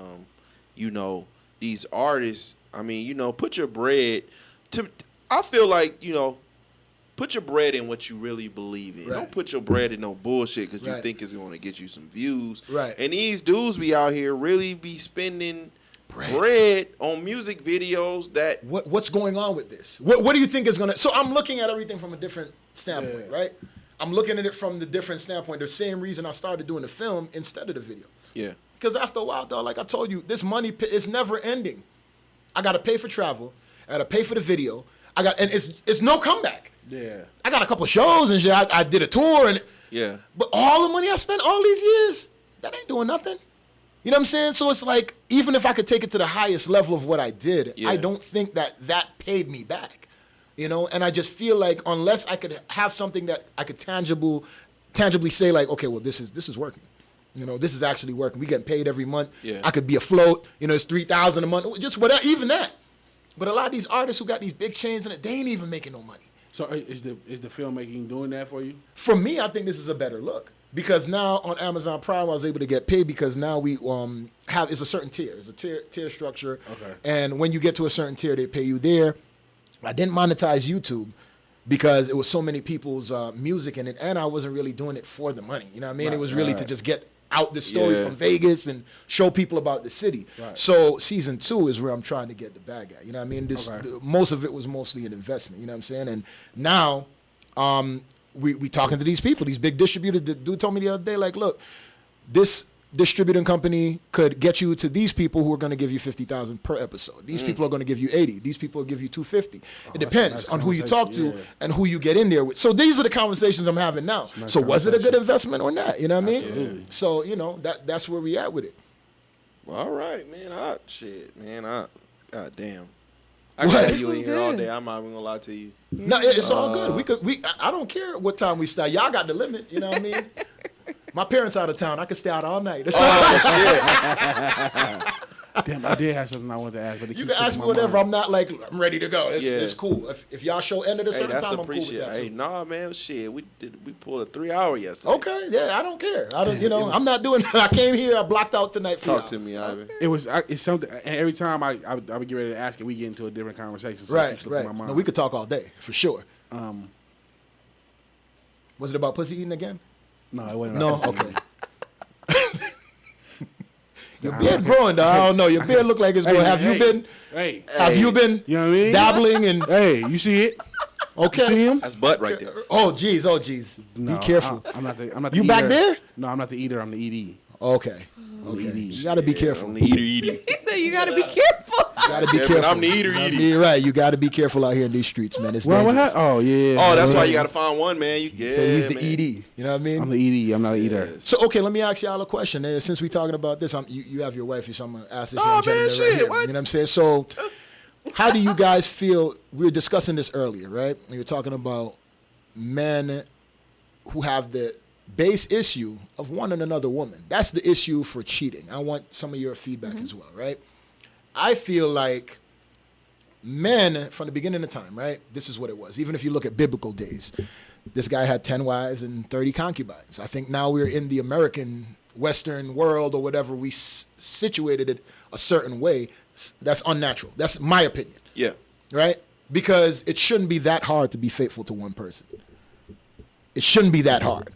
these artists. I mean, put your bread I feel like, put your bread in what you really believe in. Right. Don't put your bread in no bullshit because you Right. think it's going to get you some views. Right. And these dudes be out here really be spending bread on music videos that What's going on with this? What do you think is going to... So I'm looking at everything from a different standpoint, right? I'm looking at it from the different standpoint. The same reason I started doing the film instead of the video. Yeah. Because after a while, dog, like I told you, this money is never ending. I got to pay for travel. I got to pay for the video. And it's no comeback. Yeah. I got a couple of shows and shit. I did a tour and... Yeah. But all the money I spent all these years, that ain't doing nothing. You know what I'm saying? So it's like, even if I could take it to the highest level of what I did, I don't think that paid me back. And I just feel like unless I could have something that I could tangibly say like, okay, well, this is working. This is actually working. We getting paid every month. Yeah. I could be afloat. It's $3,000 a month. Just whatever, even that. But a lot of these artists who got these big chains in it, they ain't even making no money. So is the filmmaking doing that for you? For me, I think this is a better look because now on Amazon Prime, I was able to get paid because now we it's a certain tier. It's a tier structure. Okay. And when you get to a certain tier, they pay you there. I didn't monetize YouTube because it was so many people's music in it, and I wasn't really doing it for the money. You know what I mean? Right, It was really to just get out the story Yeah. from Vegas and show people about the city. Right. So season 2 is where I'm trying to get the bag at. You know what I mean? Okay. Most of it was mostly an investment. You know what I'm saying? And now we talking to these people, these big distributors. The dude told me the other day, like, look, this distributing company could get you to these people who are going to give you $50,000 per episode. These people are going to give you $80,000. These people will give you $250,000. It depends on who you talk to and who you get in there with. So these are the conversations I'm having now. So was it a good investment or not? You know what I mean? Absolutely. So that's where we at with it. Well, all right, man. God damn. I What? could have This you was in here all good. day. I'm not even gonna lie to you. No, it's all good. I don't care what time we start. Y'all got the limit. You know what I mean? My parents out of town. I could stay out all night. Damn, I did have something I wanted to ask, but You can ask me whatever. I'm not like I'm ready to go. It's cool. If y'all show end at a Hey, certain that's time, I'm cool with appreciate. that Hey, too. nah, man, shit. We pulled a 3 hour yesterday. Okay, yeah, I don't care. I'm not doing. I came here. I blocked out tonight for Talk y'all. to me, Ivan. It's something, and every time I would get ready to ask it, we get into a different conversation. So it Right, keeps slipping right. my mind. No, we could talk all day for sure. Was it about pussy eating again? No, it wasn't. No, okay. Your beard growing, though. I don't know. Your beard look like it's growing. Have you been? Hey, Have you been? you know what I mean? Dabbling and Hey, you see it? okay. You see him? That's butt right there. Oh geez. No, Be careful. I'm not the You eater. back there? No, I'm not the eater. I'm the ED. Okay. Okay. You gotta be careful. I'm the eater. He said you gotta be careful. You gotta be Yeah, but careful. I'm the eater. You're right. You gotta be careful out here in these streets, man. It's Well, what dangerous. happened? Oh yeah. Oh, that's why you got to find one, man. He said he's the ED. You know what I mean? I'm the ED. I'm not an eater. So okay, let me ask y'all a question. Since we're talking about this, you have your wife, so I'm gonna ask this Oh, young gentleman man, shit, here. what? You know what I'm saying? So, how do you guys feel? We were discussing this earlier, right? We were talking about men who have the base issue of wanting another woman. That's the issue for cheating. I want some of your feedback as well, right? I feel like men from the beginning of time, right? This is what it was. Even if you look at biblical days, this guy had 10 wives and 30 concubines. I think now we're in the American Western world or whatever, we situated it a certain way. That's unnatural. That's my opinion, Yeah. right? Because it shouldn't be that hard to be faithful to one person. It shouldn't be that hard,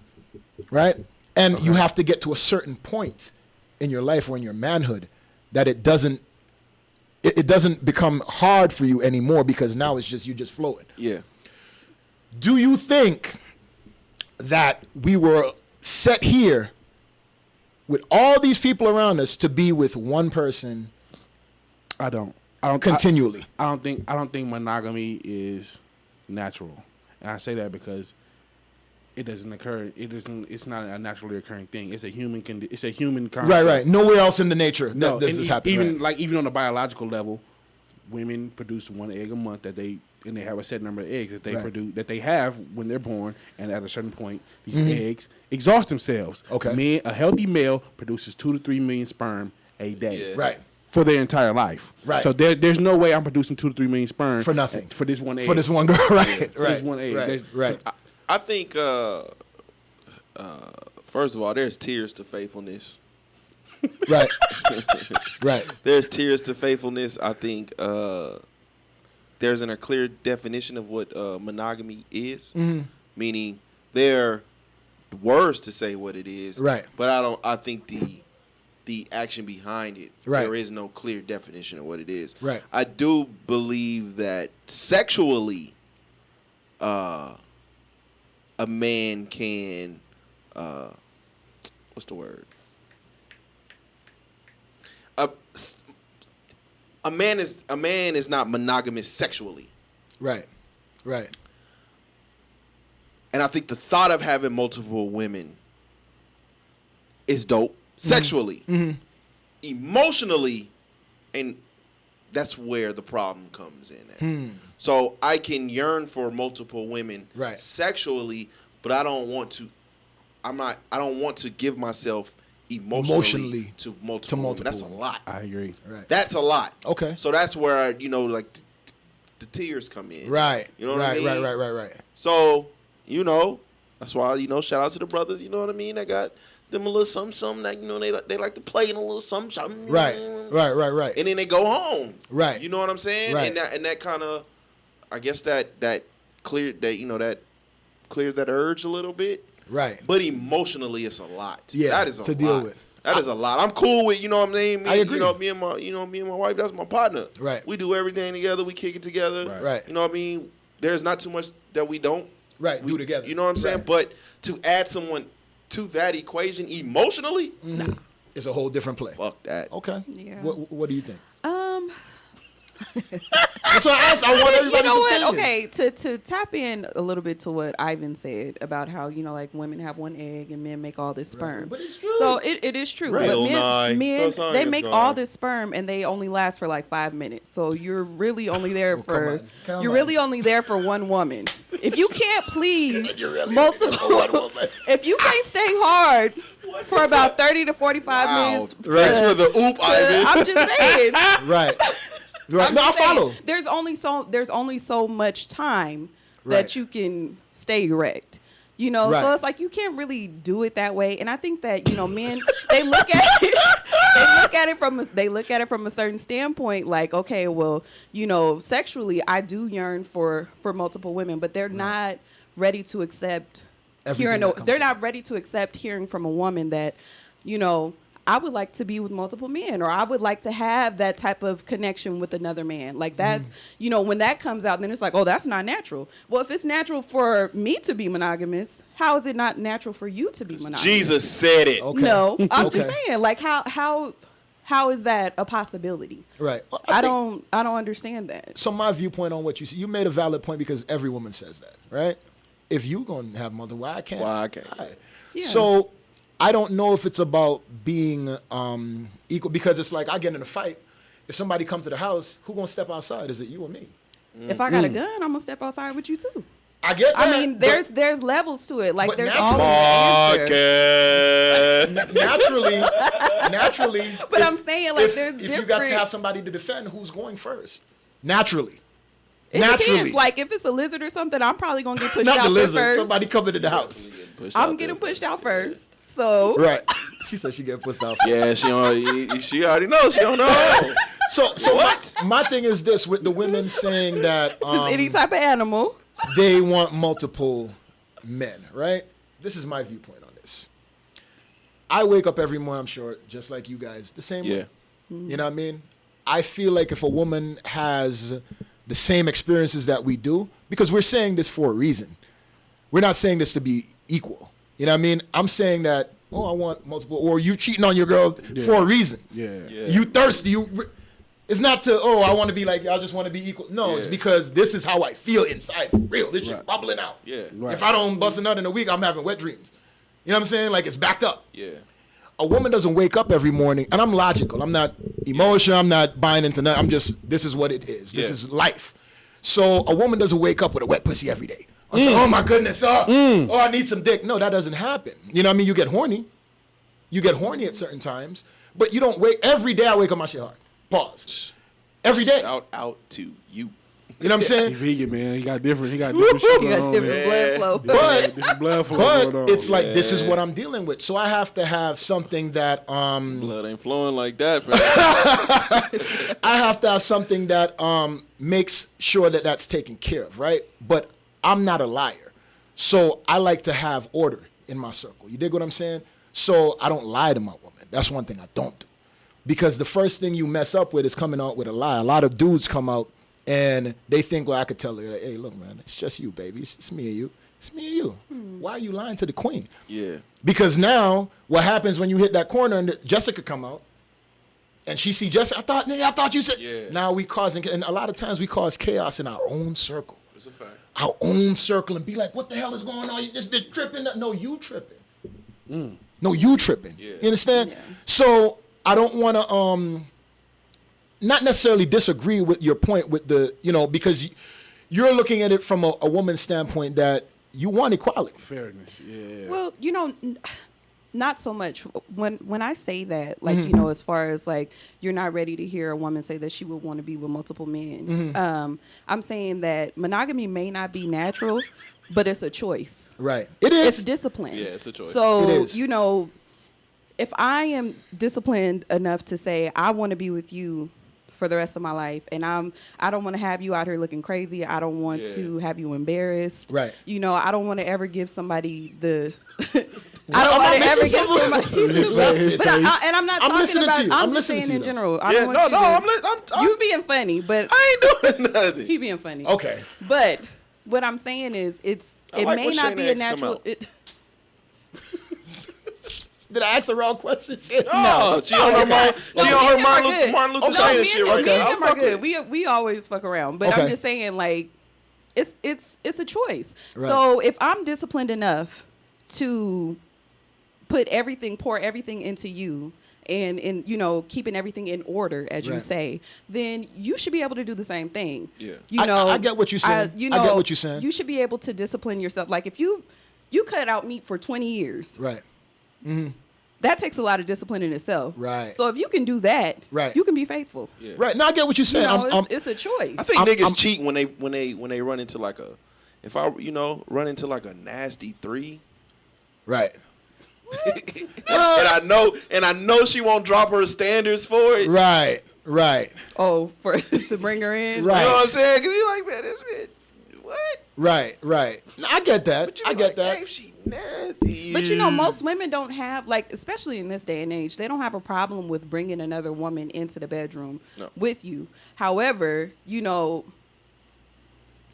right? And you have to get to a certain point in your life or in your manhood that it doesn't become hard for you anymore because now it's just you just floating. Yeah. Do you think that we were set here with all these people around us to be with one person I don't continually? I don't think monogamy is natural, and I say that because it doesn't occur. It's not a naturally occurring thing. It's a human It's a human concept. Right. Nowhere else in the nature that No, this and is happening. even on a biological level, women produce one egg a month that they and they have a set number of eggs that they produce, that they have when they're born, and at a certain point, these eggs exhaust themselves. Okay. A healthy male produces 2 to 3 million sperm a day. Yeah. Right. For their entire life. Right. So there's no way I'm producing 2 to 3 million sperm For nothing. For this one egg. For this one girl, right? For this one egg. Right. I think first of all, there's tiers to faithfulness. Right. Right. There's tiers to faithfulness. I think there's a clear definition of what monogamy is, meaning there are words to say what it is. Right. But I think the action behind it, Right. there is no clear definition of what it is. Right. I do believe that sexually, a man can, what's the word? A man is not monogamous sexually. Right. Right. And I think the thought of having multiple women is dope sexually. Emotionally, and that's where the problem comes in at. So I can yearn for multiple women sexually, but I don't want to give myself emotionally to multiple women. That's a lot. I agree. Right. That's a lot. Okay. So that's where the tears come in. Right. You know what I mean? Right. So, that's why, shout out to the brothers, you know what I mean? They got them a little something that, they like to play in a little something. Right. And then they go home. Right. You know what I'm saying? Right. And that kind of, I guess that cleared that clears that urge a little bit. Right. But emotionally, it's a lot. Yeah. That is a to lot. deal with. That is a lot. I'm cool with, you know what I mean? I agree. Me and my wife, that's my partner. Right. We do everything together. We kick it together. Right. You know what I mean? There's not too much that we don't do together. You know what I'm saying? Right. But to add someone to that equation emotionally, nah. It's a whole different play. Fuck that. Okay. Yeah. What do you think? That's what I asked. I want everybody's You know what? opinion. Okay, to tap in a little bit to what Ivan said about how like women have one egg and men make all this sperm. But it's true. So it is true. Right. But Bill Nye. men Go sign they this make guy. all this sperm and they only last for like 5 minutes. So you're really only there for Come you're on. really only there for one woman. If you can't please multiple, if you can't stay hard for about 30 to 45 minutes, Thanks for the oop, Ivan. I'm just saying. Right. Right. I'm No, I just saying, follow. There's only so much time Right. that you can stay erect. So Right. it's like you can't really do it that way. And I think that men they look at it they look at it from a certain standpoint. Like, okay, well, sexually, I do yearn for multiple women, but they're not ready to accept Everything that comes they're with not ready to accept hearing from a woman that I would like to be with multiple men, or I would like to have that type of connection with another man. Like that's, when that comes out, then it's like, oh, that's not natural. Well, if it's natural for me to be monogamous, how is it not natural for you to be monogamous? Jesus said it. Okay. No, I'm Okay. just saying, like, how is that a possibility? Right. I don't understand that. So my viewpoint on what you see, you made a valid point because every woman says that, right? If you gonna have multiple, why I can't? Why I can't? All right. Yeah. So I don't know if it's about being equal, because it's like I get in a fight. If somebody come to the house, who gonna step outside? Is it you or me? If I got a gun, I'm gonna step outside with you too. I get that. I mean, there's levels to it. Like but there's naturally- always an answer. naturally. But I'm saying, like, there's if you got to different- have somebody to defend, who's going first? Naturally. It Naturally. depends. Like if it's a lizard or something, I'm probably gonna get pushed Not out the lizard. first. Somebody coming to the house. I'm getting pushed out first. So Right. She said she get pushed out. Yeah, she already knows. She don't know. So my thing is this with the women saying that it's any type of animal. they want multiple men, right? This is my viewpoint on this. I wake up every morning, I'm sure, just like you guys, the same way. You know what I mean? I feel like if a woman has the same experiences that we do, because we're saying this for a reason. We're not saying this to be equal. You know what I mean? I'm saying that, I want multiple, or you cheating on your girl for a reason. Yeah. You thirsty. It's not to, I want to be like, I just want to be equal. No, it's because this is how I feel inside for real. This shit bubbling out. Yeah. Right. If I don't bust a nut in a week, I'm having wet dreams. You know what I'm saying? Like it's backed up. Yeah. A woman doesn't wake up every morning, and I'm logical. I'm not emotional. I'm not buying into nothing. I'm just, this is what it is. This is life. So a woman doesn't wake up with a wet pussy every day. Oh my goodness, oh, I need some dick. No, that doesn't happen. You know what I mean? You get horny. You get horny at certain times, but you don't wake. Every day I wake up my shit hard. Pause. Every day. Shout out to you. You know what I'm saying? He vegan, man. He got different shit going on. Different blood flow. Different blood flow going on. It's like, this is what I'm dealing with. So I have to have something that blood ain't flowing like that, man. I have to have something that makes sure that that's taken care of, right? But I'm not a liar. So I like to have order in my circle. You dig what I'm saying? So I don't lie to my woman. That's one thing I don't do. Because the first thing you mess up with is coming out with a lie. A lot of dudes come out and they think, well, I could tell her, like, hey, look, man, it's just you, baby. It's me and you. It's me and you. Why are you lying to the queen? Yeah. Because now what happens when you hit that corner and Jessica come out and she see Jessica, I thought you said. Yeah. Now we causing, and a lot of times we cause chaos in our own circle. It's a fact. Our own circle and be like, what the hell is going on? You just been tripping. No, you tripping. No, you tripping. Yeah. You understand? Yeah. So I don't want to not necessarily disagree with your point with the, because you're looking at it from a woman's standpoint that you want equality. Fairness, yeah. Well, not so much. When I say that, like, as far as like you're not ready to hear a woman say that she would want to be with multiple men. I'm saying that monogamy may not be natural, but it's a choice. Right. It is. It's discipline. Yeah, it's a choice. So, It is. if I am disciplined enough to say I want to be with you for the rest of my life, and I don't want to have you out here looking crazy. I don't want to have you embarrassed. Right. I don't want to ever give somebody the. I don't want to ever give somebody. But and I'm not I'm talking listening about. to you. I'm I'm just listening saying to you, in though. general. I Yeah, don't want no, you being funny, but I ain't doing nothing. he being funny. Okay. But what I'm saying is, it like may when not Shayna be a X come natural. out. Did I ask the wrong question? No, she on her Martin Luther King and shit right Me and now. him are good. We always fuck around, but I'm just saying, like, it's a choice. Right. So if I'm disciplined enough to pour everything into you, and keeping everything in order, as you say, then you should be able to do the same thing. Yeah. I get what you're saying. I get what you're saying. You should be able to discipline yourself. Like if you cut out meat for 20 years, Right. that takes a lot of discipline in itself. Right. So if you can do that, Right. you can be faithful. Yeah. Right. No, I get what you're saying. It's a choice. I think niggas cheat when they run into like run into like a nasty 3. Right. and I know she won't drop her standards for it. Right. Right. Oh, to bring her in. Right. You know what I'm saying? Because you're like, man, this bitch, what? Right. Right. I get that. I get that. Hey, she nasty. But most women don't have, like, especially in this day and age, they don't have a problem with bringing another woman into the bedroom with you. However,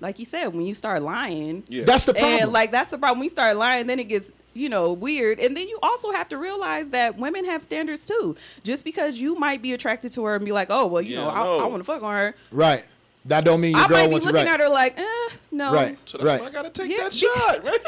like you said, when you start lying, that's the problem. And like that's the problem. When you start lying, then it gets weird. And then you also have to realize that women have standards too. Just because you might be attracted to her and be like, oh well, I want to fuck on her. Right. That don't mean your girl wants to. I might be looking at her like, no. Right. So that's why I gotta take that shot. Right?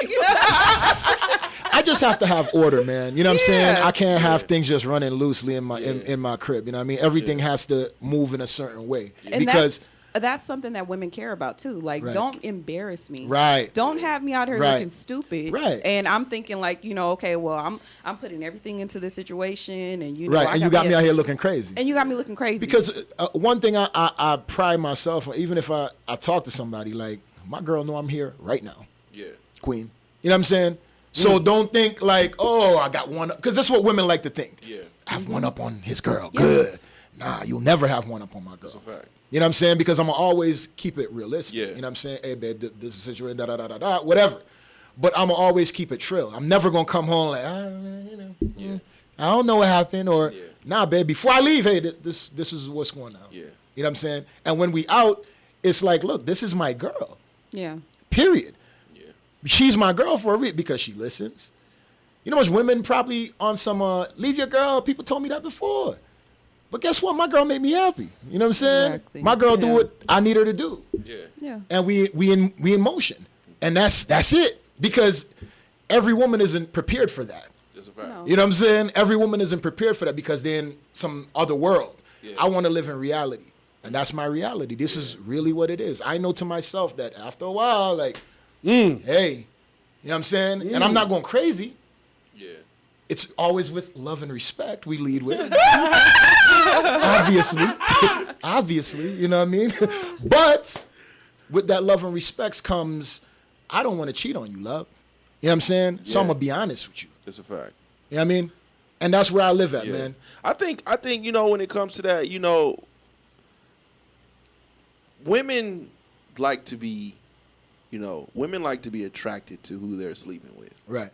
I just have to have order, man. You know what I'm saying? I can't have Yeah. things just running loosely in my in my crib. You know what I mean? Everything has to move in a certain way. And because that's something that women care about too. Like, don't embarrass me. Right. Don't have me out here looking stupid. Right. And I'm thinking like, okay, well, I'm putting everything into this situation, and right. And you got me out here looking crazy. And you got me looking crazy. Because one thing I pride myself on, even if I talk to somebody, like, my girl know I'm here right now. Yeah. Queen. You know what I'm saying? So don't think like, oh, I got one up. Because that's what women like to think. Yeah. I have one up on his girl. Yes. Good. Nah, you'll never have one up on my girl. That's a fact. You know what I'm saying? Because I'm going to always keep it realistic. Yeah. You know what I'm saying? Hey, babe, this is a situation, whatever. But I'm going to always keep it trill. I'm never going to come home like, I don't know what happened. Or, nah, babe, before I leave, hey, this is what's going on. Yeah. You know what I'm saying? And when we out, it's like, look, this is my girl. Yeah. Period. Yeah. She's my girl for a reason because she listens. You know, much women probably on some, leave your girl. People told me that before. But guess what? My girl made me happy. You know what I'm saying? Exactly. My girl do what I need her to do. Yeah. Yeah. And we in motion. And that's it. Because every woman isn't prepared for that. That's a fact. No. You know what I'm saying? Every woman isn't prepared for that because they're in some other world. Yeah. I want to live in reality. And that's my reality. This is really what it is. I know to myself that after a while, like, hey, you know what I'm saying? And I'm not going crazy. Yeah. It's always with love and respect we lead with. Obviously, you know what I mean? But with that love and respect comes, I don't want to cheat on you, love. You know what I'm saying? So I'm going to be honest with you. It's a fact. You know what I mean? And that's where I live at, man. I think, you know, when it comes to that, you know, women like to be attracted to who they're sleeping with. Right.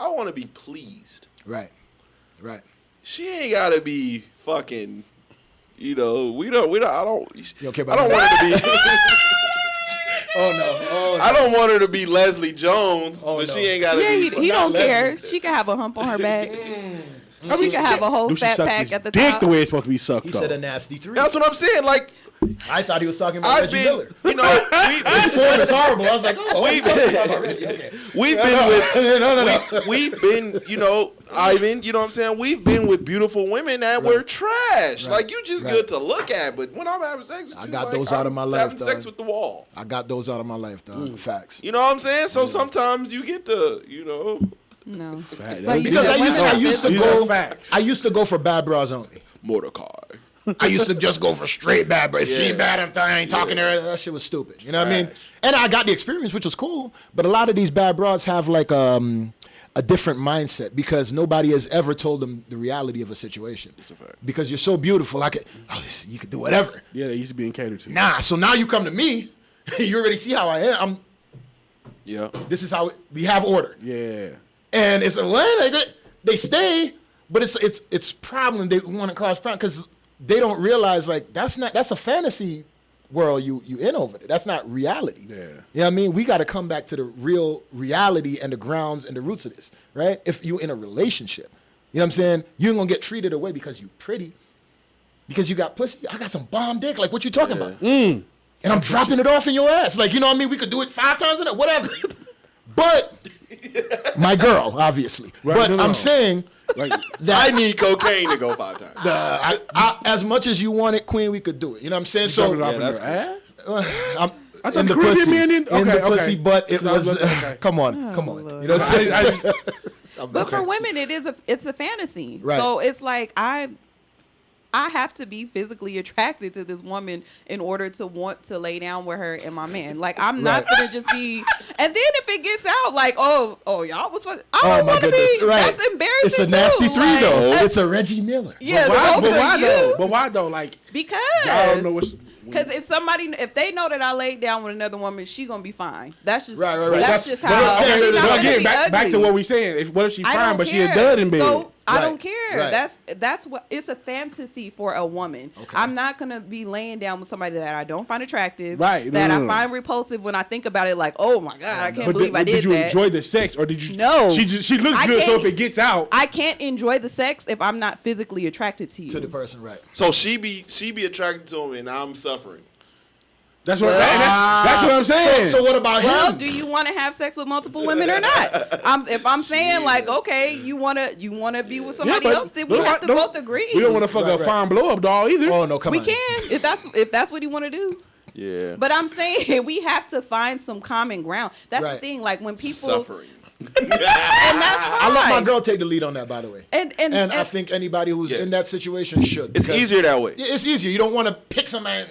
I want to be pleased. Right. She ain't got to be fucking, you know, I don't You don't care about want her to be. Oh no. I don't want her to be Leslie Jones, but no. she ain't got to Yeah, be. he don't Leslie. care. She can have a hump on her back. She can have a whole Do she fat suck pack his at the dick top. the way it's supposed to be sucked? He though? said a nasty 3. That's what I'm saying. Like, I thought he was talking about I've Reggie been, Miller. you know, His form is horrible. I was like, oh, We've we've been with, no. we've been, you know, Ivan, you know what I'm saying? We've been with beautiful women that were trash. Right. Like, you just good to look at, but when I'm having sex with I you, got like, those out of my life, having sex dog. with the wall. I got those out of my life, dog. Facts. You know what I'm saying? So sometimes you get the, you know. No. Fact. But you Because said I women used to These go. are facts. I used to go for bad bras only. Mordecai. I used to just go for straight bad bras. If she Yeah. ain't bad, I ain't talking to her. That shit was stupid. You know what I mean? Trash. And I got the experience, which was cool. But a lot of these bad bras have like a different mindset because nobody has ever told them the reality of a situation. It's a fact. Because you're so beautiful, you could do whatever. Yeah, they used to be in catered to. Nah, so now you come to me, you already see how I am. Yeah. This is how we have order. Yeah. And it's they stay, but it's problem. They want to cause problem because they don't realize like that's a fantasy world you in over there. That's not reality. Yeah. You know what I mean? We got to come back to the real reality and the grounds and the roots of this, right? If you in a relationship, you know what I'm saying? You ain't gonna get treated away because you pretty, because you got pussy. I got some bomb dick. Like what you talking about? And I'm dropping it off in your ass. Like you know what I mean? We could do it 5 times in a whatever. But my girl, obviously. Right, but no. I'm saying Like, that I need cocaine to go 5 times. as much as you want it, Queen, we could do it. You know what I'm saying? dropping it So off in that's their ass? I'm I thought in the the Caribbean pussy, man in didn't- the okay, pussy, okay. but it I was was. looking- okay. Come on. Lord. You know what I'm saying? But for women, it's a fantasy. Right. So it's like I have to be physically attracted to this woman in order to want to lay down with her and my man. Like I'm not Right. gonna just be. And then if it gets out, like y'all was fun. I Oh don't my want to goodness! be. Right, That's embarrassing. it's a nasty too. 3 Like, though. It's a Reggie Miller. Yeah, But both why of though? you. But why though? Like, Because y'all don't know what's. Because if they know that I laid down with another woman, she gonna be fine. That's just Right. That's just But how. I'm saying- she's not But gonna again, be back to ugly. what we saying. What if she I fine, don't but she a care. dud in bed? So I Right, don't care. right. That's what it's a fantasy for a woman. Okay. I'm not gonna be laying down with somebody that I don't find attractive. Right. That No, I no. find repulsive when I think about it. Like, oh my god, I can't But believe I did you that. enjoy the sex, or did you? No. She looks I good, so can't- if it gets out, I can't enjoy the sex if I'm not physically attracted to you. To the person, right? So she be attracted to him, and I'm suffering. that's what that's what I'm saying. So what about Well, him? do you want to have sex with multiple women or not? If I'm saying like, Jesus. okay, you wanna be with Yeah, somebody but else, then we have to both agree. We don't want to fuck Right, a fine blow up doll either. Oh no, come We on. can if that's what you want to do. Yeah. But I'm saying we have to find some common ground. That's the Right. thing. Like when people Suffering. and that's fine. I let my girl take the lead on that, by the way. And I think anybody who's Yeah. in that situation should. It's because- easier that way. Yeah, it's easier. You don't want to pick somebody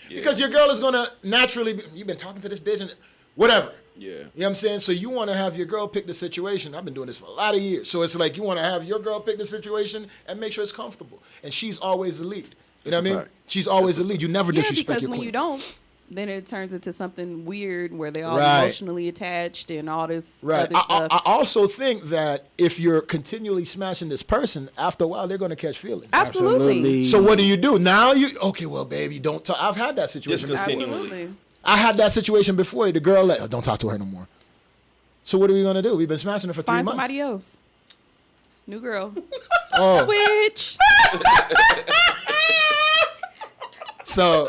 because your girl is gonna naturally. You've been talking to this bitch and whatever. Yeah. You know what I'm saying? So you want to have your girl pick the situation. I've been doing this for a lot of years. So it's like you want to have your girl pick the situation and make sure it's comfortable. And she's always the lead. You know That's what I a mean? fact. She's always the lead. You never yeah, disrespect because your when queen. you don't, then it turns into something weird where they're all Right. emotionally attached and all this Right. other stuff. I also think that if you're continually smashing this person, after a while they're going to catch feelings. Absolutely. So what do? Now okay, well, baby, don't talk. I've had that situation before. Discontinue. Absolutely. I had that situation before. The girl, like, don't talk to her no more. So what are we going to do? We've been smashing her for 3 Find months. somebody else. New girl. Oh, Switch. so,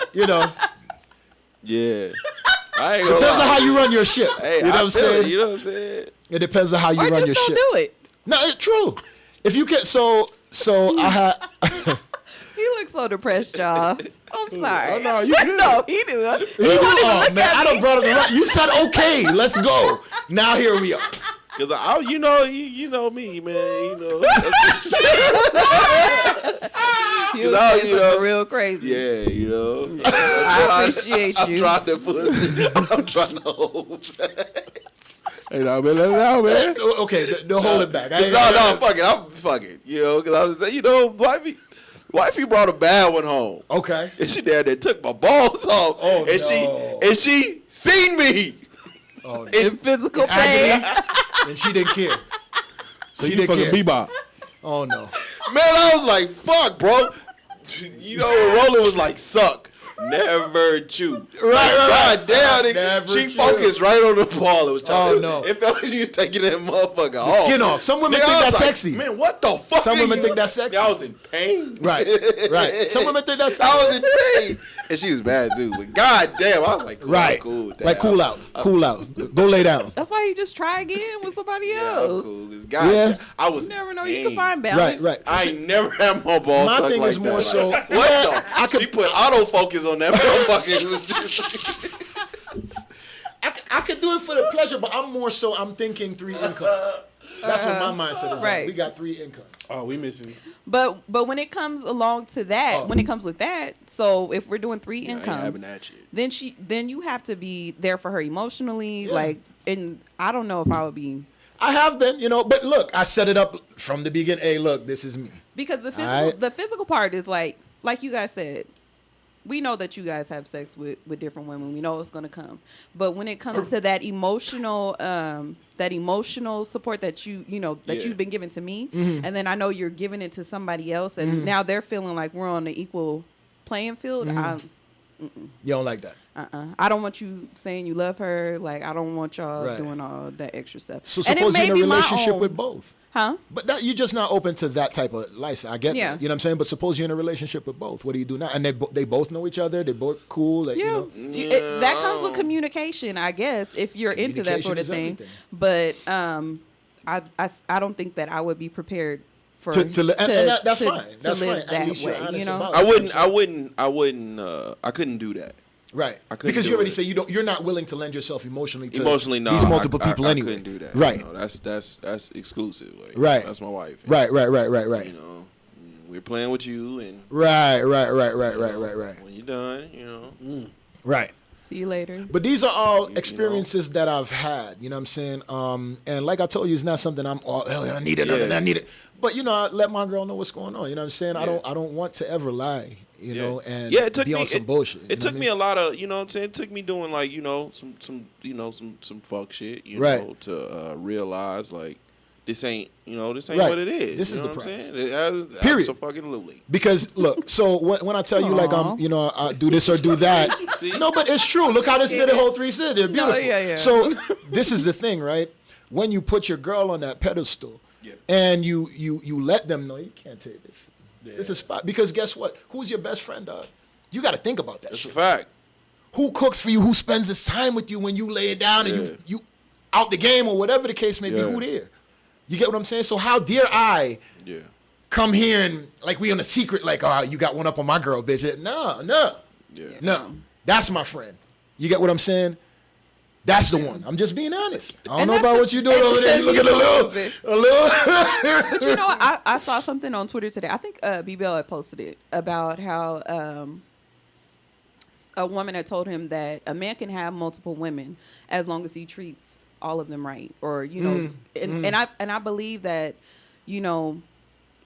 Yeah. I ain't gonna depends on lie. how you run your ship. Hey, you know what I'm feel it, saying? You know what I'm saying? It depends on how you Or run just your don't ship. do it. No, it's true. If you can, so I had. He looks so depressed, y'all. I'm I'm sorry. Oh, no, you good. No, he didn't. Oh man, I done brought it right. You said okay, let's go. Now here we are. Cause you know me, man. You know. He was real crazy. Yeah, you know. I appreciate you. I'm trying to put. I'm trying to hold. Hey, no, man, let it out, man. Okay, don't hold it back. No, fuck it. I'm fucking. You know, because I was saying, you know, wifey brought a bad one home. Okay. And she down there took my balls off. Oh, and she seen me. Oh, no. In physical pain. And she didn't care. So you fucking bebop. Oh no. Man, I was like, fuck, bro. You know, Roland was like, suck. Never chew. Right. God damn, she focused right on the ball. It was no. It felt like she was taking that motherfucker off. Skin off. Some women think that's sexy. Man, what the fuck? Some women think that's sexy. I was in pain. Right. Some women think that's sexy. I was in pain. And she was bad too. But god damn, I was like, cool. Damn. Like cool out. Go lay down. That's why you just try again with somebody else. Cool. God, I was. You never know. pain. You can find balance. Right. I ain't never had my balls. My sucked thing like is more that. so. Like, what the? She put autofocus on that motherfucker. It was just. I could do it for the pleasure, but I'm thinking 3 incomes. That's what my mindset is. Right. Like. We got 3 incomes. Oh, we missing. But when it comes along to that, when it comes with that, so if we're doing 3 I ain't incomes, having that shit. then you have to be there for her emotionally, like, and I don't know if I would be. I have been, but look, I set it up from the beginning. Hey, look, this is me. Because Alright. the physical part is like you guys said, we know that you guys have sex with different women. We know it's gonna come. But when it comes to that emotional support that you've been giving to me, and then I know you're giving it to somebody else, and now they're feeling like we're on the equal playing field. You don't like that. I don't want you saying you love her. Like, I don't want y'all doing all that extra stuff. So and suppose you're in a be my relationship own- with both. Huh? But you're just not open to that type of lifestyle. I get that. You know what I'm saying? But suppose you're in a relationship with both. What do you do now? And they both know each other. They're both cool. Like, Yeah, that comes with communication, I guess, if you're into that sort of thing. Everything. But I don't think that I would be prepared for that's fine. That's fine. That At least you're way, honest you know? about it. I couldn't do that. Right. I couldn't Because do you already it. say you're not willing to lend yourself emotionally to No. these multiple people I anyway. couldn't do that. Right. You know, that's exclusive. Like, Right. That's my wife. Right. You know, we're playing with you, and Right. when you're done, you know. Right. See you later. But these are all experiences that I've had. You know what I'm saying? And like I told you, it's not something I need another. I need it. But I let my girl know what's going on. You know what I'm saying? Yeah. I don't want to ever lie. And it took be me on some bullshit. It took me a lot of, you know what I'm saying? It took me doing like, some fuck shit, Right. to realize like this ain't Right. what it is. This you is know the what I'm price. saying? Period. Absolutely. Because look, so when I tell you like I do this or do that, See? no, but it's true. Look how this little whole 3 sit. They're beautiful. yeah. So this is the thing, right? When you put your girl on that pedestal, and you let them know you can't take this. This is a spot because guess what? Who's your best friend, dog? You got to think about that. That's shit. a fact. Who cooks for you? Who spends this time with you when you lay it down and you out the game or whatever the case may be? Who there? You get what I'm saying? So how dare I come here and like we on a secret like, oh, you got one up on my girl, bitch. No. That's my friend. You get what I'm saying? That's the one. I'm just being honest. I don't know about what you're doing over there. You looking a little. But you know what? I saw something on Twitter today. I think B-Bell had posted it about how a woman had told him that a man can have multiple women as long as he treats all of them right, or and I believe that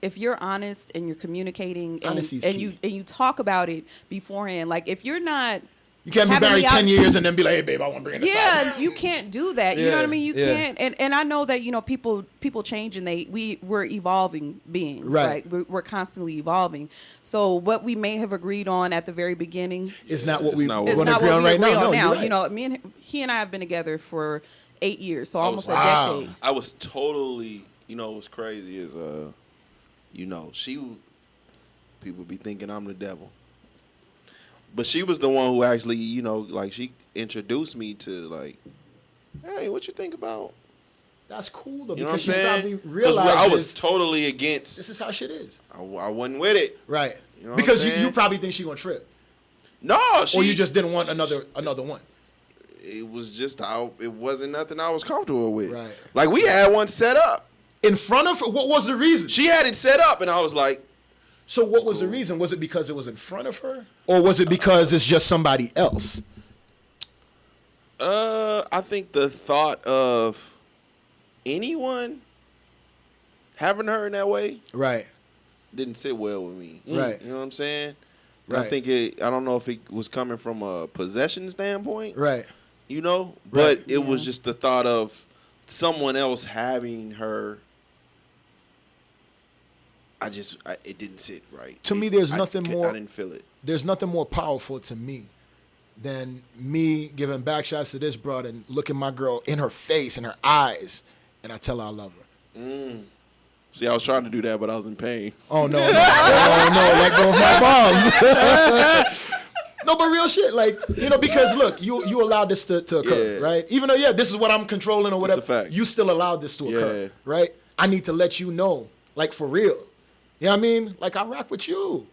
if you're honest and you're communicating and you talk about it beforehand, like if you're not. You can't be married 10 years and then be like, hey, babe, I want to bring it aside. Yeah, you can't do that. You know what I mean? You can't. And I know that, people change and we're evolving beings. Right. We're constantly evolving. So what we may have agreed on at the very beginning is not what we want is to not agree what on we right agree now. on now. Right. He and I have been together for 8 years, so almost a Wow. decade. I was totally, what's crazy is, people be thinking I'm the devil. But she was the one who actually, she introduced me to like, hey, what you think about? That's cool though, You know what I'm because she saying? probably 'Cause realized I was totally against. this is how shit is. I wasn't with it. Right. You know what Because I'm you saying? probably think she gonna trip. No, or you just didn't want another one. It was just it wasn't nothing I was comfortable with. Right. Like we had one set up in front of her. What was the reason? She had it set up, and I was like, so what was the reason? Was it because it was in front of her, or was it because it's just somebody else? I think the thought of anyone having her in that way, right, didn't sit well with me. Right. You know what I'm saying? Right. I think I don't know if it was coming from a possession standpoint. Right. You know, but it was just the thought of someone else having her. It didn't sit right. To me, there's nothing more. I didn't feel it. There's nothing more powerful to me than me giving back shots to this broad and looking my girl in her face, in her eyes, and I tell her I love her. See, I was trying to do that, but I was in pain. Oh, no. Oh, no. Let go of my balls. No, but real shit. Like, because, look, you allowed this to occur, right? Even though, this is what I'm controlling or whatever. It's a fact. You still allowed this to occur, right? I need to let you know, like, for real. You know what I mean? Like, I rock with you.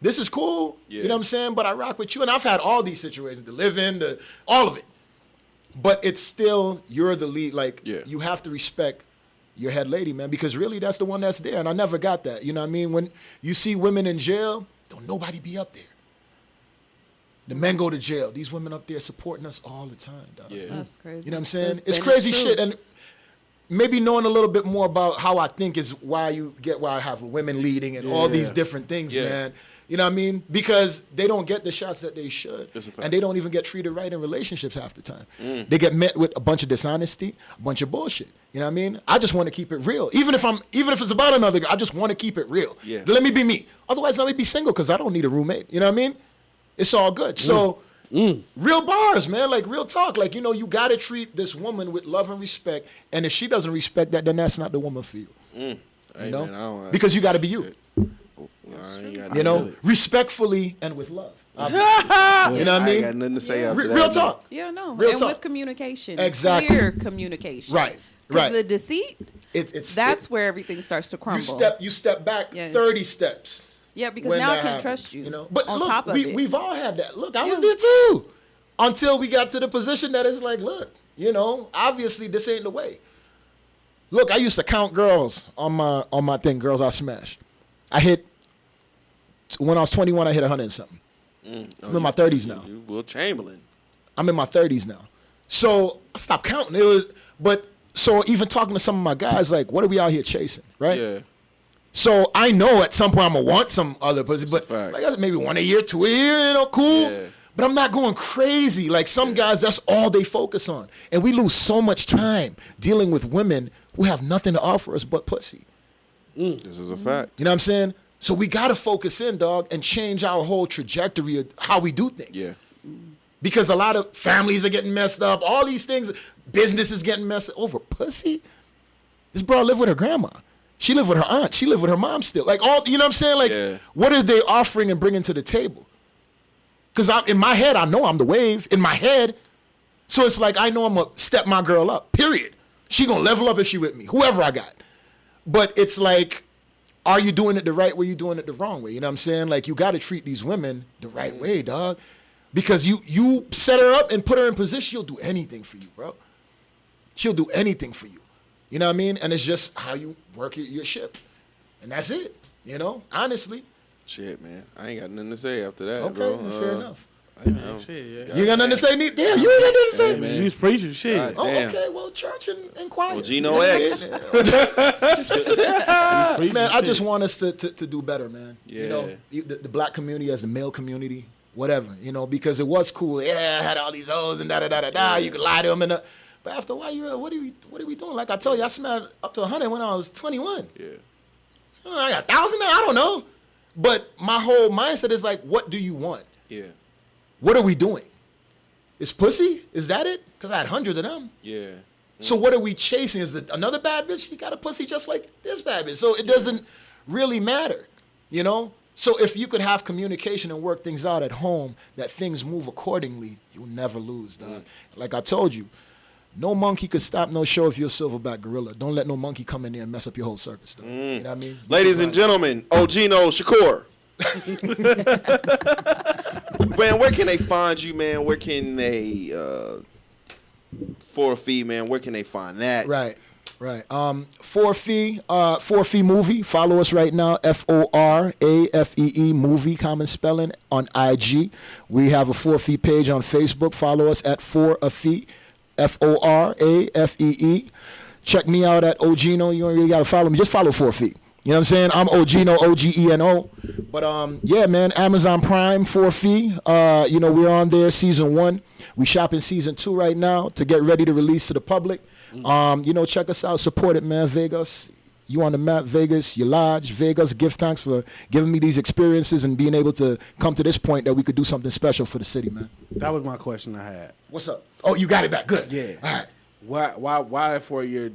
This is cool. You know what I'm saying? But I rock with you. And I've had all these situations to live in, all of it. But it's still, you're the lead. Like, you have to respect your head lady, man, because really that's the one that's there. And I never got that. You know what I mean? When you see women in jail, don't nobody be up there. The men go to jail. These women up there supporting us all the time, dog. Yeah. That's crazy. You know what I'm saying? It's crazy shit. And maybe knowing a little bit more about how I think is why I have women leading and all these different things, man. You know what I mean? Because they don't get the shots that they should. And they don't even get treated right in relationships half the time. They get met with a bunch of dishonesty, a bunch of bullshit. You know what I mean? I just want to keep it real. Even if it's about another girl, I just want to keep it real. Yeah. Let me be me. Otherwise, let me be single because I don't need a roommate. You know what I mean? It's all good. So, real bars, man. Like, real talk. Like, you got to treat this woman with love and respect. And if she doesn't respect that, then that's not the woman for you. Hey, man, because you got to be you. Respectfully and with love. You know what I mean? I ain't got nothing to say after that. Real talk. Yeah, no. Real and talk. with communication. Exactly. Clear communication. Right. The deceit, that's where everything starts to crumble. You step back 30 steps. Yeah, because now I can trust you. But on look, top of it. We've all had that. Look, I was there too. Until we got to the position that it's like, look, obviously this ain't the way. Look, I used to count girls on my thing, girls I smashed. When I was 21, I hit 100 and something. I'm in my 30s now. Will Chamberlain. I'm in my 30s now. So I stopped counting. So even talking to some of my guys, like, what are we out here chasing, right? Yeah. So I know at some point I'm gonna want some other pussy, but like maybe 1 a year, 2 a year, cool. Yeah. But I'm not going crazy. Like some guys, that's all they focus on. And we lose so much time dealing with women who have nothing to offer us but pussy. This is a fact. You know what I'm saying? So we gotta focus in, dog, and change our whole trajectory of how we do things. Yeah. Because a lot of families are getting messed up. All these things, business is getting messed up over pussy. This bro lived with her grandma. She lived with her aunt. She lived with her mom still. Like you know what I'm saying? Like, what are they offering and bringing to the table? Because in my head, I know I'm the wave. In my head. So it's like, I know I'm going to step my girl up, period. She going to level up if she with me, whoever I got. But it's like, are you doing it the right way? You doing it the wrong way? You know what I'm saying? Like, you got to treat these women the right way, dog. Because you set her up and put her in position, she'll do anything for you, bro. She'll do anything for you. You know what I mean? And it's just how you work your ship. And that's it, honestly. Shit, man. I ain't got nothing to say after that, okay, bro. Fair enough. Shit, you got nothing to say? Damn, you ain't got nothing to say? Man. You was preaching shit. Okay, well, church and quiet. Well, Gino X. Man, I just want us to do better, man. Yeah. The black community as the male community, whatever, because it was cool. Yeah, I had all these O's and da-da-da-da-da. You could lie to them. But after a while, what are we doing? Like I told you, I smelled up to 100 when I was 21. Yeah. I got 1,000 now. I don't know. But my whole mindset is like, what do you want? Yeah. What are we doing? Is pussy? Is that it? Because I had hundreds of them. Yeah. So what are we chasing? Is it another bad bitch? You got a pussy just like this bad bitch. So it doesn't really matter, So if you could have communication and work things out at home, that things move accordingly, you'll never lose, dog. Like I told you, no monkey could stop no show if you're a silverback gorilla. Don't let no monkey come in there and mess up your whole circus, dog. You know what I mean? Ladies and gentlemen, Ogino Shakur. Man, where can they find you, man? Where can they for a fee, man? Where can they find that? Right. For a fee movie. Follow us right now. FORAFEE movie, common spelling, on IG. We have a For a Fee page on Facebook. Follow us at For a Fee, FORAFEE. Check me out at Ogino. You don't really gotta follow me. Just follow For a Fee. You know what I'm saying? I'm Ogino, OGENO. But yeah, man, Amazon Prime, For a Fee. We're on there, season 1. We shopping season 2 right now to get ready to release to the public. Check us out, support it, man. Vegas, you on the map. Vegas, your lodge. Vegas, give thanks for giving me these experiences and being able to come to this point that we could do something special for the city, man. That was my question I had. What's up? Oh, you got it back. Good. Yeah. All right. Why that 4-year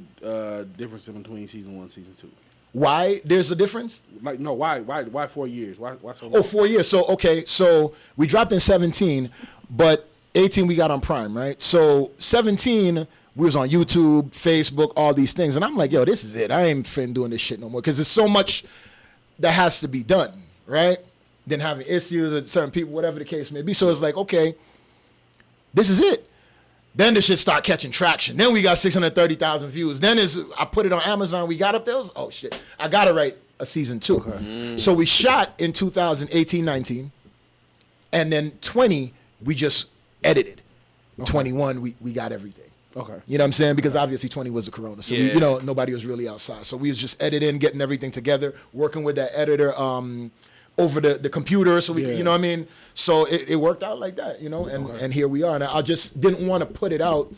difference in between season 1 and season 2? Why there's a difference? Like, no, why 4 years? Why so long? Oh, 4 years. So we dropped in 17, but 18 we got on Prime, right? So 17 we was on YouTube, Facebook, all these things, and I'm like, yo, this is it. I ain't finna doing this shit no more because there's so much that has to be done, right? Then having issues with certain people, whatever the case may be. So it's like, okay, this is it. Then the shit start catching traction. Then we got 630,000 views. Then I put it on Amazon. We got up there. Oh shit, I gotta write a season 2. Okay. So we shot in 2018, 19, and then 20 we just edited. Okay. 21 we got everything. Okay. You know what I'm saying? Because obviously 20 was the corona. So, nobody was really outside. So we was just editing, getting everything together, working with that editor over the computer. So we, you know what I mean? So it worked out like that, and here we are. And I just didn't want to put it out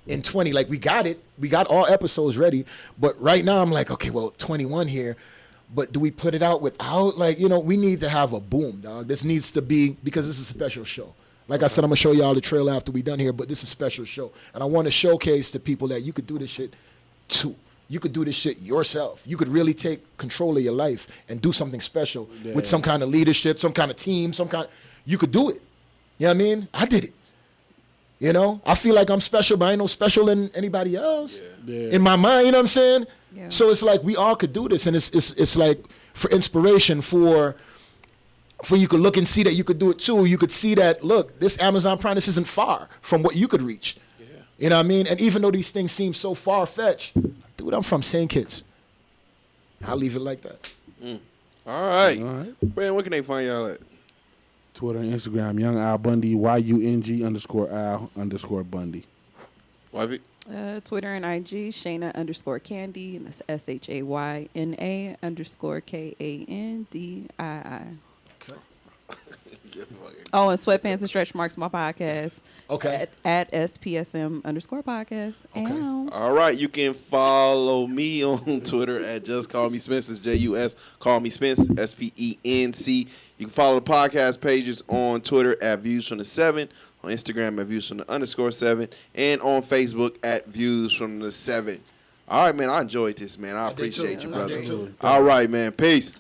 in 20. Like, we got it. We got all episodes ready. But right now I'm like, okay, well, 21 here. But do we put it out without, we need to have a boom, dog. This needs to be, because this is a special show. Like I said, I'm going to show y'all the trailer after we done here, but this is a special show. And I want to showcase to people that you could do this shit too. You could do this shit yourself. You could really take control of your life and do something special with some kind of leadership, some kind of team, you could do it. You know what I mean? I did it. I feel like I'm special, but I ain't no special than anybody else. Yeah. In my mind, you know what I'm saying? Yeah. So it's like we all could do this, and it's like for inspiration, for you could look and see that you could do it too. You could see that, look, this Amazon Prime, this isn't far from what you could reach. Yeah. You know what I mean? And even though these things seem so far-fetched, dude, I'm from St. Kitts. I'll leave it like that. All right. Brandon, where can they find y'all at? Twitter and Instagram, Young Al Bundy, YUNG_Al_Bundy. YV? Twitter and IG, Shayna_Candy, and that's SHAYNA_KANDII. Oh, and Sweatpants and Stretch Marks, my podcast. Okay. At SPSM_podcast. Okay. All right. You can follow me on Twitter at Just Call Me Spence. It's JUS. Call Me Spence. SPENC. You can follow the podcast pages on Twitter at Views from the 7, on Instagram at Views from the _7, and on Facebook at Views from the 7. All right, man. I enjoyed this, man. I appreciate you, brother. All right, man. Peace.